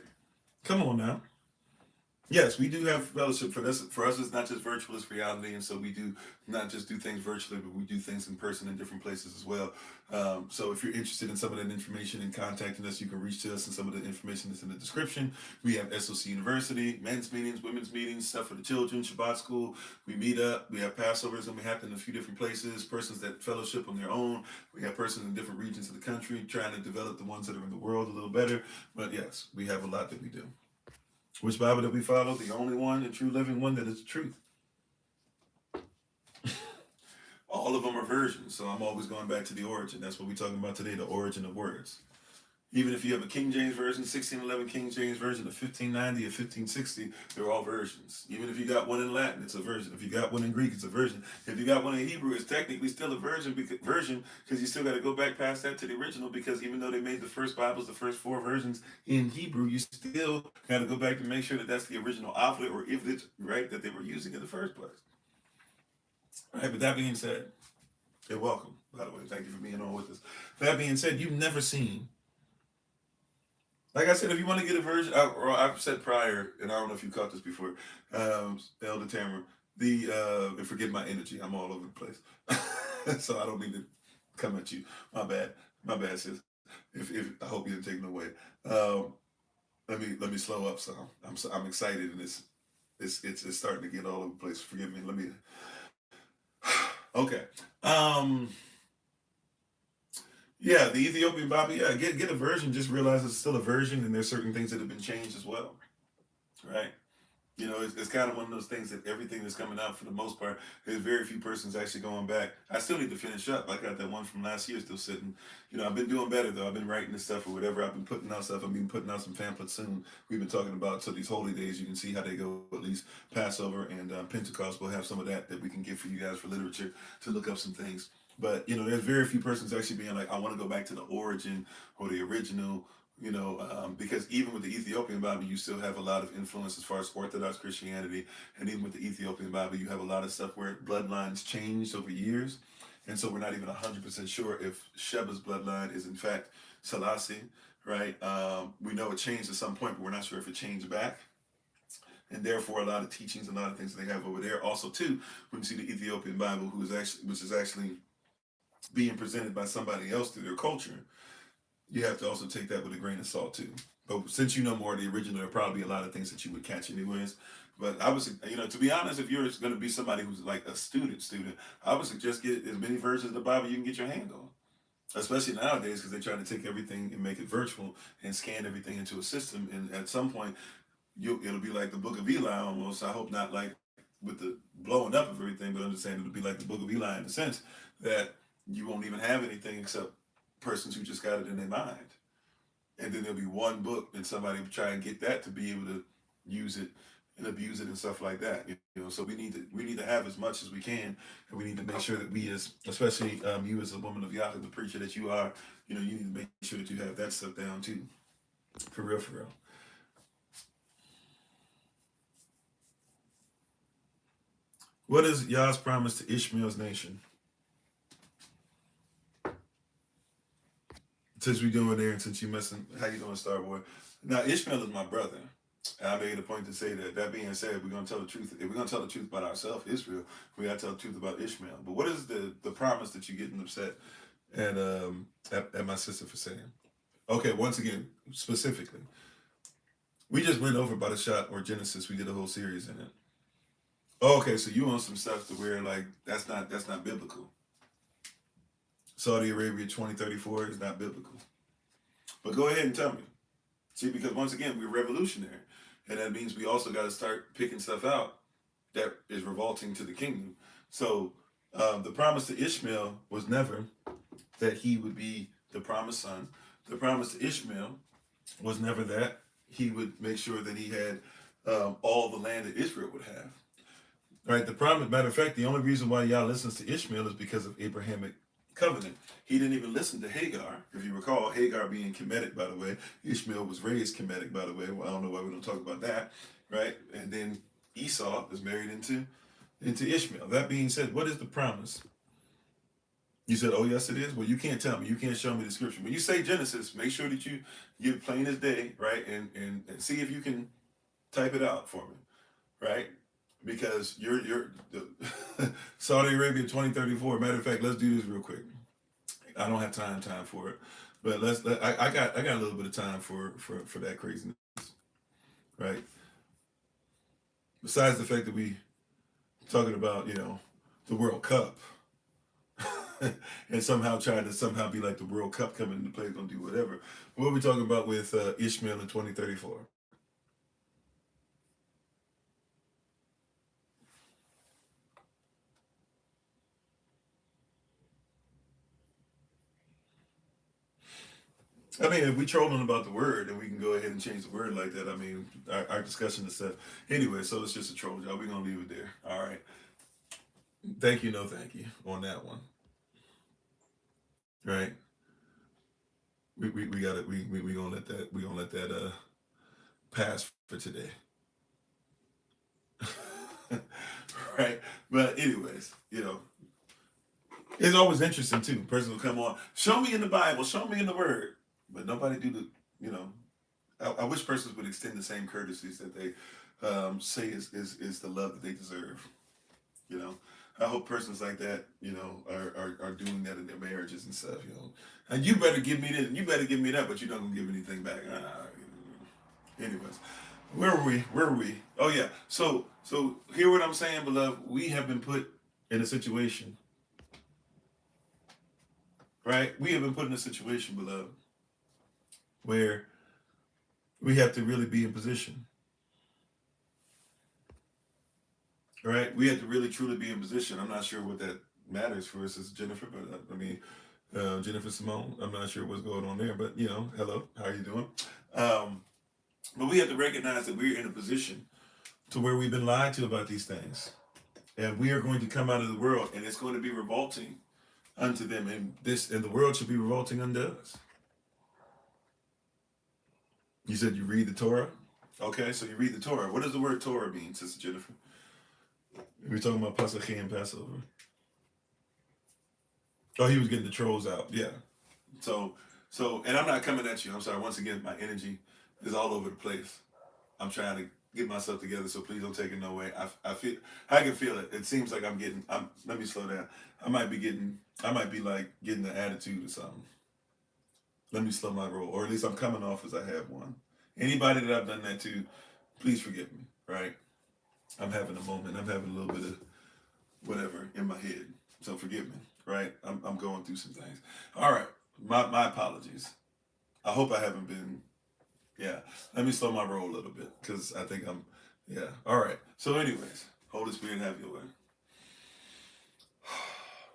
Speaker 1: Come on now. Yes, we do have fellowship for this. For us, it's not just virtual; it's reality, and so we do not just do things virtually, but we do things in person in different places as well. So, if you're interested in some of that information and contacting us, you can reach to us, and some of the information is in the description. We have SOC University, men's meetings, women's meetings, stuff for the children, Shabbat school. We meet up. We have Passovers, and we happen in a few different places. Persons that fellowship on their own. We have persons in different regions of the country trying to develop the ones that are in the world a little better. But yes, we have a lot that we do. Which Bible did we follow? The only one, the true living one that is the truth. All of them are versions, so I'm always going back to the origin. That's what we're talking about today, the origin of words. Even if you have a King James Version, 1611 King James Version, a 1590, a 1560, they're all versions. Even if you got one in Latin, it's a version. If you got one in Greek, it's a version. If you got one in Hebrew, it's technically still a version because you still got to go back past that to the original, because even though they made the first Bibles, the first 4 versions in Hebrew, you still got to go back and make sure that that's the original alphabet or ivlit, right, that they were using in the first place. All right, but that being said, you're welcome, by the way. Thank you for being on with us. That being said, you've never seen, like I said, if you want to get a version, or I've said prior, and I don't know if you caught this before, Elder Tamara, and forgive my energy, I'm all over the place, so I don't mean to come at you. My bad, sis. If I hope you didn't take it away. Let me slow up some. I'm excited, and it's starting to get all over the place. Forgive me. Let me. Okay. Yeah, the Ethiopian Bible. Yeah, get a version. Just realize it's still a version, and there's certain things that have been changed as well, right? You know, it's kind of one of those things that everything that's coming out, for the most part, there's very few persons actually going back. I still need to finish up. I got that one from last year still sitting. You know, I've been doing better, though. I've been writing this stuff or whatever. I've been putting out stuff. I've been putting out some pamphlets soon. We've been talking about, so these holy days, you can see how they go. At least Passover and Pentecost, we'll have some of that we can give for you guys for literature to look up some things. But, you know, there's very few persons actually being like, I want to go back to the origin or the original, you know, because even with the Ethiopian Bible, you still have a lot of influence as far as Orthodox Christianity. And even with the Ethiopian Bible, you have a lot of stuff where bloodlines changed over years. And so we're not even 100% sure if Sheba's bloodline is in fact Selassie, right? We know it changed at some point, but we're not sure if it changed back. And therefore, a lot of teachings, a lot of things they have over there. Also, too, when you see the Ethiopian Bible, which is actually being presented by somebody else through their culture, you have to also take that with a grain of salt too. But since you know more of the original, there are probably a lot of things that you would catch anyways. But I was, to be honest, if you're going to be somebody who's like a student, I would suggest get as many versions of the Bible you can get your hand on. Especially nowadays, because they try to take everything and make it virtual and scan everything into a system. And at some point, it'll be like the Book of Eli almost. I hope not like with the blowing up of everything, but I'm just saying it'll be like the Book of Eli in the sense that you won't even have anything except persons who just got it in their mind. And then there'll be one book, and somebody will try and get that to be able to use it and abuse it and stuff like that. So we need to have as much as we can, and we need to make sure that we, as especially you as a woman of Yahweh, the preacher that you are, you need to make sure that you have that stuff down too, for real, for real. What is Yah's promise to Ishmael's nation? Since we doing there, and since you messing, how you doing, Starboy? Now Ishmael is my brother. And I made a point to say that. That being said, we're gonna tell the truth. If we're gonna tell the truth about ourselves, Israel, we gotta tell the truth about Ishmael. But what is the promise that you're getting upset at my sister for saying? Okay, once again, specifically, we just went over by the shot or Genesis. We did a whole series in it. Okay, so you on some stuff to where like that's not biblical. Saudi Arabia 2034 is not biblical. But go ahead and tell me. See, because once again, we're revolutionary. And that means we also got to start picking stuff out that is revolting to the kingdom. So the promise to Ishmael was never that he would be the promised son. The promise to Ishmael was never that he would make sure that he had all the land that Israel would have. Right? The promise, matter of fact, the only reason why Yah listens to Ishmael is because of Abrahamic covenant. He didn't even listen to Hagar. If you recall, Hagar being Kemetic, by the way. Ishmael was raised Kemetic, by the way. Well, I don't know why we don't talk about that, right? And then Esau is married into Ishmael. That being said, what is the promise? You said, oh, yes, it is? Well, you can't tell me. You can't show me the scripture. When you say Genesis, make sure that you get plain as day, right? And see if you can type it out for me, right? Because you're Saudi Arabia 2034. Matter of fact, let's do this real quick. I don't have time for it, but I got a little bit of time for that craziness, right? Besides the fact that we talking about the World Cup and somehow trying to somehow be like the World Cup coming into play, gonna do whatever. What are we talking about with Ishmael in 2034? I mean, if we trolling about the word, then we can go ahead and change the word like that. I mean, our discussion is stuff. Anyway, so it's just a troll, y'all. We're going to leave it there. All right. Thank you, no thank you on that one. Right? We got it. We gonna let that pass for today. Right? But anyways, it's always interesting too. A person will come on, show me in the Bible, show me in the Word, but nobody do the. I wish persons would extend the same courtesies that they say is the love that they deserve. You know, I hope persons like that, are doing that in their marriages and stuff. And you better give me this, and you better give me that, but you're not gonna give anything back. Anyways, where were we? Where were we? Oh yeah. So hear what I'm saying, beloved. We have been put in a situation, right? We have been put in a situation, beloved, where we have to really be in position. Right? We have to really truly be in position. I'm not sure what that matters for us as Jennifer, but I mean, Jennifer Simone. I'm not sure what's going on there, but hello, how are you doing? But we have to recognize that we're in a position to where we've been lied to about these things, and we are going to come out of the world, and it's going to be revolting unto them, and the world should be revolting unto us. You said you read the Torah, okay? So you read the Torah. What does the word Torah mean, Sister Jennifer? We're talking about Passover and Passover. Oh, he was getting the trolls out. Yeah. So, and I'm not coming at you. I'm sorry. Once again, my energy is all over the place. I'm trying to get myself together, so please don't take it no way. I can feel it. It seems like let me slow down. I might be like getting the attitude or something. Let me slow my roll, or at least I'm coming off as I have one. Anybody that I've done that to, please forgive me, right? I'm having a moment. I'm having a little bit of whatever in my head. So forgive me, right? I'm going through some things. All right. My apologies. I hope I haven't been, yeah. Let me slow my roll a little bit because I think I'm, yeah. All right. So, anyways, Holy Spirit, have your way.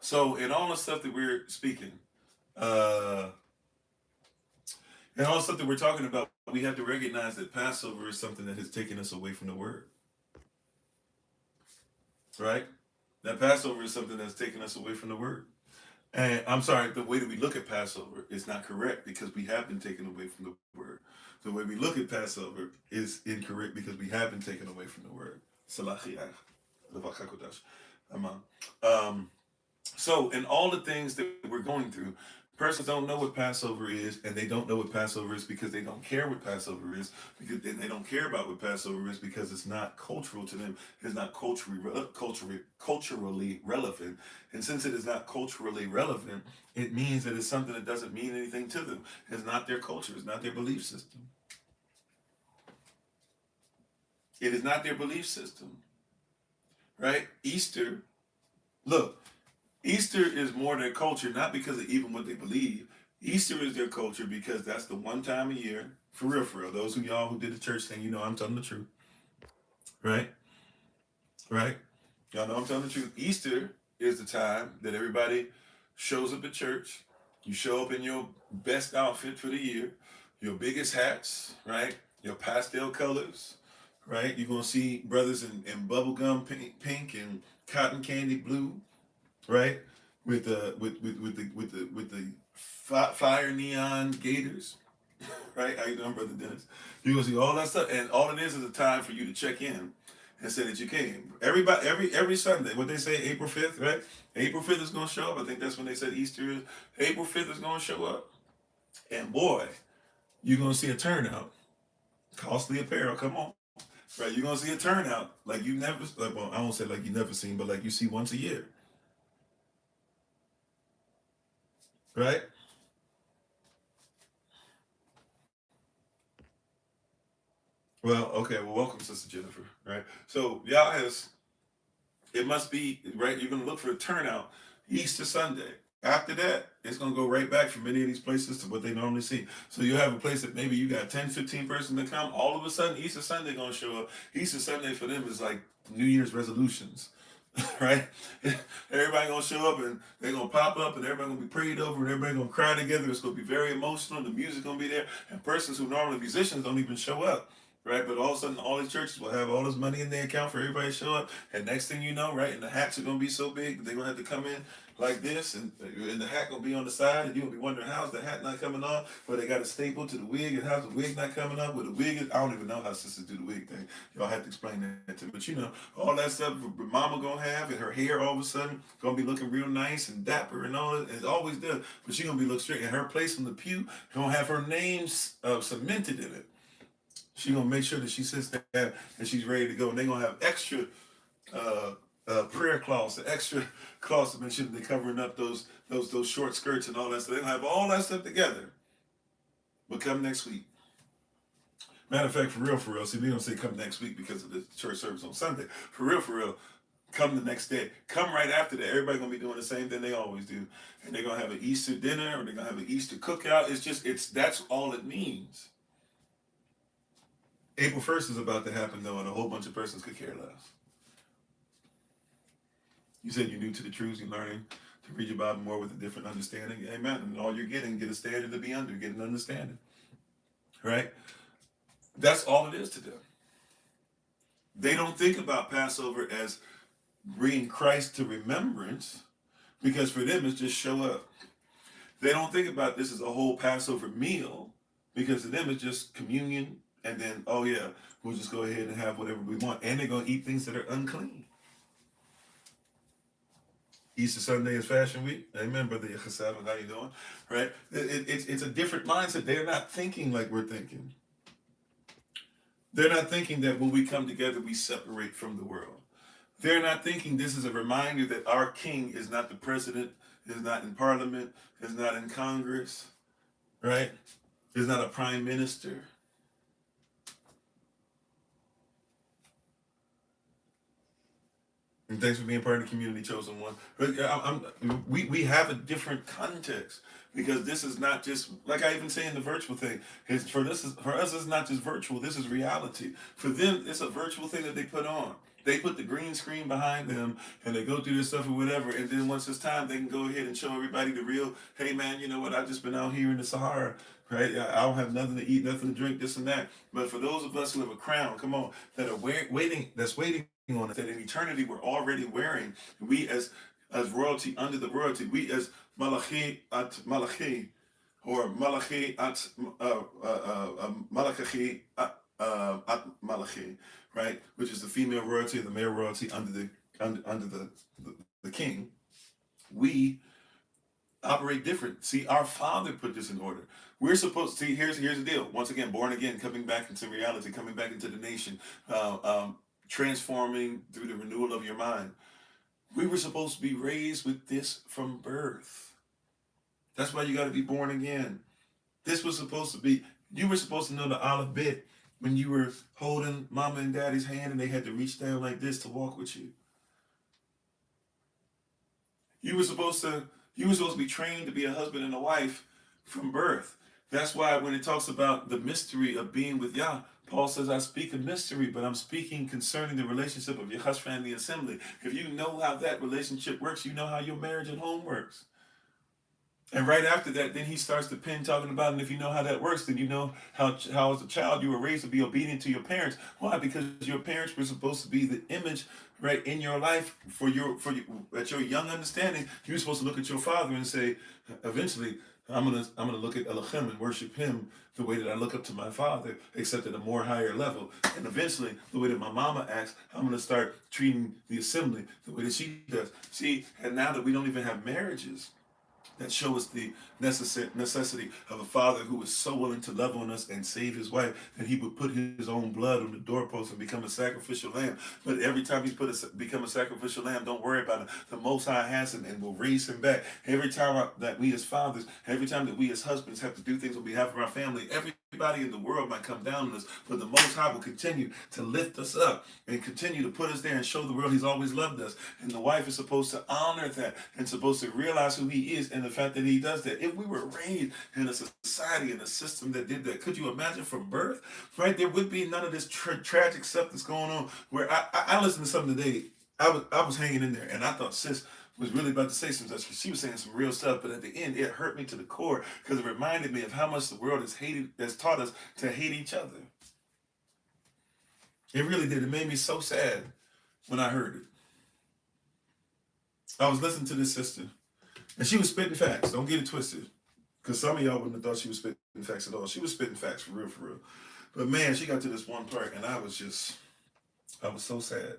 Speaker 1: So, in all the stuff that we're speaking, uh, and all the stuff that we're talking about, we have to recognize that Passover is something that has taken us away from the Word, right? That Passover is something that's taken us away from the Word. And I'm sorry, the way that we look at Passover is not correct because we have been taken away from the Word. The way we look at Passover is incorrect because we have been taken away from the Word. Salachiach, levachakodash. Amen. Um, So, in all the things that we're going through, persons don't know what Passover is, and they don't know what Passover is because they don't care what Passover is, because they don't care about what Passover is because it's not cultural to them. It's not culturally relevant, and since it is not culturally relevant, it means that it's something that doesn't mean anything to them. It's not their culture. It's not their belief system. It is not their belief system, right? Easter. Look, Easter is more their culture, not because of even what they believe. Easter is their culture because that's the one time a year, for real, for real. Those of y'all who did the church thing, you know I'm telling the truth, right? Right? Y'all know I'm telling the truth. Easter is the time that everybody shows up at church. You show up in your best outfit for the year, your biggest hats, right? Your pastel colors, right? You're gonna see brothers in bubblegum pink and cotton candy blue, right? With the fire neon gators, right? How you doing, brother Dennis? You gonna see all that stuff, and all it is a time for you to check in and say that you came. Everybody, every Sunday, what they say, April 5th, right? April 5th is gonna show up. I think that's when they said Easter is. April 5th is gonna show up, and boy, you're gonna see a turnout. Costly apparel, come on. Right, you're gonna see a turnout like you never, like, well, I won't say like you never seen, but like you see once a year, right? Well, okay. Well, welcome, Sister Jennifer. Right. So y'all has it must be right. You're gonna look for a turnout Easter Sunday. After that, it's gonna go right back from many of these places to what they normally see. So you have a place that maybe you got 10, 15 person to come. All of a sudden, Easter Sunday gonna show up. Easter Sunday for them is like New Year's resolutions. Right? Everybody gonna show up and they're gonna pop up and everybody gonna be prayed over and everybody gonna cry together. It's gonna be very emotional. The music gonna be there, and persons who normally musicians don't even show up. Right, but all of a sudden, all these churches will have all this money in their account for everybody to show up, and next thing you know, right, and the hats are gonna be so big they're gonna have to come in like this, and the hat gonna be on the side, and you're gonna be wondering how's the hat not coming off, but they got a staple to the wig, and how's the wig not coming up? With the wig is, I don't even know how sisters do the wig thing. Y'all have to explain that to me. But you know, all that stuff Mama gonna have, and her hair all of a sudden gonna be looking real nice and dapper and all that. It always does, but she gonna be look straight, and her place in the pew gonna have her name cemented in it. She gonna make sure that she sits there and she's ready to go, and they gonna have extra uh, prayer cloths, the extra cloths to make sure that they're covering up those short skirts and all that. So they gonna have all that stuff together. But come next week. Matter of fact, for real. See, we don't say come next week because of the church service on Sunday. For real. Come the next day. Come right after that. Everybody gonna be doing the same thing they always do, and they're gonna have an Easter dinner or they're gonna have an Easter cookout. It's that's all it means. April 1st is about to happen though, and a whole bunch of persons could care less. You said you're new to the truths, you're learning to read your Bible more with a different understanding. Amen. And all you're getting, get a standard to be under, get an understanding. Right? That's all it is to them. They don't think about Passover as bringing Christ to remembrance because for them it's just show up. They don't think about this as a whole Passover meal because to them it's just communion and then, oh yeah, we'll just go ahead and have whatever we want. And they're going to eat things that are unclean. Easter Sunday is Fashion Week. Amen, Brother Yechasav. How you doing? Right? It's a different mindset. They're not thinking like we're thinking. They're not thinking that when we come together, we separate from the world. They're not thinking this is a reminder that our king is not the president, is not in parliament, is not in Congress, right? Is not a prime minister. And thanks for being part of the community, chosen one. But we have a different context because this is not just like I even say in the virtual thing. For us, it's not just virtual. This is reality. For them, it's a virtual thing that they put on. They put the green screen behind them and they go through this stuff or whatever. And then once it's time, they can go ahead and show everybody the real. Hey man, you know what? I've just been out here in the Sahara, right? I don't have nothing to eat, nothing to drink, this and that. But for those of us who have a crown, come on, that are waiting on us, that in eternity we're already wearing. We as royalty under the royalty. We as malachi at malachi, or malachi at malachi at malachi, right? Which is the female royalty and the male royalty under the king. We operate different. See, our Father put this in order. We're supposed to see. Here's the deal. Once again, born again, coming back into reality, coming back into the nation, transforming through the renewal of your mind. We were supposed to be raised with this from birth. That's why you got to be born again. This was supposed to be. You were supposed to know the olive bit when you were holding mama and daddy's hand and they had to reach down like this to walk with you. You were supposed to be trained to be a husband and a wife from birth. That's why when it talks about the mystery of being with Yah, Paul says, I speak a mystery, but I'm speaking concerning the relationship of Yehoshua and the assembly. If you know how that relationship works, you know how your marriage at home works. And right after that, then he starts to pin talking about, and if you know how that works, then you know how as a child you were raised to be obedient to your parents. Why? Because your parents were supposed to be the image, right, in your life for you, at your young understanding. You were supposed to look at your father and say, eventually, I'm gonna look at Elohim and worship him the way that I look up to my father, except at a more higher level. And eventually, the way that my mama acts, I'm gonna start treating the assembly the way that she does. See, and now that we don't even have marriages that show us the necessity of a father who was so willing to love on us and save his wife that he would put his own blood on the doorpost and become a sacrificial lamb. But every time he become a sacrificial lamb, don't worry about it. The Most High has him and will raise him back. Every time that we as fathers, every time that we as husbands have to do things on behalf of our family, everybody in the world might come down on us, but the Most High will continue to lift us up and continue to put us there and show the world he's always loved us. And the wife is supposed to honor that and supposed to realize who he is and the fact that he does that. If we were raised in a society, in a system that did that, could you imagine from birth, right? There would be none of this tragic stuff that's going on. Where I listened to something today, I was hanging in there, and I thought sis was really about to say some stuff. She was saying some real stuff, but at the end, it hurt me to the core because it reminded me of how much the world has taught us to hate each other. It really did. It made me so sad when I heard it. I was listening to this sister, and she was spitting facts. Don't get it twisted. Because some of y'all wouldn't have thought she was spitting facts at all. She was spitting facts for real, for real. But man, she got to this one part, and I was so sad.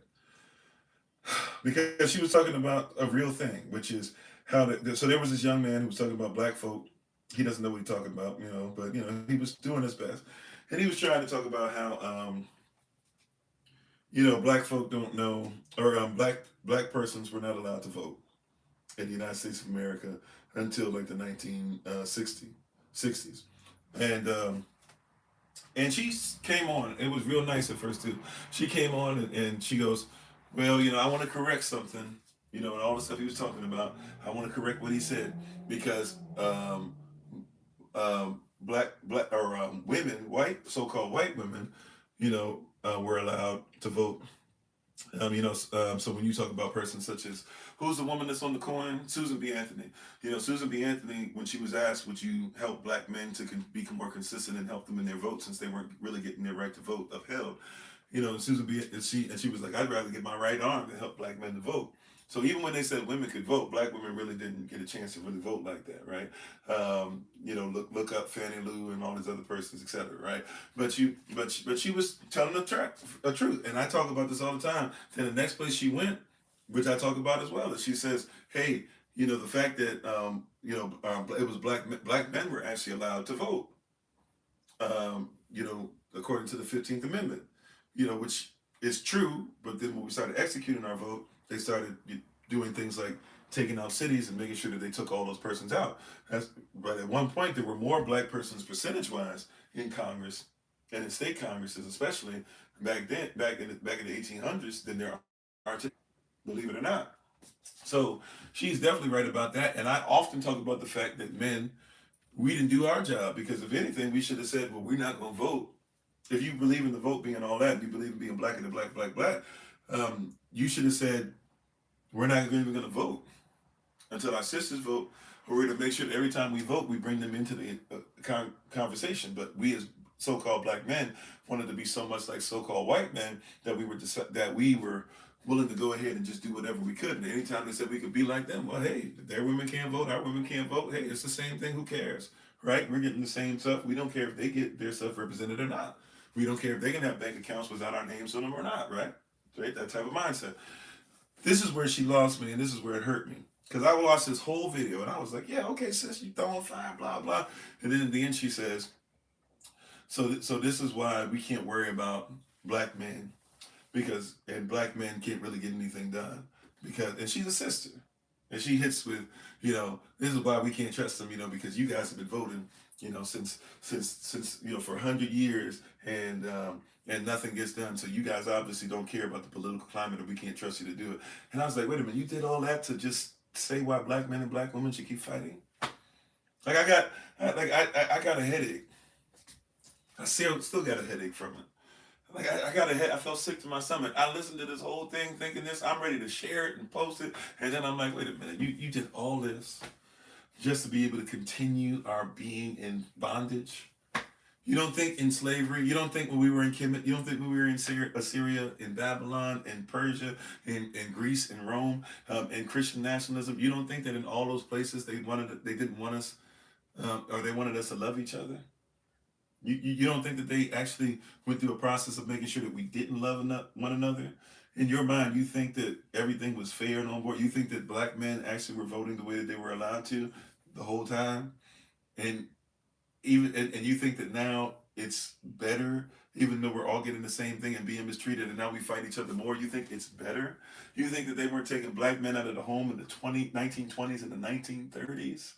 Speaker 1: Because she was talking about a real thing, which is so there was this young man who was talking about black folk. He doesn't know what he's talking about, but, he was doing his best. And he was trying to talk about how, black folk don't know, or black persons were not allowed to vote in the United States of America until like the 1960s. And she came on. It was real nice at first too. She came on and she goes, well, I want to correct something, and all the stuff he was talking about. I want to correct what he said because black or women, so-called white women, were allowed to vote. So when you talk about persons such as, who's the woman that's on the coin? Susan B. Anthony. Susan B. Anthony, when she was asked, would you help black men to be more consistent and help them in their vote since they weren't really getting their right to vote upheld? Susan B. and she was like, I'd rather get my right arm to help black men to vote. So even when they said women could vote, black women really didn't get a chance to really vote like that, right? Look up Fannie Lou and all these other persons, etc., right? But she was telling the truth, and I talk about this all the time. Then the next place she went, which I talk about as well, is she says, hey, the fact that it was black men were actually allowed to vote, according to the 15th Amendment, which is true. But then when we started executing our vote, they started doing things like taking out cities and making sure that they took all those persons out. But at one point, there were more black persons percentage-wise in Congress and in state Congresses, especially back in the 1800s, than there are today. believe it or not. So she's definitely right about that. And I often talk about the fact that men, we didn't do our job, because if anything, we should have said, well, we're not going to vote. If you believe in the vote being all that, and you believe in being black and the black, you should have said, we're not even going to vote until our sisters vote, or we're going to make sure that every time we vote, we bring them into the conversation. But we as so-called black men wanted to be so much like so-called white men that we were willing to go ahead and just do whatever we could. And anytime they said we could be like them, well, hey, their women can't vote, our women can't vote. Hey, it's the same thing. Who cares, right? We're getting the same stuff. We don't care if they get their stuff represented or not. We don't care if they can have bank accounts without our names on them or not, right? Right? That type of mindset. This is where she lost me, and this is where it hurt me. Because I watched this whole video, and I was like, yeah, okay, sis, you throwing fire, blah, blah. And then at the end, she says, so this is why we can't worry about black men, and black men can't really get anything done. And she's a sister. And she hits with, this is why we can't trust them, because you guys have been voting, since for 100 years, and nothing gets done. So you guys obviously don't care about the political climate, or we can't trust you to do it. And I was like, wait a minute, you did all that to just say why black men and black women should keep fighting? Like I got a headache. I still got a headache from it. Like I felt sick to my stomach. I listened to this whole thing thinking this, I'm ready to share it and post it. And then I'm like, wait a minute, you did all this just to be able to continue our being in bondage? You don't think in slavery, you don't think when we were in Kemet, you don't think when we were in Assyria, in Babylon, in Persia, in Greece, in Rome, in Christian nationalism, you don't think that in all those places they didn't want us, or they wanted us to love each other? You don't think that they actually went through a process of making sure that we didn't love one another? In your mind, you think that everything was fair and on board? You think that black men actually were voting the way that they were allowed to the whole time? And you think that now it's better, even though we're all getting the same thing and being mistreated, and now we fight each other more? You think it's better? You think that they weren't taking black men out of the home in the 1920s and the 1930s?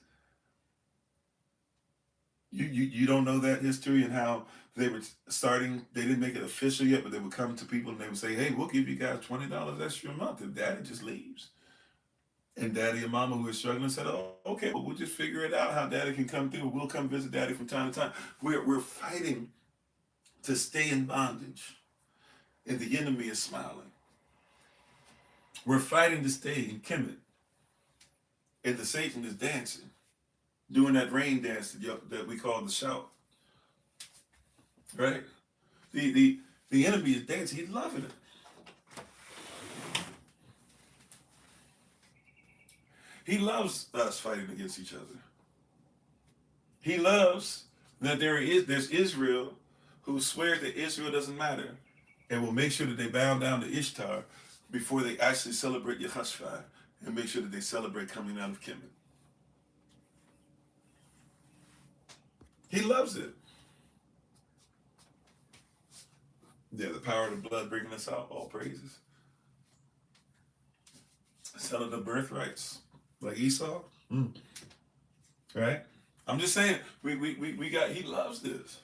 Speaker 1: You don't know that history, and how they were starting. They didn't make it official yet, but they would come to people and they would say, hey, we'll give you guys $20 extra a month if daddy just leaves. And daddy and mama who are struggling said, oh, okay, well, we'll just figure it out how daddy can come through. We'll come visit daddy from time to time. We're fighting to stay in bondage, and the enemy is smiling. We're fighting to stay in Kemet, and the Satan is dancing, doing that rain dance that we call the shout. Right? The enemy is dancing. He's loving it. He loves us fighting against each other. He loves that there's Israel who swears that Israel doesn't matter, and will make sure that they bow down to Ishtar before they actually celebrate Yehoshua, and make sure that they celebrate coming out of Kemet. He loves it. Yeah, the power of the blood bringing us out. All praises. Selling the birthrights like Esau. Right? I'm just saying, he loves this.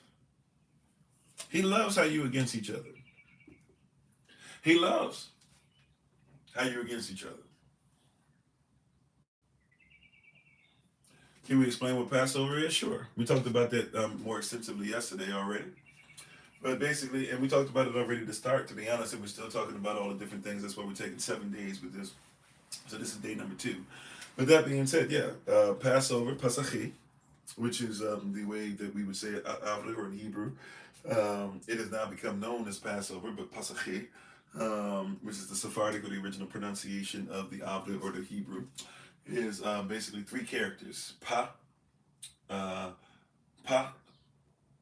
Speaker 1: He loves how you against each other. He loves how you're against each other. Can we explain what Passover is? Sure. We talked about that more extensively yesterday already. But basically, and we talked about it already to start, to be honest, and we're still talking about all the different things. That's why we're taking 7 days with this. So this is day number 2. But that being said, Passover, Pasachi, which is the way that we would say it, Avli, or in Hebrew. It has now become known as Passover, but Pasachi, which is the Sephardic or the original pronunciation of the Avli or the Hebrew, is basically 3 characters. Pa,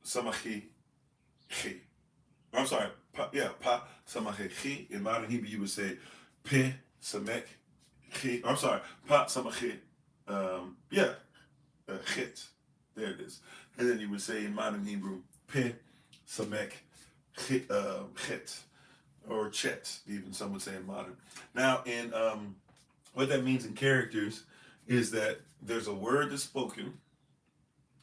Speaker 1: Samachi, Chi. I'm sorry, Pa, Samachi, Chi. In modern Hebrew, you would say Pe, Samek, Chi. I'm sorry, Pa, Samachi, Chit. There it is. And then you would say in modern Hebrew, Pe, Samek, Chet, or Chet, even some would say in modern. Now, in what that means in characters is that there's a word that's spoken,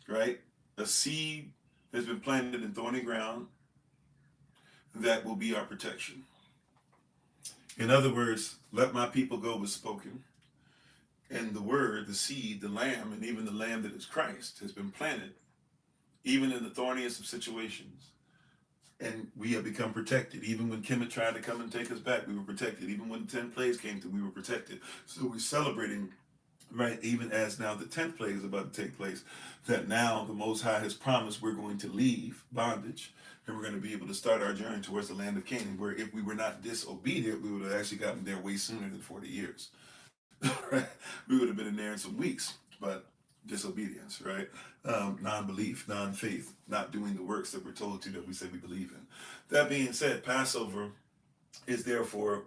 Speaker 1: right? A seed that's been planted in thorny ground that will be our protection. In other words, let my people go was spoken. And the word, the seed, the lamb, and even the lamb that is Christ has been planted, even in the thorniest of situations. And we have become protected. Even when Kemet tried to come and take us back, we were protected. Even when the 10 plagues came through, we were protected. So we're celebrating, right, even as now the 10th plague is about to take place, that now the Most High has promised we're going to leave bondage and we're going to be able to start our journey towards the land of Canaan, where if we were not disobedient, we would have actually gotten there way sooner than 40 years. Right? We would have been in there in some weeks, but disobedience, right? Non-belief, non-faith, not doing the works that we're told to, that we say we believe in. That being said, Passover is therefore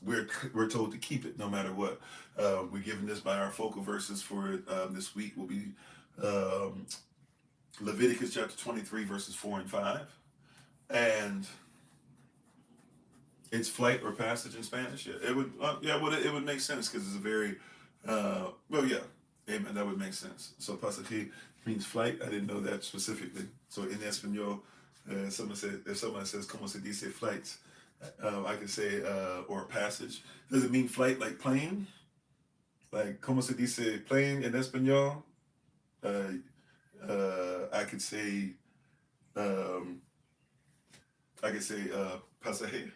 Speaker 1: we're told to keep it no matter what. We're given this by our focal verses for this week will be um, Leviticus chapter 23 verses 4 and 5, and it's flight or passage in Spanish. Yeah, it would. It would make sense because it's a very, well, yeah, amen. That would make sense. So pasaje means flight. I didn't know that specifically. So in Espanol, someone said if someone says como se dice flights, I could say or passage. Does it mean flight like plane? Like como se dice plane in Espanol? I could say um, pasaje.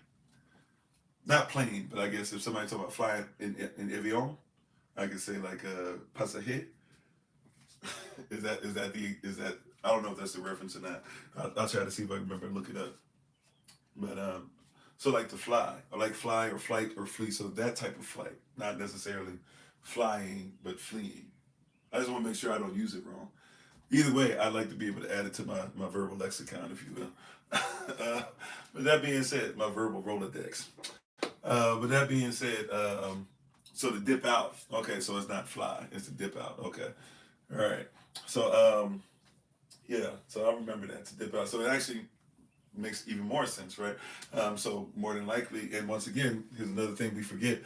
Speaker 1: Not plane, but I guess if somebody talk about flying in avion, I could say like pasaje. Is that I don't know if that's the reference or not. I'll try to see if I can remember and look it up. But so like to fly, or like fly or flight or flee. So that type of flight, not necessarily flying, but fleeing. I just want to make sure I don't use it wrong. Either way, I'd like to be able to add it to my verbal lexicon, if you will. But that being said, my verbal Rolodex. But that being said, so to dip out. Okay, so it's not fly, it's to dip out. Okay, all right. So yeah, so I remember that, to dip out. So it actually makes even more sense, right? So more than likely, and once again, here's another thing we forget: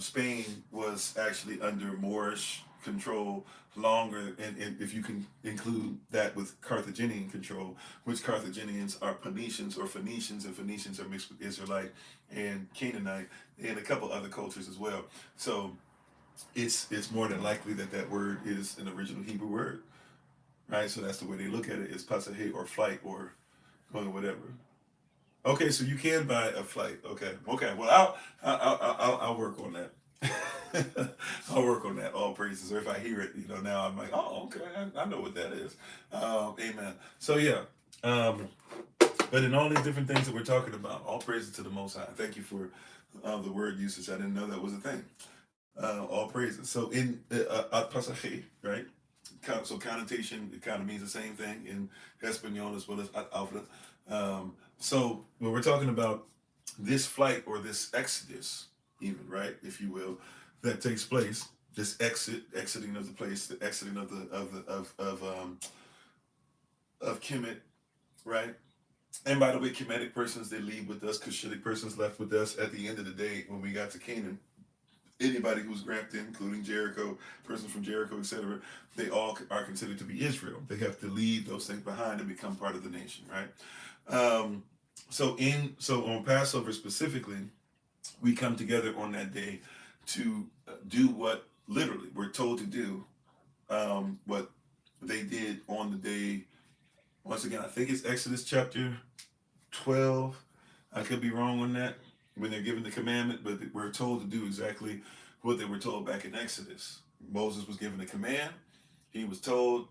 Speaker 1: Spain was actually under Moorish control longer, and if you can include that with Carthaginian control, which Carthaginians are Phoenicians or Phoenicians, and Phoenicians are mixed with Israelite and Canaanite and a couple other cultures as well. So it's more than likely that that word is an original Hebrew word, right? So that's the way they look at it, is pasaje or flight or going whatever. Okay, so you can buy a flight. Okay, okay. Well, I'll work on that. I'll work on that. All praises. Or if I hear it, now I'm like, oh, okay, I know what that is. Amen. So yeah. But in all these different things that we're talking about, all praises to the Most High. Thank you for the word usage. I didn't know that was a thing. All praises. So in pasaje, right? So connotation, it kind of means the same thing in Espanol as well as alfra. So when we're talking about this flight or this exodus, even, right, if you will, that takes place, this exiting of the place, the exiting of Kemet, right? And by the way, Kemetic persons, they leave with us. Cushitic persons left with us. At the end of the day, when we got to Canaan, anybody who's grafted in, including Jericho, persons from Jericho, etc., they all are considered to be Israel. They have to leave those things behind and become part of the nation, right? So on Passover specifically, we come together on that day to do what literally we're told to do, what they did on the day. Once again, I think it's Exodus chapter 12. I could be wrong on that when they're given the commandment, but we're told to do exactly what they were told back in Exodus. Moses was given a command. He was told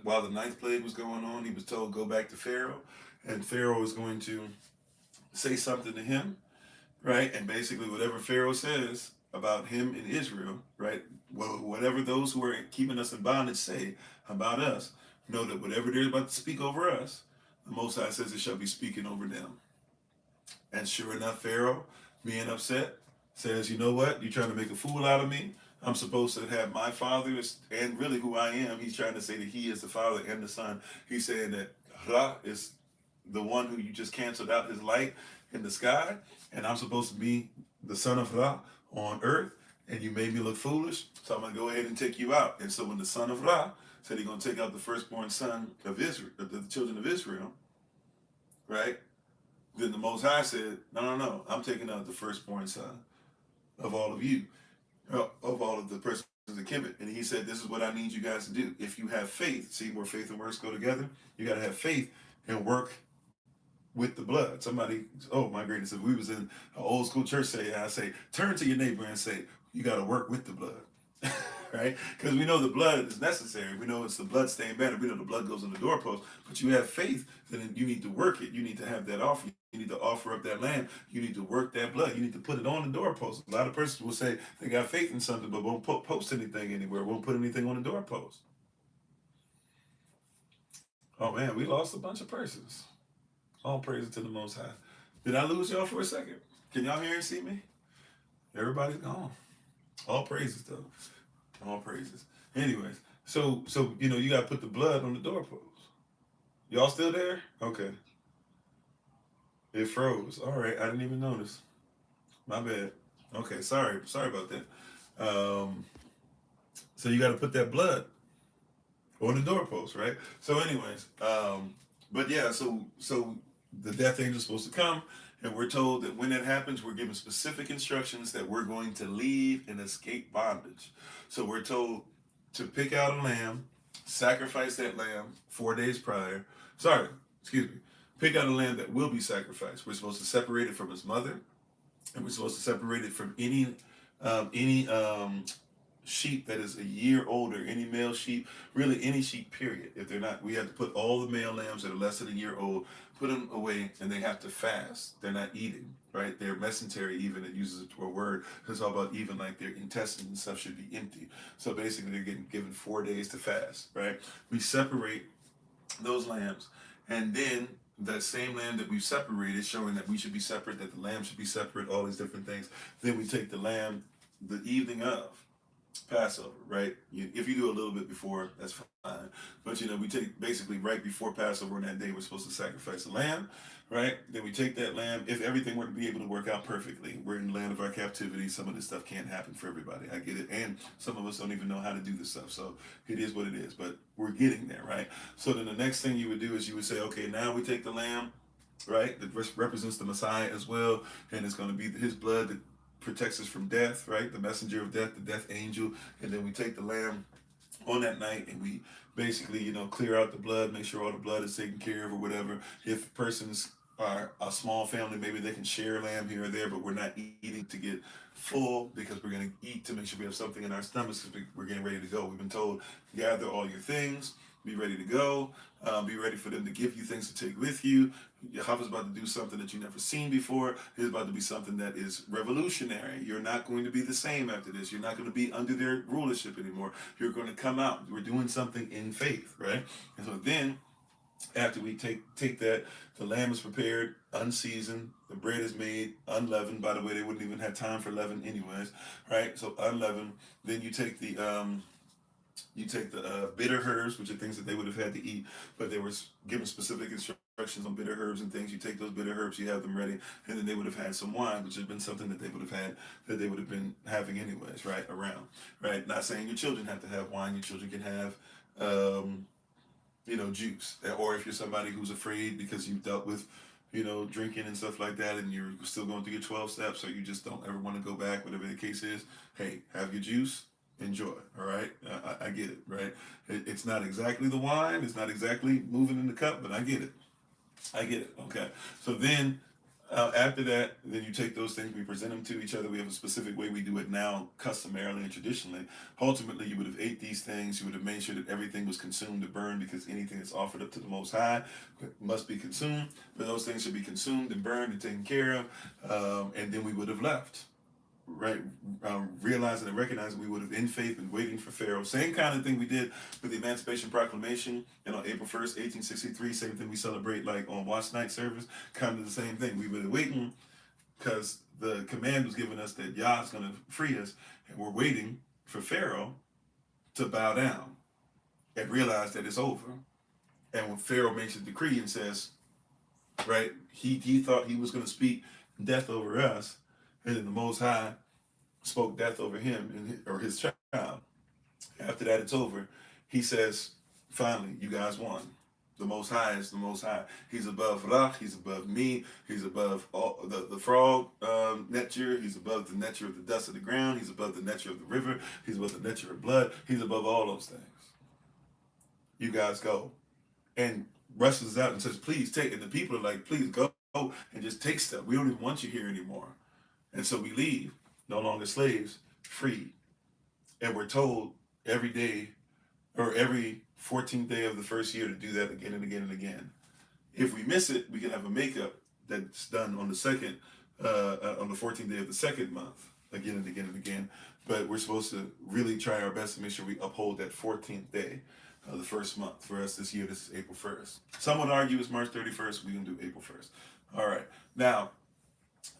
Speaker 1: while the ninth plague was going on, he was told go back to Pharaoh, and Pharaoh is going to say something to him, right? And basically whatever Pharaoh says about him and Israel, right? Well, whatever those who are keeping us in bondage say about us, know that whatever they're about to speak over us, the Most High says it shall be speaking over them. And sure enough, Pharaoh, being upset, says, you know what? You're trying to make a fool out of me. I'm supposed to have my father and really who I am. He's trying to say that he is the father and the son. He's saying that Ra is the one who you just canceled out his light in the sky. And I'm supposed to be the son of Ra on earth. And you made me look foolish. So I'm going to go ahead and take you out. And so when the son of Ra said he's going to take out the firstborn son of Israel, the children of Israel, right? Then the Most High said, no, no, no, I'm taking out the firstborn son of all of you, of all of the persons in Kemet. And he said, this is what I need you guys to do. If you have faith, see where faith and works go together? You got to have faith and work with the blood. Somebody, oh my goodness, if we was in an old school church say, I say, turn to your neighbor and say, you got to work with the blood. Right? Because we know the blood is necessary. We know it's the blood stained banner. We know the blood goes on the doorpost. But you have faith, then you need to work it. You need to have that offering. You need to offer up that lamb. You need to work that blood. You need to put it on the doorpost. A lot of persons will say they got faith in something, but won't post anything anywhere. Won't put anything on the doorpost. Oh man, we lost a bunch of persons. All praises to the Most High. Did I lose y'all for a second? Can y'all hear and see me? Everybody's gone. All praises though. All praises. Anyways, so you got to put the blood on the doorpost. Y'all still there? Okay. It froze. All right. I didn't even notice. My bad. Okay. Sorry about that. Um, so you got to put that blood on the doorpost, right? So, anyways, but yeah, so the death angel is supposed to come, and we're told that when that happens, we're given specific instructions that we're going to leave and escape bondage. So we're told to pick out a lamb, sacrifice that lamb 4 days prior. Sorry, excuse me. Pick out a lamb that will be sacrificed. We're supposed to separate it from its mother, and we're supposed to separate it from any sheep that is a year older, any male sheep, really any sheep, period. If they're not, we have to put all the male lambs that are less than a year old, put them away, and they have to fast. They're not eating, right? They're mesentery, even. It uses a word. It's all about even like their intestines and stuff should be empty. So basically, they're getting given 4 days to fast, right? We separate those lambs, and then that same lamb that we've separated, showing that we should be separate, that the lamb should be separate, all these different things. Then we take the lamb the evening of Passover, right? If you do a little bit before, that's fine. But we take basically right before Passover on that day, we're supposed to sacrifice a lamb, right? Then we take that lamb. If everything were to be able to work out perfectly, we're in the land of our captivity. Some of this stuff can't happen for everybody. I get it. And some of us don't even know how to do this stuff. So it is what it is. But we're getting there, right? So then the next thing you would do is you would say, okay, now we take the lamb, right? That represents the Messiah as well. And it's going to be his blood that protects us from death, right? The messenger of death, the death angel. And then we take the lamb on that night and we basically, clear out the blood, make sure all the blood is taken care of or whatever. If persons are a small family, maybe they can share lamb here or there, but we're not eating to get full because we're going to eat to make sure we have something in our stomachs because we're getting ready to go. We've been told, gather all your things, be ready to go, be ready for them to give you things to take with you. Yahweh's about to do something that you've never seen before. It's about to be something that is revolutionary. You're not going to be the same after this. You're not going to be under their rulership anymore. You're going to come out. We're doing something in faith, right? And so then, after we take that, the lamb is prepared, unseasoned, the bread is made, unleavened. By the way, they wouldn't even have time for leaven anyways, right? So unleavened. Then you take the bitter herbs, which are things that they would have had to eat, but they were given specific instructions on bitter herbs and things. You take those bitter herbs, you have them ready, and then they would have had some wine, which has been something that they would have had, that they would have been having anyways, right, around, right? Not saying your children have to have wine. Your children can have, juice. Or if you're somebody who's afraid because you've dealt with, drinking and stuff like that, and you're still going through your 12 steps, or you just don't ever want to go back, whatever the case is, hey, have your juice, enjoy, all right? I get it, right? It's not exactly the wine, it's not exactly moving in the cup, but I get it. Okay. So then, after that, then you take those things, we present them to each other. We have a specific way we do it now, customarily and traditionally. Ultimately, you would have ate these things. You would have made sure that everything was consumed to burn, because anything that's offered up to the Most High must be consumed. But those things should be consumed and burned and taken care of. And then we would have left. Right, realizing and recognizing we would have in faith been waiting for Pharaoh. Same kind of thing we did with the Emancipation Proclamation, on April 1st, 1863. Same thing we celebrate like on Watch Night service. Kind of the same thing. We were waiting because the command was given us that Yah's going to free us, and we're waiting for Pharaoh to bow down and realize that it's over. And when Pharaoh makes a decree and says, right, he thought he was going to speak death over us, and then the Most High spoke death over him or his child. After that, it's over. He says, finally, you guys won. The Most High is the Most High. He's above Rach, he's above me, he's above all the frog nature, he's above the nature of the dust of the ground, he's above the nature of the river, he's above the nature of blood, he's above all those things. You guys go. And rushes out and says, please take. And the people are like, please go and just take stuff. We don't even want you here anymore. And so we leave, no longer slaves, free. And we're told every day or every 14th day of the first year to do that again and again and again. If we miss it, we can have a makeup that's done on the on the 14th day of the second month, again and again and again. But we're supposed to really try our best to make sure we uphold that 14th day of the first month. For us this year, this is April 1st. Some would argue it's March 31st. We can do April 1st. All right. Now,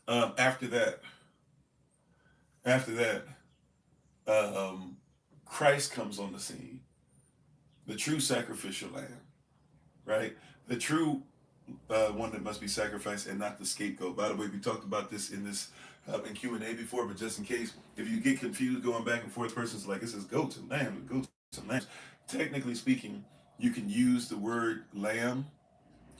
Speaker 1: after that, Christ comes on the scene, the true sacrificial lamb, right? The true one that must be sacrificed and not the scapegoat. By the way, we talked about this in Q&A before, but just in case, if you get confused going back and forth, person's like, it says goats and lambs, goats and lambs. Technically speaking, you can use the word lamb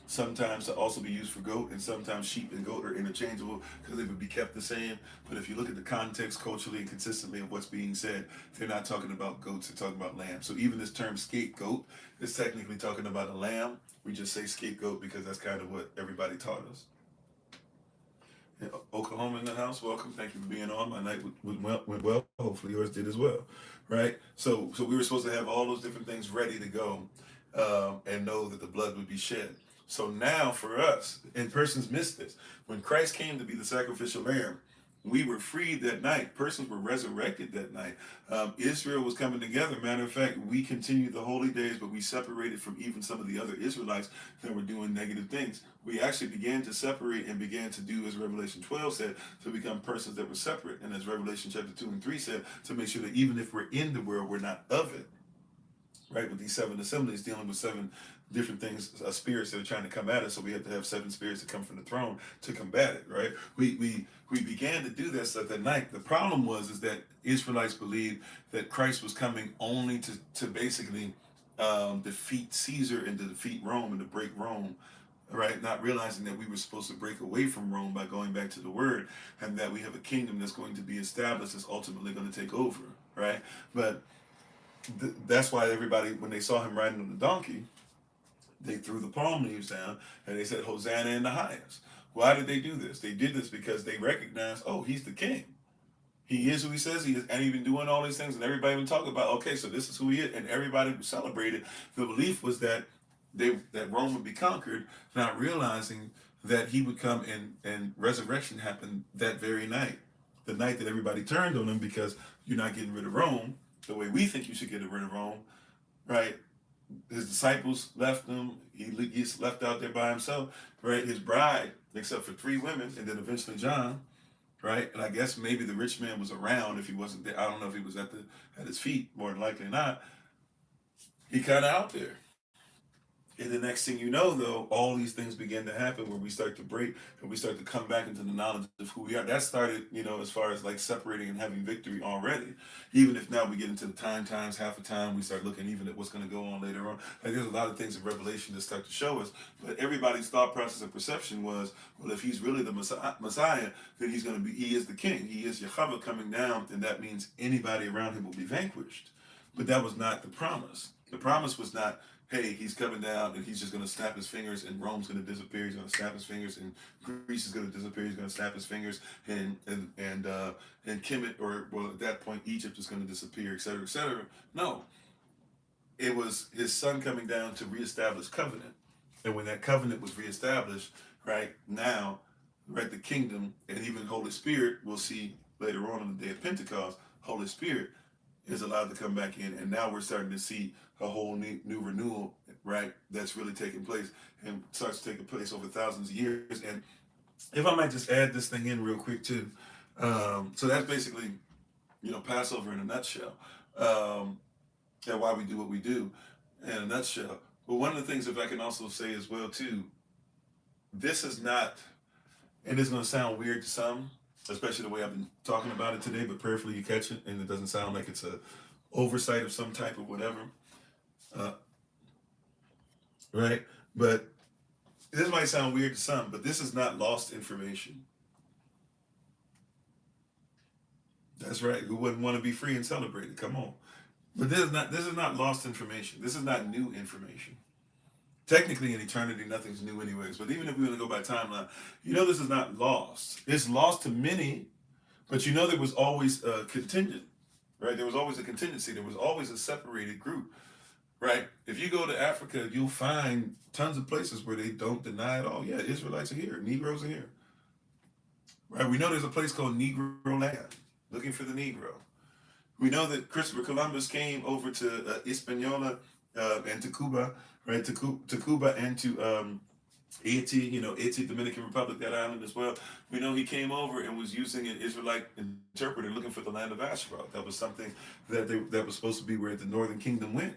Speaker 1: sometimes to also be used for goat, and sometimes sheep and goat are interchangeable because they would be kept the same. But if you look at the context culturally and consistently of what's being said, they're not talking about goats, they're talking about lambs. So even this term scapegoat is technically talking about a lamb. We just say scapegoat because that's kind of what everybody taught us. Yeah, Oklahoma in the house, welcome. Thank you for being on. My night went well. Hopefully yours did as well, right? So we were supposed to have all those different things ready to go, and know that the blood would be shed. So now for us, and persons missed this, when Christ came to be the sacrificial lamb, we were freed that night. Persons were resurrected that night. Israel was coming together. Matter of fact, we continued the holy days, but we separated from even some of the other Israelites that were doing negative things. We actually began to separate and began to do, as Revelation 12 said, to become persons that were separate. And as Revelation chapter 2 and 3 said, to make sure that even if we're in the world, we're not of it. Right, with these 7 assemblies dealing with 7 different things, spirits that are trying to come at us. So we have to have 7 spirits that come from the throne to combat it. Right, we began to do that stuff that night. The problem is that Israelites believed that Christ was coming only to basically defeat Caesar and to defeat Rome and to break Rome. Right, not realizing that we were supposed to break away from Rome by going back to the Word, and that we have a kingdom that's going to be established, that's ultimately going to take over. Right, but that's why everybody, when they saw him riding on the donkey, they threw the palm leaves down and they said, Hosanna in the highest. Why did they do this? They did this because they recognized, oh, he's the king. He is who he says he is, and he's been doing all these things, and everybody been talking about, okay, so this is who he is, and everybody celebrated. The belief was that that Rome would be conquered, not realizing that he would come and resurrection happened that very night. The night that everybody turned on him because you're not getting rid of Rome the way we think you should get rid of Rome, right? His disciples left him. He's left out there by himself, right? His bride, except for 3 women, and then eventually John, right? And I guess maybe the rich man was around if he wasn't there. I don't know if he was at his feet, more than likely not. He kind of out there. And the next thing you know, though, all these things begin to happen where we start to break and we start to come back into the knowledge of who we are. That started, as far as like separating and having victory already. Even if now we get into the times, half a time, we start looking even at what's going to go on later on. Like there's a lot of things in Revelation that start to show us. But everybody's thought process and perception was, well, if he's really the Messiah, then he is the king. He is Yahweh coming down, and that means anybody around him will be vanquished. But that was not the promise. The promise was not, hey, he's coming down and he's just going to snap his fingers and Rome's going to disappear. He's going to snap his fingers and Greece is going to disappear. He's going to snap his fingers and Kemet, or well, at that point, Egypt is going to disappear, et cetera, et cetera. No, it was his son coming down to reestablish covenant. And when that covenant was reestablished, right now, right, the kingdom and even Holy Spirit, we'll see later on the day of Pentecost, Holy Spirit is allowed to come back in, and now we're starting to see a whole new renewal, right, that's really taking place and starts taking place over thousands of years. And if I might just add this thing in real quick too, so that's basically, Passover in a nutshell, and why we do what we do in a nutshell. But one of the things, if I can also say as well too, this is not, and it's going to sound weird to some, especially the way I've been talking about it today, but prayerfully you catch it and it doesn't sound like it's a oversight of some type of whatever. right? But this might sound weird to some, but this is not lost information. That's right. Who wouldn't want to be free and celebrated? Come on. But this is not lost information. This is not new information. Technically, in eternity, nothing's new anyways. But even if we want to go by timeline, this is not lost. It's lost to many, but there was always a contingent, right? There was always a contingency. There was always a separated group, right? If you go to Africa, you'll find tons of places where they don't deny it all. Yeah, Israelites are here, Negroes are here, right? We know there's a place called Negro Land, looking for the Negro. We know that Christopher Columbus came over to Hispaniola and to Cuba, right? To Cuba and to Haiti, Haiti, Dominican Republic, that island as well. We know he came over and was using an Israelite interpreter looking for the land of Asherah. That was something that was supposed to be where the Northern Kingdom went.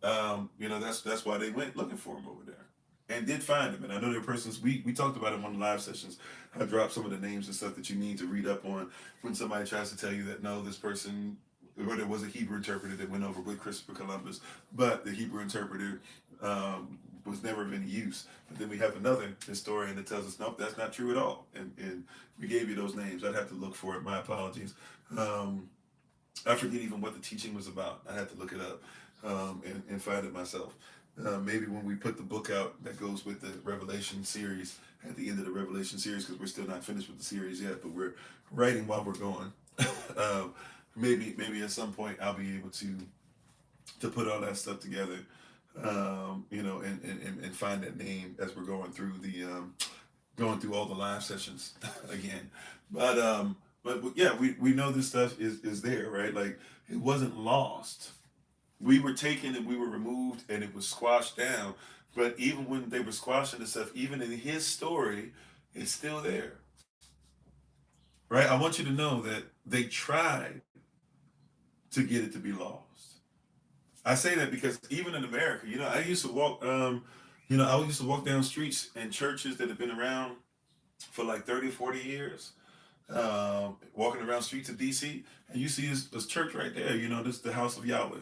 Speaker 1: That's why they went looking for him over there, and did find him. And I know there are persons we talked about in one of the live sessions. I dropped some of the names and stuff that you need to read up on when somebody tries to tell you that no, this person, or there was a Hebrew interpreter that went over with Christopher Columbus, but the Hebrew interpreter was never of any use. But then we have another historian that tells us, nope, that's not true at all. And we gave you those names. I'd have to look for it. My apologies. I forget even what the teaching was about. I had to look it up and find it myself. Maybe when we put the book out that goes with the Revelation series, at the end of the Revelation series, because we're still not finished with the series yet, but we're writing while we're going. Maybe at some point I'll be able to put all that stuff together, and find that name as we're going through all the live sessions again. But yeah, we know this stuff is there, right? Like, it wasn't lost. We were taken and we were removed and it was squashed down. But even when they were squashing the stuff, even in his story, it's still there. Right? I want you to know that they tried to get it to be lost. I say that because even in America, I used to walk down streets and churches that have been around for like 30, 40 years, walking around streets of DC, and you see this church right there, this is the house of Yahweh.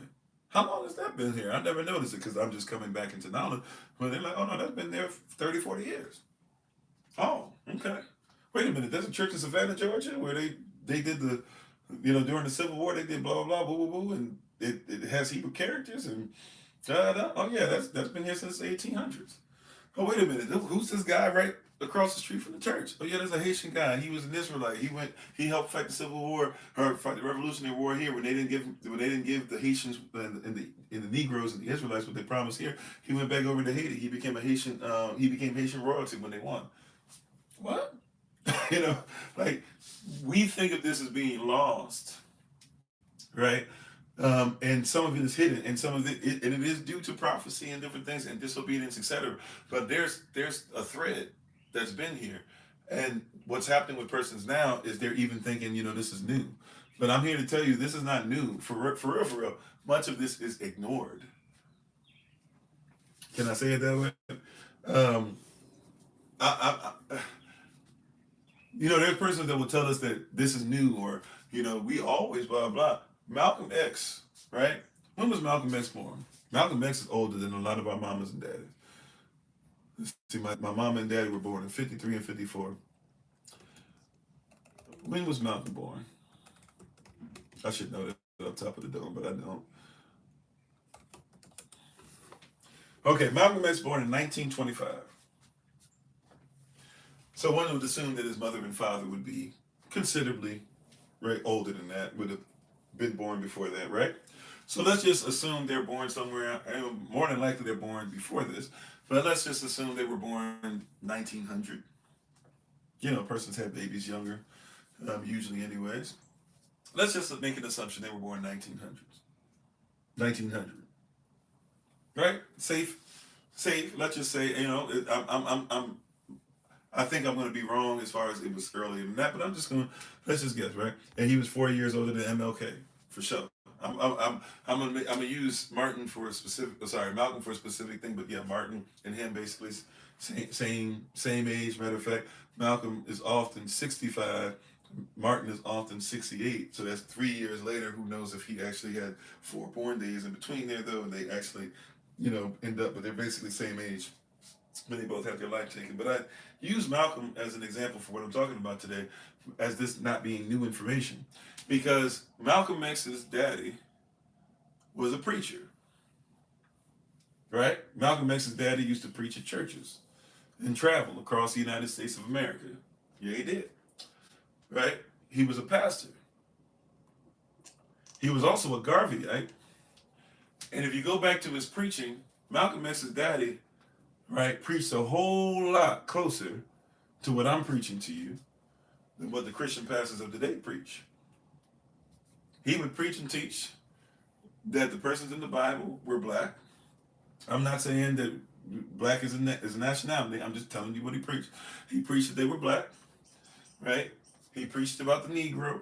Speaker 1: How long has that been here? I never noticed it because I'm just coming back into knowledge. But they're like, oh no, that's been there for 30, 40 years. Oh, okay. Wait a minute, there's a church in Savannah, Georgia, where they did the, during the Civil War, they did blah, blah, blah, boo, boo, boo, and it has Hebrew characters and da, da. Oh yeah, that's been here since the 1800s. Oh, wait a minute, who's this guy right across the street from the church? Oh yeah, there's a Haitian guy. He was an Israelite. He helped fight the Civil War, or fight the Revolutionary War here when they didn't give the Haitians and the Negroes and the Israelites what they promised here. He went back over to Haiti. He became Haitian royalty when they won. What? Like, we think of this as being lost, right? And some of it is hidden, and some of it is due to prophecy and different things and disobedience, etc. But there's a thread that's been here, and what's happening with persons now is they're even thinking, this is new. But I'm here to tell you, this is not new. For real. Much of this is ignored. Can I say it that way? I there's persons that will tell us that this is new, or we always blah blah. Malcolm X, right? When was Malcolm X born? Malcolm X is older than a lot of our mamas and daddies. See, my mom and daddy were born in 53 and 54. When was Malcolm born? I should know that up top of the dome, but I don't. Okay, Malcolm X born in 1925. So one would assume that his mother and father would be considerably, right, older than that, would have been born before that, right? So let's just assume they're born somewhere, and more than likely they're born before this, but let's just assume they were born 1900. Persons have babies younger, usually anyways. Let's just make an assumption they were born 1900s. 1900. Right? Safe. Let's just say, I think I'm going to be wrong as far as it was earlier than that, but let's just guess, right? And he was 4 years older than MLK, for sure. I'm gonna use Malcolm for a specific thing, but yeah, Martin and him basically same age. Matter of fact, Malcolm is often 65, Martin is often 68. So that's 3 years later. Who knows if he actually had 4 born days in between there though, and they actually end up, but they're basically the same age. But they both have their life taken. But I use Malcolm as an example for what I'm talking about today, as this not being new information. Because Malcolm X's daddy was a preacher, right? Malcolm X's daddy used to preach at churches and travel across the United States of America. Yeah, he did, right? He was a pastor. He was also a Garveyite. And if you go back to his preaching, Malcolm X's daddy, right, preached a whole lot closer to what I'm preaching to you than what the Christian pastors of today preach. He would preach and teach that the persons in the Bible were black. I'm not saying that black is a nationality. I'm just telling you what he preached. He preached that they were black, right? He preached about the Negro.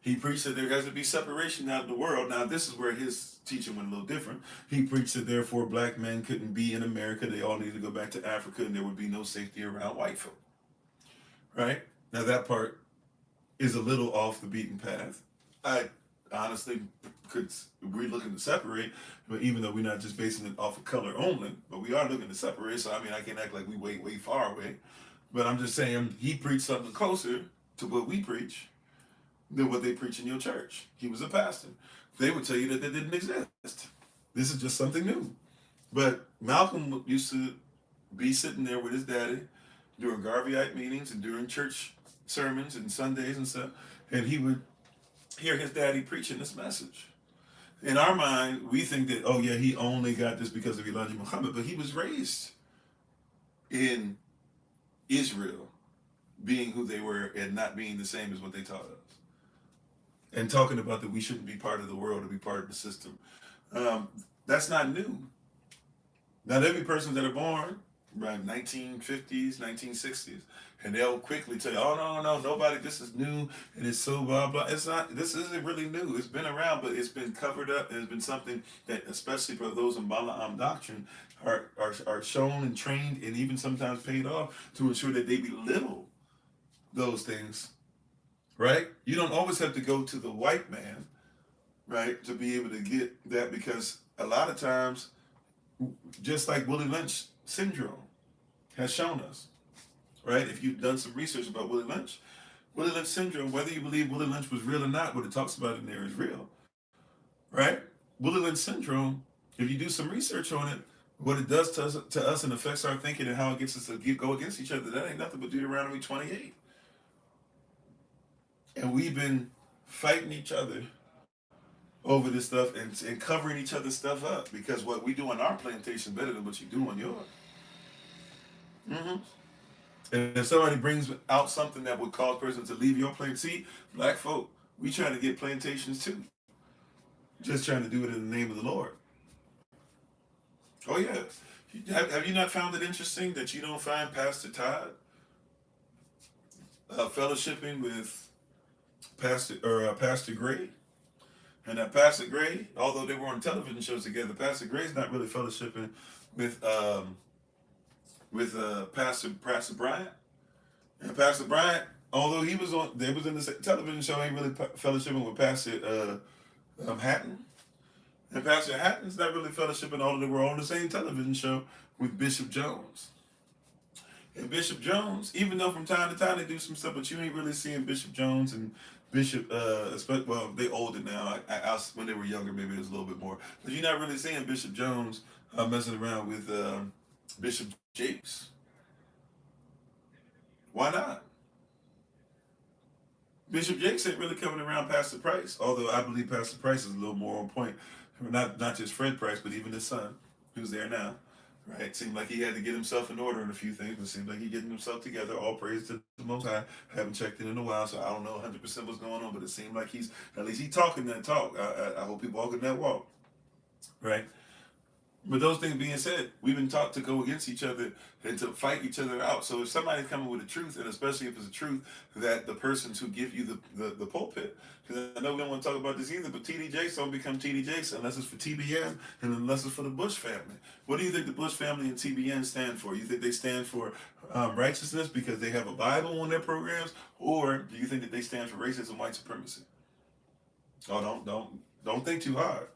Speaker 1: He preached that there has to be separation out of the world. Now, this is where his teaching went a little different. He preached that therefore black men couldn't be in America. They all needed to go back to Africa, and there would be no safety around white folk. Right? Now, that part is a little off the beaten path. I honestly we're looking to separate, but even though we're not just basing it off of color only, but we are looking to separate. So, I can't act like we way far away. But I'm just saying he preached something closer to what we preach than what they preach in your church. He was a pastor. They would tell you that they didn't exist. This is just something new. But Malcolm used to be sitting there with his daddy during Garveyite meetings and during church sermons and Sundays and stuff, and he would hear his daddy preaching this message. In our mind, we think that, oh yeah, he only got this because of Elijah Muhammad, but he was raised in Israel, being who they were and not being the same as what they taught us. And talking about that we shouldn't be part of the world or be part of the system. That's not new. Not every person that are born around 1950s, 1960s, and they'll quickly tell you, oh no, nobody, this is new, and it's so blah blah. It's not. This isn't really new. It's been around, but it's been covered up, and it's been something that, especially for those in Balaam doctrine, are shown and trained, and even sometimes paid off to ensure that they belittle those things. Right? You don't always have to go to the white man, right, to be able to get that, because a lot of times, just like Willie Lynch syndrome has shown us, right? If you've done some research about Willie Lynch syndrome, whether you believe Willie Lynch was real or not, what it talks about in there is real, right? Willie Lynch syndrome, if you do some research on it, what it does to us and affects our thinking and how it gets us to go against each other, that ain't nothing but Deuteronomy 28. And we've been fighting each other over this stuff and covering each other's stuff up, because what we do on our plantation better than what you do on yours. Mm-hmm. And if somebody brings out something that would cause a person to leave your plantation, see, black folk, we trying to get plantations too. Just trying to do it in the name of the Lord. Oh yeah. Have you not found it interesting that you don't find Pastor Todd fellowshipping with Pastor Gray? And that Pastor Gray, although they were on television shows together, Pastor Gray's not really fellowshipping with Pastor Bryant. And Pastor Bryant, although they was in the television show, ain't really fellowshipping with Pastor Hatton. And Pastor Hatton's not really fellowshipping, although they were on the same television show, with Bishop Jones. And Bishop Jones, even though from time to time they do some stuff, but you ain't really seeing Bishop Jones and Bishop, well, they older now. When they were younger, maybe it was a little bit more. But you're not really seeing Bishop Jones messing around with Bishop Jakes. Why not? Bishop Jakes ain't really coming around Pastor Price, although I believe Pastor Price is a little more on point. Not just Fred Price, but even his son, who's there now. Right? Seemed like he had to get himself in order in a few things, but it seems like he's getting himself together. All praise to the Most High. I haven't checked in a while, so I don't know 100% what's going on, but it seemed like he's talking that talk. I hope he's walking that walk. Right? But those things being said, we've been taught to go against each other and to fight each other out. So if somebody's coming with a truth, and especially if it's a truth that the persons who give you the pulpit, because I know we don't want to talk about this either, but TD Jakes don't become TD Jakes unless it's for TBN and unless it's for the Bush family. What do you think the Bush family and TBN stand for? You think they stand for righteousness because they have a Bible on their programs, or do you think that they stand for racism, white supremacy? Oh, don't think too hard.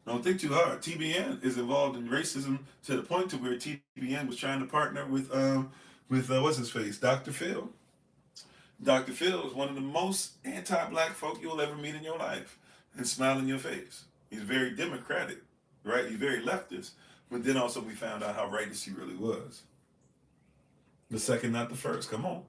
Speaker 1: Don't think too hard. TBN is involved in racism to the point to where TBN was trying to partner with what's his face, Dr. Phil. Dr. Phil is one of the most anti-black folk you'll ever meet in your life, and smile in your face. He's very democratic, right? He's very leftist, but then also we found out how rightist he really was. The second, not the first. Come on,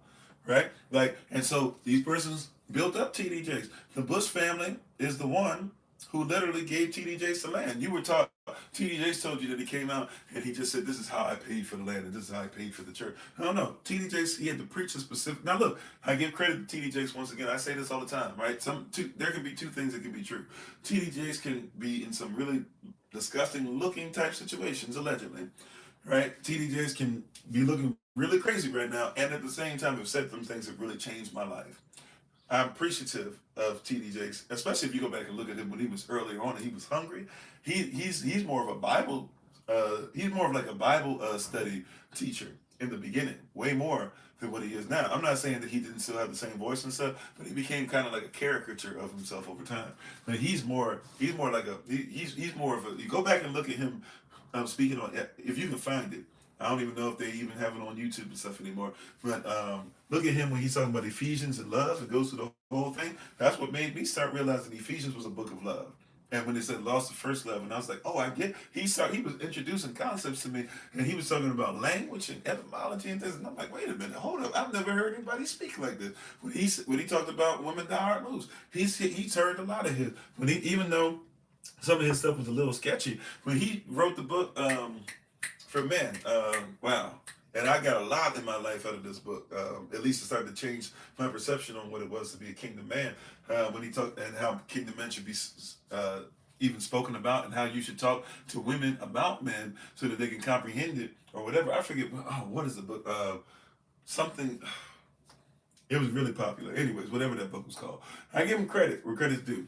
Speaker 1: right? Like, and so these persons built up TDJs. The Bush family is the one who literally gave TDJs the land. You were taught, TDJs told you that he came out and he just said, "This is how I paid for the land and this is how I paid for the church." No, no. TDJs, he had to preach a specific. Now look, I give credit to TDJs once again. I say this all the time, right? There can be two things that can be true. TDJs can be in some really disgusting looking type situations, allegedly, right? TDJs can be looking really crazy right now, and at the same time have said some things that really changed my life. I'm appreciative of TD Jakes, especially if you go back and look at him when he was earlier on and he was hungry. He's more of a Bible, he's more of like a Bible study teacher in the beginning, way more than what he is now. I'm not saying that he didn't still have the same voice and stuff, but he became kind of like a caricature of himself over time. But he's more like he's more of a. You go back and look at him speaking on, if you can find it. I don't even know if they even have it on YouTube and stuff anymore. But look at him when he's talking about Ephesians and love. It goes through the whole thing. That's what made me start realizing Ephesians was a book of love. And when they said lost the first love, and I was like, oh, I get. He was introducing concepts to me, and he was talking about language and etymology and things. And I'm like, wait a minute, hold up. I've never heard anybody speak like this. When he talked about women thou art loose, he's heard a lot of his. Even though some of his stuff was a little sketchy, when he wrote the book. For men, wow. And I got a lot in my life out of this book. At least it started to change my perception on what it was to be a kingdom man. When he talked and how kingdom men should be even spoken about, and how you should talk to women about men so that they can comprehend it or whatever. I forget. Oh, what is the book? Something. It was really popular. Anyways, whatever that book was called. I give him credit where credit's due,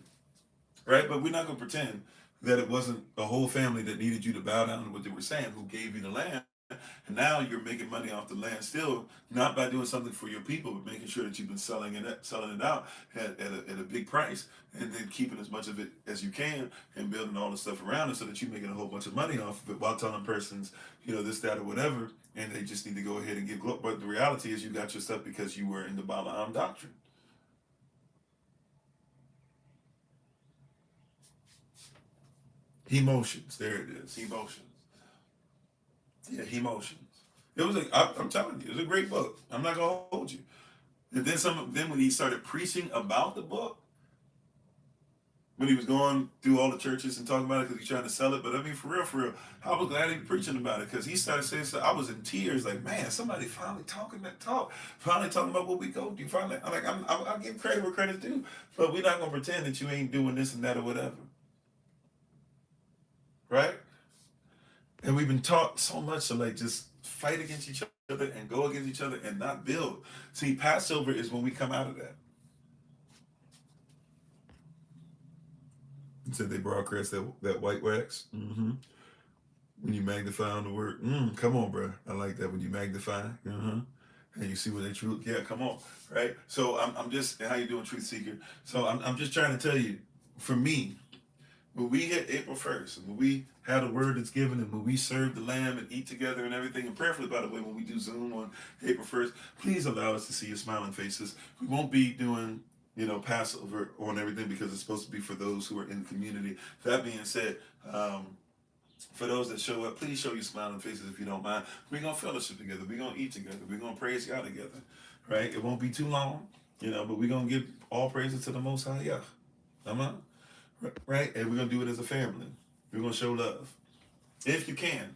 Speaker 1: right? But we're not going to pretend that it wasn't a whole family that needed you to bow down to what they were saying, who gave you the land. And now you're making money off the land still, not by doing something for your people, but making sure that you've been selling it out at a big price, and then keeping as much of it as you can and building all the stuff around it so that you're making a whole bunch of money off of it while telling persons, this, that, or whatever, and they just need to go ahead and give glory. But the reality is you got your stuff because you were in the Balaam doctrine. Emotions. There it is. Emotions. Yeah, Emotions. It was I'm telling you, it was a great book. I'm not gonna hold you. And then when he started preaching about the book, when he was going through all the churches and talking about it because he's trying to sell it, but I mean for real, I was glad he was preaching about it because he started saying stuff. I was in tears, like, man, somebody finally talking that talk, finally talking about what we go through. Finally, I'm giving credit where credit's due, but we're not gonna pretend that you ain't doing this and that or whatever, right? And we've been taught so much to like just fight against each other and go against each other and not build. See, Passover is when we come out of that. You said they broadcast that white wax. Mm-hmm. When you magnify on the word, come on, bro. I like that when you magnify. Uh-huh. And you see what they truth. Yeah, come on, right? So I'm just how you doing, Truth Seeker? So I'm just trying to tell you, for me, when we hit April 1st, and when we have a word that's given, and when we serve the lamb and eat together and everything, and prayerfully, by the way, when we do Zoom on April 1st, please allow us to see your smiling faces. We won't be doing, Passover on everything because it's supposed to be for those who are in the community. That being said, for those that show up, please show your smiling faces if you don't mind. We're going to fellowship together. We're going to eat together. We're going to praise God together, right? It won't be too long, but we're going to give all praises to the Most High, yeah. Amen. Right? And we're going to do it as a family. We're going to show love. If you can,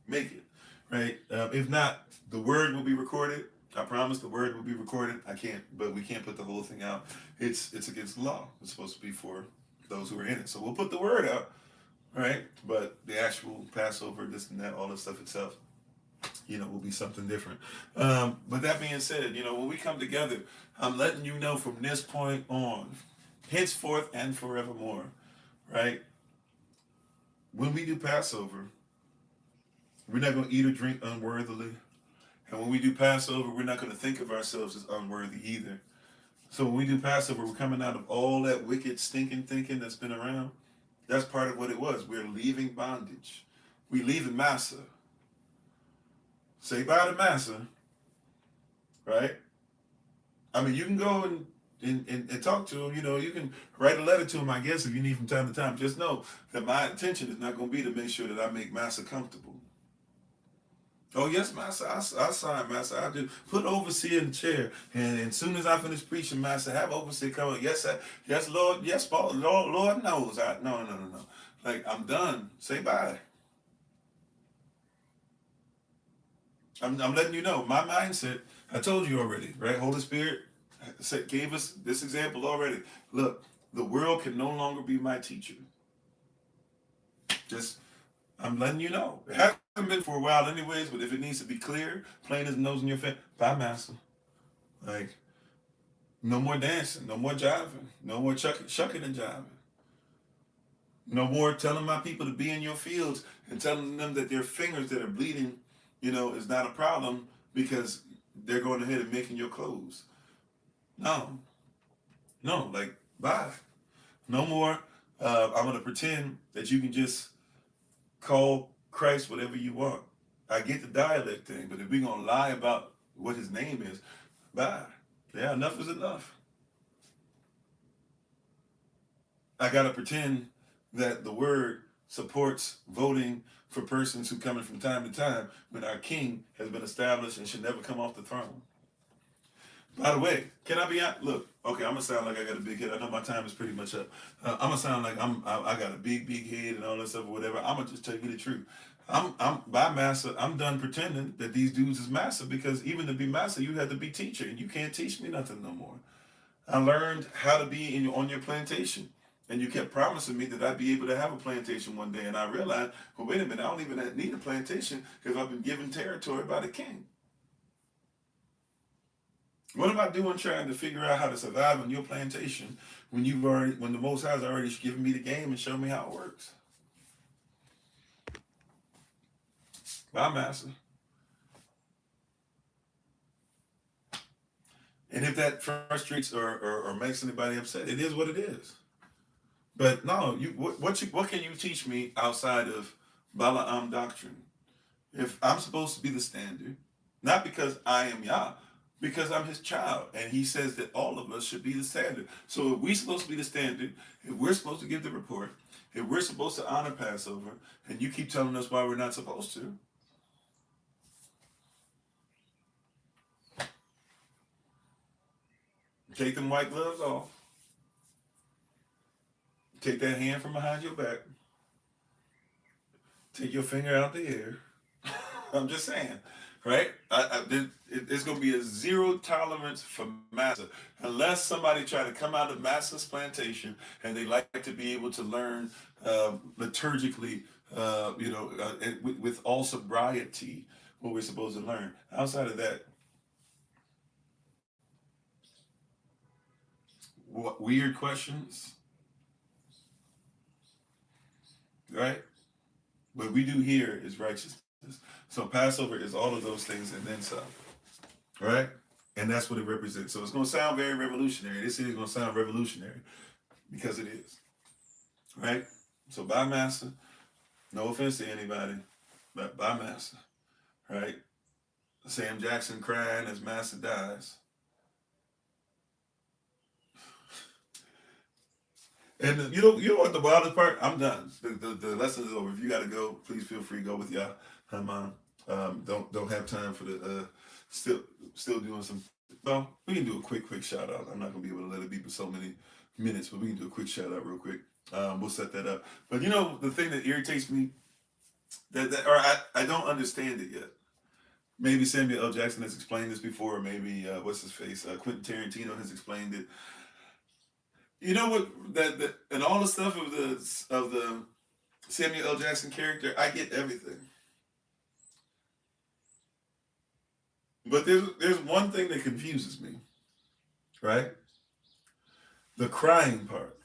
Speaker 1: make it. Right? If not, the word will be recorded. I promise the word will be recorded. But we can't put the whole thing out. It's against the law. It's supposed to be for those who are in it. So we'll put the word out, right? But the actual Passover, this and that, all this stuff itself, will be something different. But that being said, when we come together, I'm letting you know from this point on, henceforth and forevermore, right? When we do Passover, we're not going to eat or drink unworthily. And when we do Passover, we're not going to think of ourselves as unworthy either. So when we do Passover, we're coming out of all that wicked, stinking thinking that's been around. That's part of what it was. We're leaving bondage. We leaving massa. Say bye to massa, right? I mean, you can go and talk to him. You know, you can write a letter to him, I guess, if you need from time to time. Just know that my intention is not going to be to make sure that I make massa comfortable. Oh, yes, Master, I sign, Master. I do. Put overseer in the chair. And as soon as I finish preaching, Master, have overseer come up. Yes, yes, Lord. Yes, Paul. Lord knows. No. Like, I'm done. Say bye. I'm letting you know. My mindset, I told you already, right? Holy Spirit gave us this example already. Look, the world can no longer be my teacher. Just I'm letting you know. It hasn't been for a while, anyways. But if it needs to be clear, plain as nose in your face, bye, master. Like, no more dancing, no more jiving, no more shucking and jiving. No more telling my people to be in your fields and telling them that their fingers that are bleeding, is not a problem because they're going ahead and making your clothes. No, no, like, bye. No more. I'm going to pretend that you can just call Christ whatever you want. I get the dialect thing, but if we're going to lie about what his name is, bye. Yeah, enough is enough. I got to pretend that the word supports voting for persons who come in from time to time when our king has been established and should never come off the throne. By the way, can I be out? Look, okay, I'm gonna sound like I got a big head. I know my time is pretty much up. I'm gonna sound like I got a big head and all that stuff or whatever. I'm gonna just tell you the truth. I'm by massa. I'm done pretending that these dudes is massa because even to be massa, you had to be teacher, and you can't teach me nothing no more. I learned how to be on your plantation, and you kept promising me that I'd be able to have a plantation one day, and I realized, well, wait a minute, I don't even need a plantation because I've been given territory by the king. What am I doing trying to figure out how to survive on your plantation when when the Most High's already given me the game and shown me how it works? Bye, master. And if that frustrates or makes anybody upset, it is what it is. But no, what can you teach me outside of Balaam doctrine? If I'm supposed to be the standard, not because I am Yah, because I'm his child, and he says that all of us should be the standard. So if we're supposed to be the standard, if we're supposed to give the report, if we're supposed to honor Passover, and you keep telling us why we're not supposed to, take them white gloves off, take that hand from behind your back, take your finger out the air. I'm just saying, right? It's going to be a zero tolerance for massa unless somebody try to come out of massa's plantation and they like to be able to learn liturgically, with all sobriety what we're supposed to learn. Outside of that, weird questions, right? What we do here is righteousness. So Passover is all of those things and then some, right? And that's what it represents. So it's going to sound very revolutionary. This is going to sound revolutionary because it is, right? So by massa, no offense to anybody, but by massa, right? Sam Jackson crying as Massa dies. And you know what the wildest part? I'm done. The lesson is over. If you got to go, please feel free to go with y'all. I'm don't have time for the still doing some. Well, we can do a quick shout out. I'm not gonna be able to let it be for so many minutes, but we can do a quick shout out real quick. We'll set that up. But the thing that irritates me or I don't understand it yet. Maybe Samuel L. Jackson has explained this before, or maybe what's his face, Quentin Tarantino has explained it. You know what? That and all the stuff of the Samuel L. Jackson character, I get everything. But there's one thing that confuses me, right? The crying part.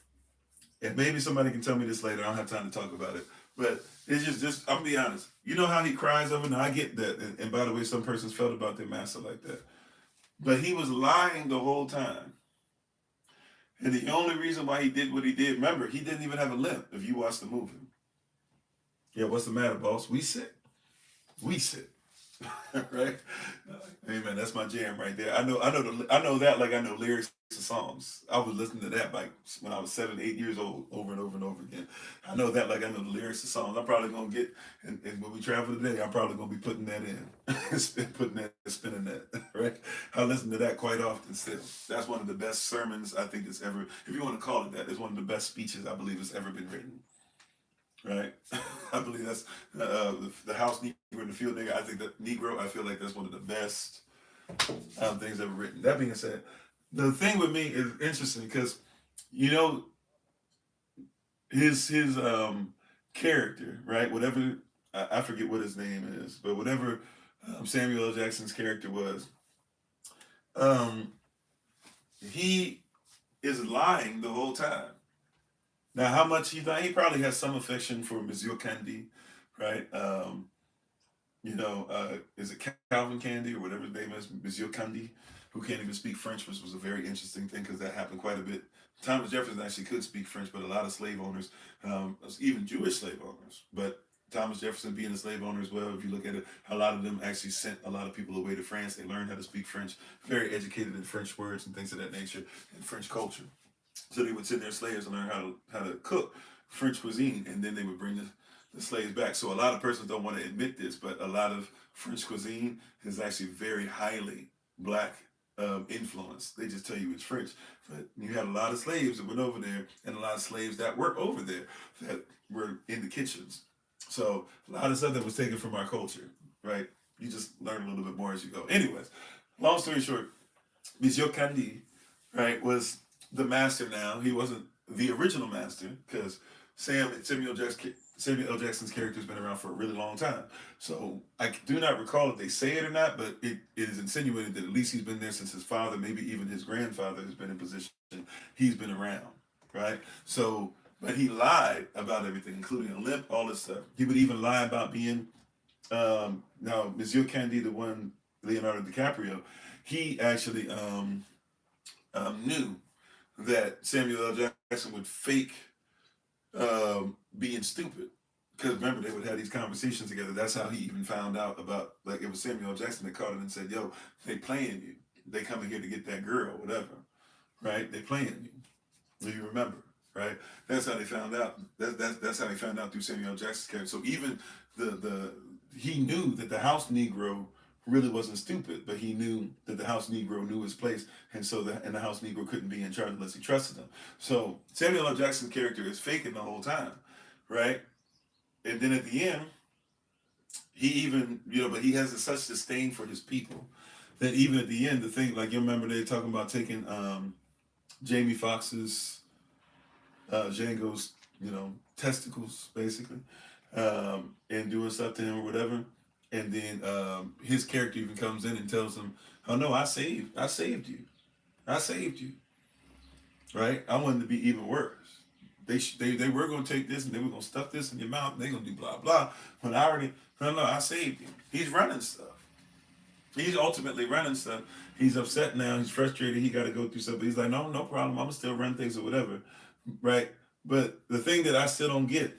Speaker 1: And maybe somebody can tell me this later. I don't have time to talk about it. But it's just I'm gonna be honest. You know how he cries over? Now I get that. And by the way, some persons felt about their master like that. But he was lying the whole time. And the only reason why he did what he did, remember, he didn't even have a limp if you watch the movie. Yeah, what's the matter, boss? We sick. We sick. Right? Hey man, that's my jam right there. I know that like I know lyrics to songs. I was listening to that like when I was 7, 8 years old, over and over and over again. I know that like I know the lyrics to songs. I'm probably gonna get and when we travel today, I'm probably gonna be putting that in, putting that, spinning that. Right? I listen to that quite often still. That's one of the best sermons I think that's ever, if you want to call it that, it's one of the best speeches I believe has ever been written. Right? I believe that's the house Negro and the field nigga. I think that Negro, I feel like that's one of the best things ever written. That being said, the thing with me is interesting because you know his character, right? Whatever I forget what his name is, but whatever Samuel L. Jackson's character was, um, he is lying the whole time. Now, how much he's lying? He probably has some affection for Monsieur Candy, right? Is it Calvin Candy or whatever his name is, Monsieur Candy, who can't even speak French, which was a very interesting thing because that happened quite a bit. Thomas Jefferson actually could speak French, but a lot of slave owners, even Jewish slave owners, but Thomas Jefferson being a slave owner as well, if you look at it, a lot of them actually sent a lot of people away to France. They learned how to speak French, very educated in French words and things of that nature, and French culture. So they would send their slaves and learn how to cook French cuisine, and then they would bring the slaves back. So a lot of persons don't want to admit this, but a lot of French cuisine is actually very highly black influence. They just tell you it's French, but you had a lot of slaves that went over there, and a lot of slaves that worked over there that were in the kitchens. So a lot of stuff that was taken from our culture, right? You just learn a little bit more as you go. Anyways, long story short, Monsieur Candy, right, was the master now. He wasn't the original master because Samuel L. Jackson's character has been around for a really long time. So I do not recall if they say it or not, but it is insinuated that at least he's been there since his father, maybe even his grandfather has been in position. He's been around, right? So, but he lied about everything, including a limp, all this stuff. He would even lie about being now Monsieur Candy, the one Leonardo DiCaprio, he actually knew that Samuel L. Jackson would fake being stupid. Because remember, they would have these conversations together. That's how he even found out about, like, it was Samuel L. Jackson that called him and said, yo, they playing you. They coming here to get that girl, whatever. Right? They playing you. Do you remember? Right? That's how they found out. That's how they found out through Samuel L. Jackson's character. So even the he knew that the house Negro really wasn't stupid, but he knew that the house Negro knew his place, and so the house Negro couldn't be in charge unless he trusted him. So Samuel L. Jackson's character is faking the whole time, right? And then at the end, he even but he has such disdain for his people that even at the end, the thing like you remember they talking about taking Jamie Foxx's Django's testicles basically, and doing stuff to him or whatever. And then his character even comes in and tells him, "Oh no, I saved you, I saved you." Right? I wanted to be even worse. They were gonna take this and they were gonna stuff this in your mouth. And they gonna do blah blah. When I already no, I saved you. He's running stuff. He's ultimately running stuff. He's upset now. He's frustrated. He got to go through stuff. But he's like, no problem. I'm gonna still run things or whatever, right? But the thing that I still don't get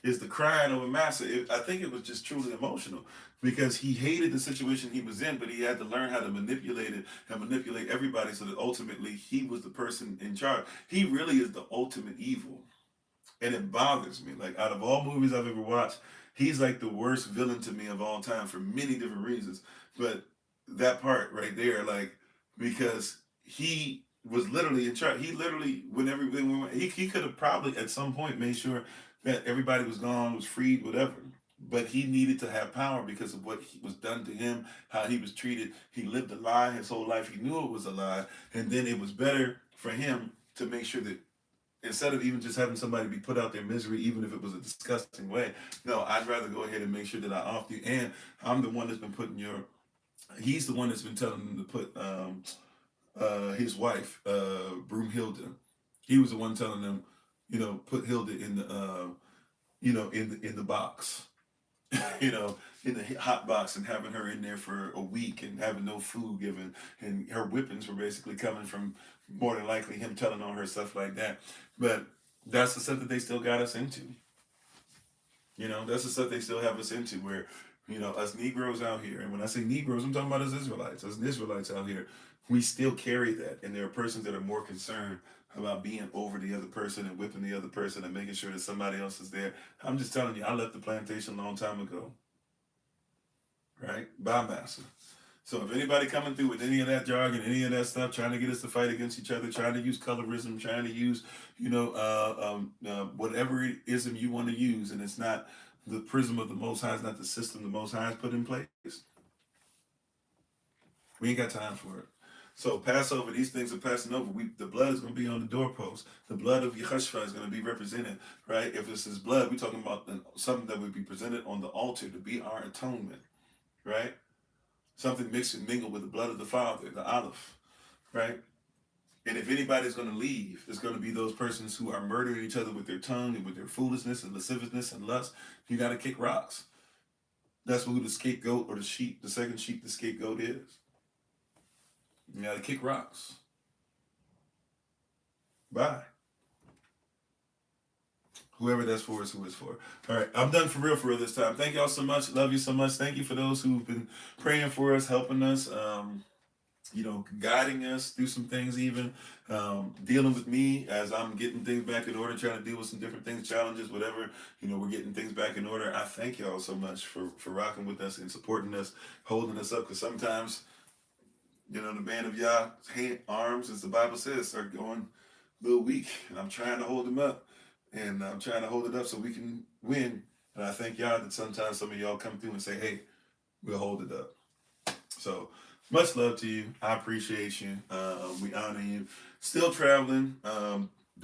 Speaker 1: is the crying over Massa. I think it was just truly emotional because he hated the situation he was in, but he had to learn how to manipulate it and manipulate everybody so that ultimately he was the person in charge. He really is the ultimate evil. And it bothers me. Like, out of all movies I've ever watched, he's like the worst villain to me of all time for many different reasons. But that part right there, like, because he was literally in charge. He literally, when everything went, he could have probably at some point made sure that everybody was gone, was freed, whatever. But he needed to have power because of what was done to him, how he was treated. He lived a lie his whole life. He knew it was a lie. And then it was better for him to make sure that instead of even just having somebody be put out their misery, even if it was a disgusting way, no, I'd rather go ahead and make sure that I off you. And I'm the one that's been putting he's the one that's been telling them to put his wife, Broomhilda. He was the one telling them, put Hilda in the, in the box, in the hot box and having her in there for a week and having no food given. And her whippings were basically coming more than likely him telling on her, stuff like that. But that's the stuff that they still got us into. That's the stuff they still have us into where, us Negroes out here, and when I say Negroes, I'm talking about us Israelites out here, we still carry that. And there are persons that are more concerned about being over the other person and whipping the other person and making sure that somebody else is there. I'm just telling you, I left the plantation a long time ago, right? By massa. So if anybody coming through with any of that jargon, any of that stuff, trying to get us to fight against each other, trying to use colorism, trying to use, whatever ism you want to use, and it's not the prism of the Most High, it's not the system the Most High has put in place, we ain't got time for it. So Passover, these things are passing over. The blood is going to be on the doorpost. The blood of Yehoshua is going to be represented, right? If it's his blood, we're talking about something that would be presented on the altar to be our atonement, right? Something mixed and mingled with the blood of the Father, the olive, right? And if anybody's going to leave, it's going to be those persons who are murdering each other with their tongue and with their foolishness and lasciviousness and lust. You got to kick rocks. That's who the scapegoat or the second sheep, the scapegoat is. You got to kick rocks. Bye. Whoever that's for is who it's for. All right, I'm done for real this time. Thank y'all so much. Love you so much. Thank you for those who've been praying for us, helping us, guiding us through some things, even dealing with me as I'm getting things back in order, trying to deal with some different things, challenges, whatever. We're getting things back in order. I thank y'all so much for rocking with us and supporting us, holding us up, because sometimes, the man of Yah's arms, as the Bible says, start going a little weak, and I'm trying to hold them up, and I'm trying to hold it up so we can win. And I thank y'all that sometimes some of y'all come through and say, hey, we'll hold it up. So much love to you. I appreciate you. We honor you. Still traveling. There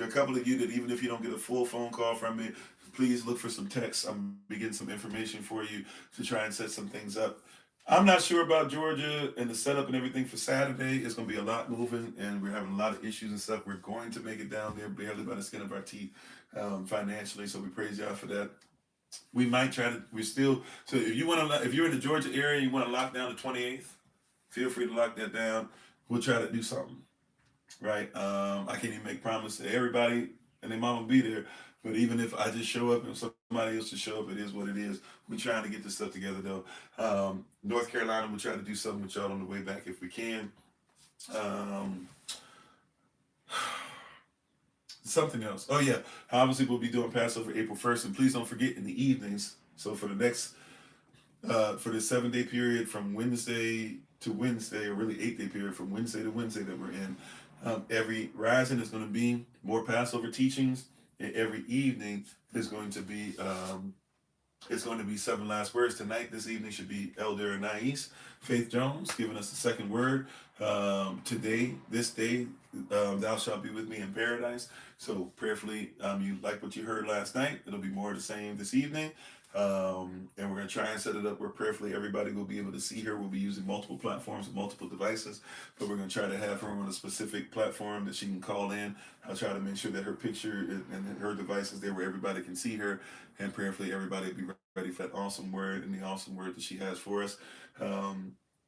Speaker 1: are a couple of you that even if you don't get a full phone call from me, please look for some texts. I'm getting some information for you to try and set some things up. I'm not sure about Georgia and the setup and everything for Saturday. It's going to be a lot moving, and we're having a lot of issues and stuff. We're going to make it down there barely by the skin of our teeth financially, so we praise y'all for that. We might try to. So if you're in the Georgia area and you want to lock down the 28th, feel free to lock that down. We'll try to do something, right? I can't even make promises to everybody and their mama be there. But even if I just show up and somebody else to show up, it is what it is. We're trying to get this stuff together, though. North Carolina, we'll try to do something with y'all on the way back if we can. Something else. Oh, yeah. Obviously, we'll be doing Passover April 1st. And please don't forget in the evenings. So for the next, for the 7-day period from Wednesday to Wednesday, or really 8-day period from Wednesday to Wednesday that we're in, every rising is going to be more Passover teachings. And every evening is going to be it's going to be 7 last words. Tonight, this evening, should be Elder Anais Faith Jones giving us the second word. Today, this day, thou shalt be with me in paradise. So prayerfully, you like what you heard last night. It'll be more of the same this evening. And we're going to try and set it up where prayerfully everybody will be able to see her. We'll be using multiple platforms and multiple devices, but we're going to try to have her on a specific platform that she can call in. I'll try to make sure that her picture and her device is there where everybody can see her, and prayerfully everybody will be ready for that awesome word and the awesome word that she has for us.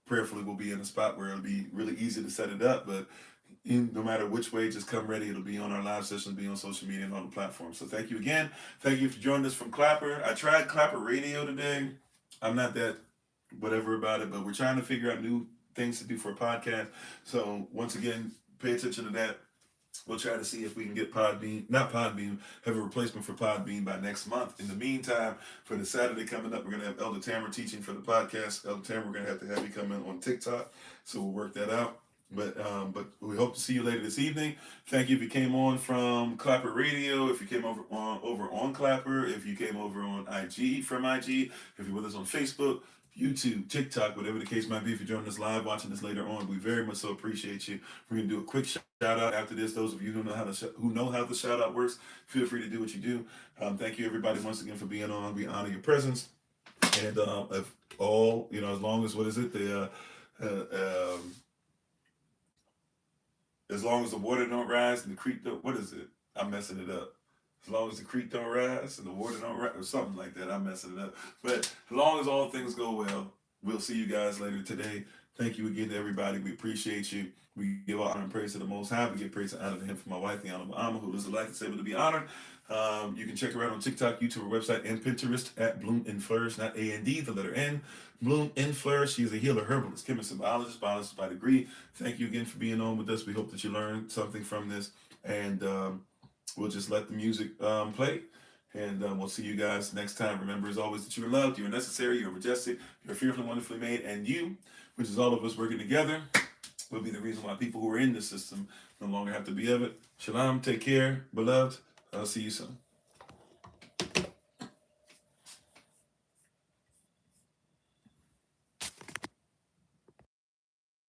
Speaker 1: Prayerfully we'll be in a spot where it'll be really easy to set it up, but no matter which way, just come ready. It'll be on our live sessions, be on social media and on the platform. So thank you again. Thank you for joining us from Clapper. I tried Clapper Radio today. I'm not that whatever about it, but we're trying to figure out new things to do for a podcast. So once again, pay attention to that. We'll try to see if we can get have a replacement for Podbean by next month. In the meantime, for the Saturday coming up, we're going to have Elder Tamara teaching for the podcast. Elder Tamara, we're going to have you come in on TikTok. So we'll work that out. But we hope to see you later this evening. Thank you if you came on from Clapper Radio, if you came over on Clapper, if you came over on IG from IG, if you're with us on Facebook, YouTube, TikTok, whatever the case might be. If you're joining us live, watching this later on, we very much so appreciate you. We're gonna do a quick shout out after this. Those of you who know how the shout out works, feel free to do what you do. Thank you everybody once again for being on. We honor your presence, and if all as long as as long as the water don't rise and the creek don't, what is it? I'm messing it up. As long as the creek don't rise and the water don't rise, or something like that. I'm messing it up. But as long as all things go well, we'll see you guys later today. Thank you again to everybody. We appreciate you. We give all honor and praise to the Most High. We give praise and honor to Him for my wife, the Honorable Amma, who lives a life that's able to be honored. You can check her out on TikTok, YouTube, her website, and Pinterest at Bloom and Flourish, not A-N-D, the letter N. Bloom and Flourish. She is a healer, herbalist, chemist, and biologist by degree. Thank you again for being on with us. We hope that you learned something from this. And we'll just let the music play. And we'll see you guys next time. Remember, as always, that you are loved, you are necessary, you are majestic, you're fearfully, wonderfully made, and you, which is all of us working together, will be the reason why people who are in the system no longer have to be of it. Shalom, take care, beloved. I'll see you soon.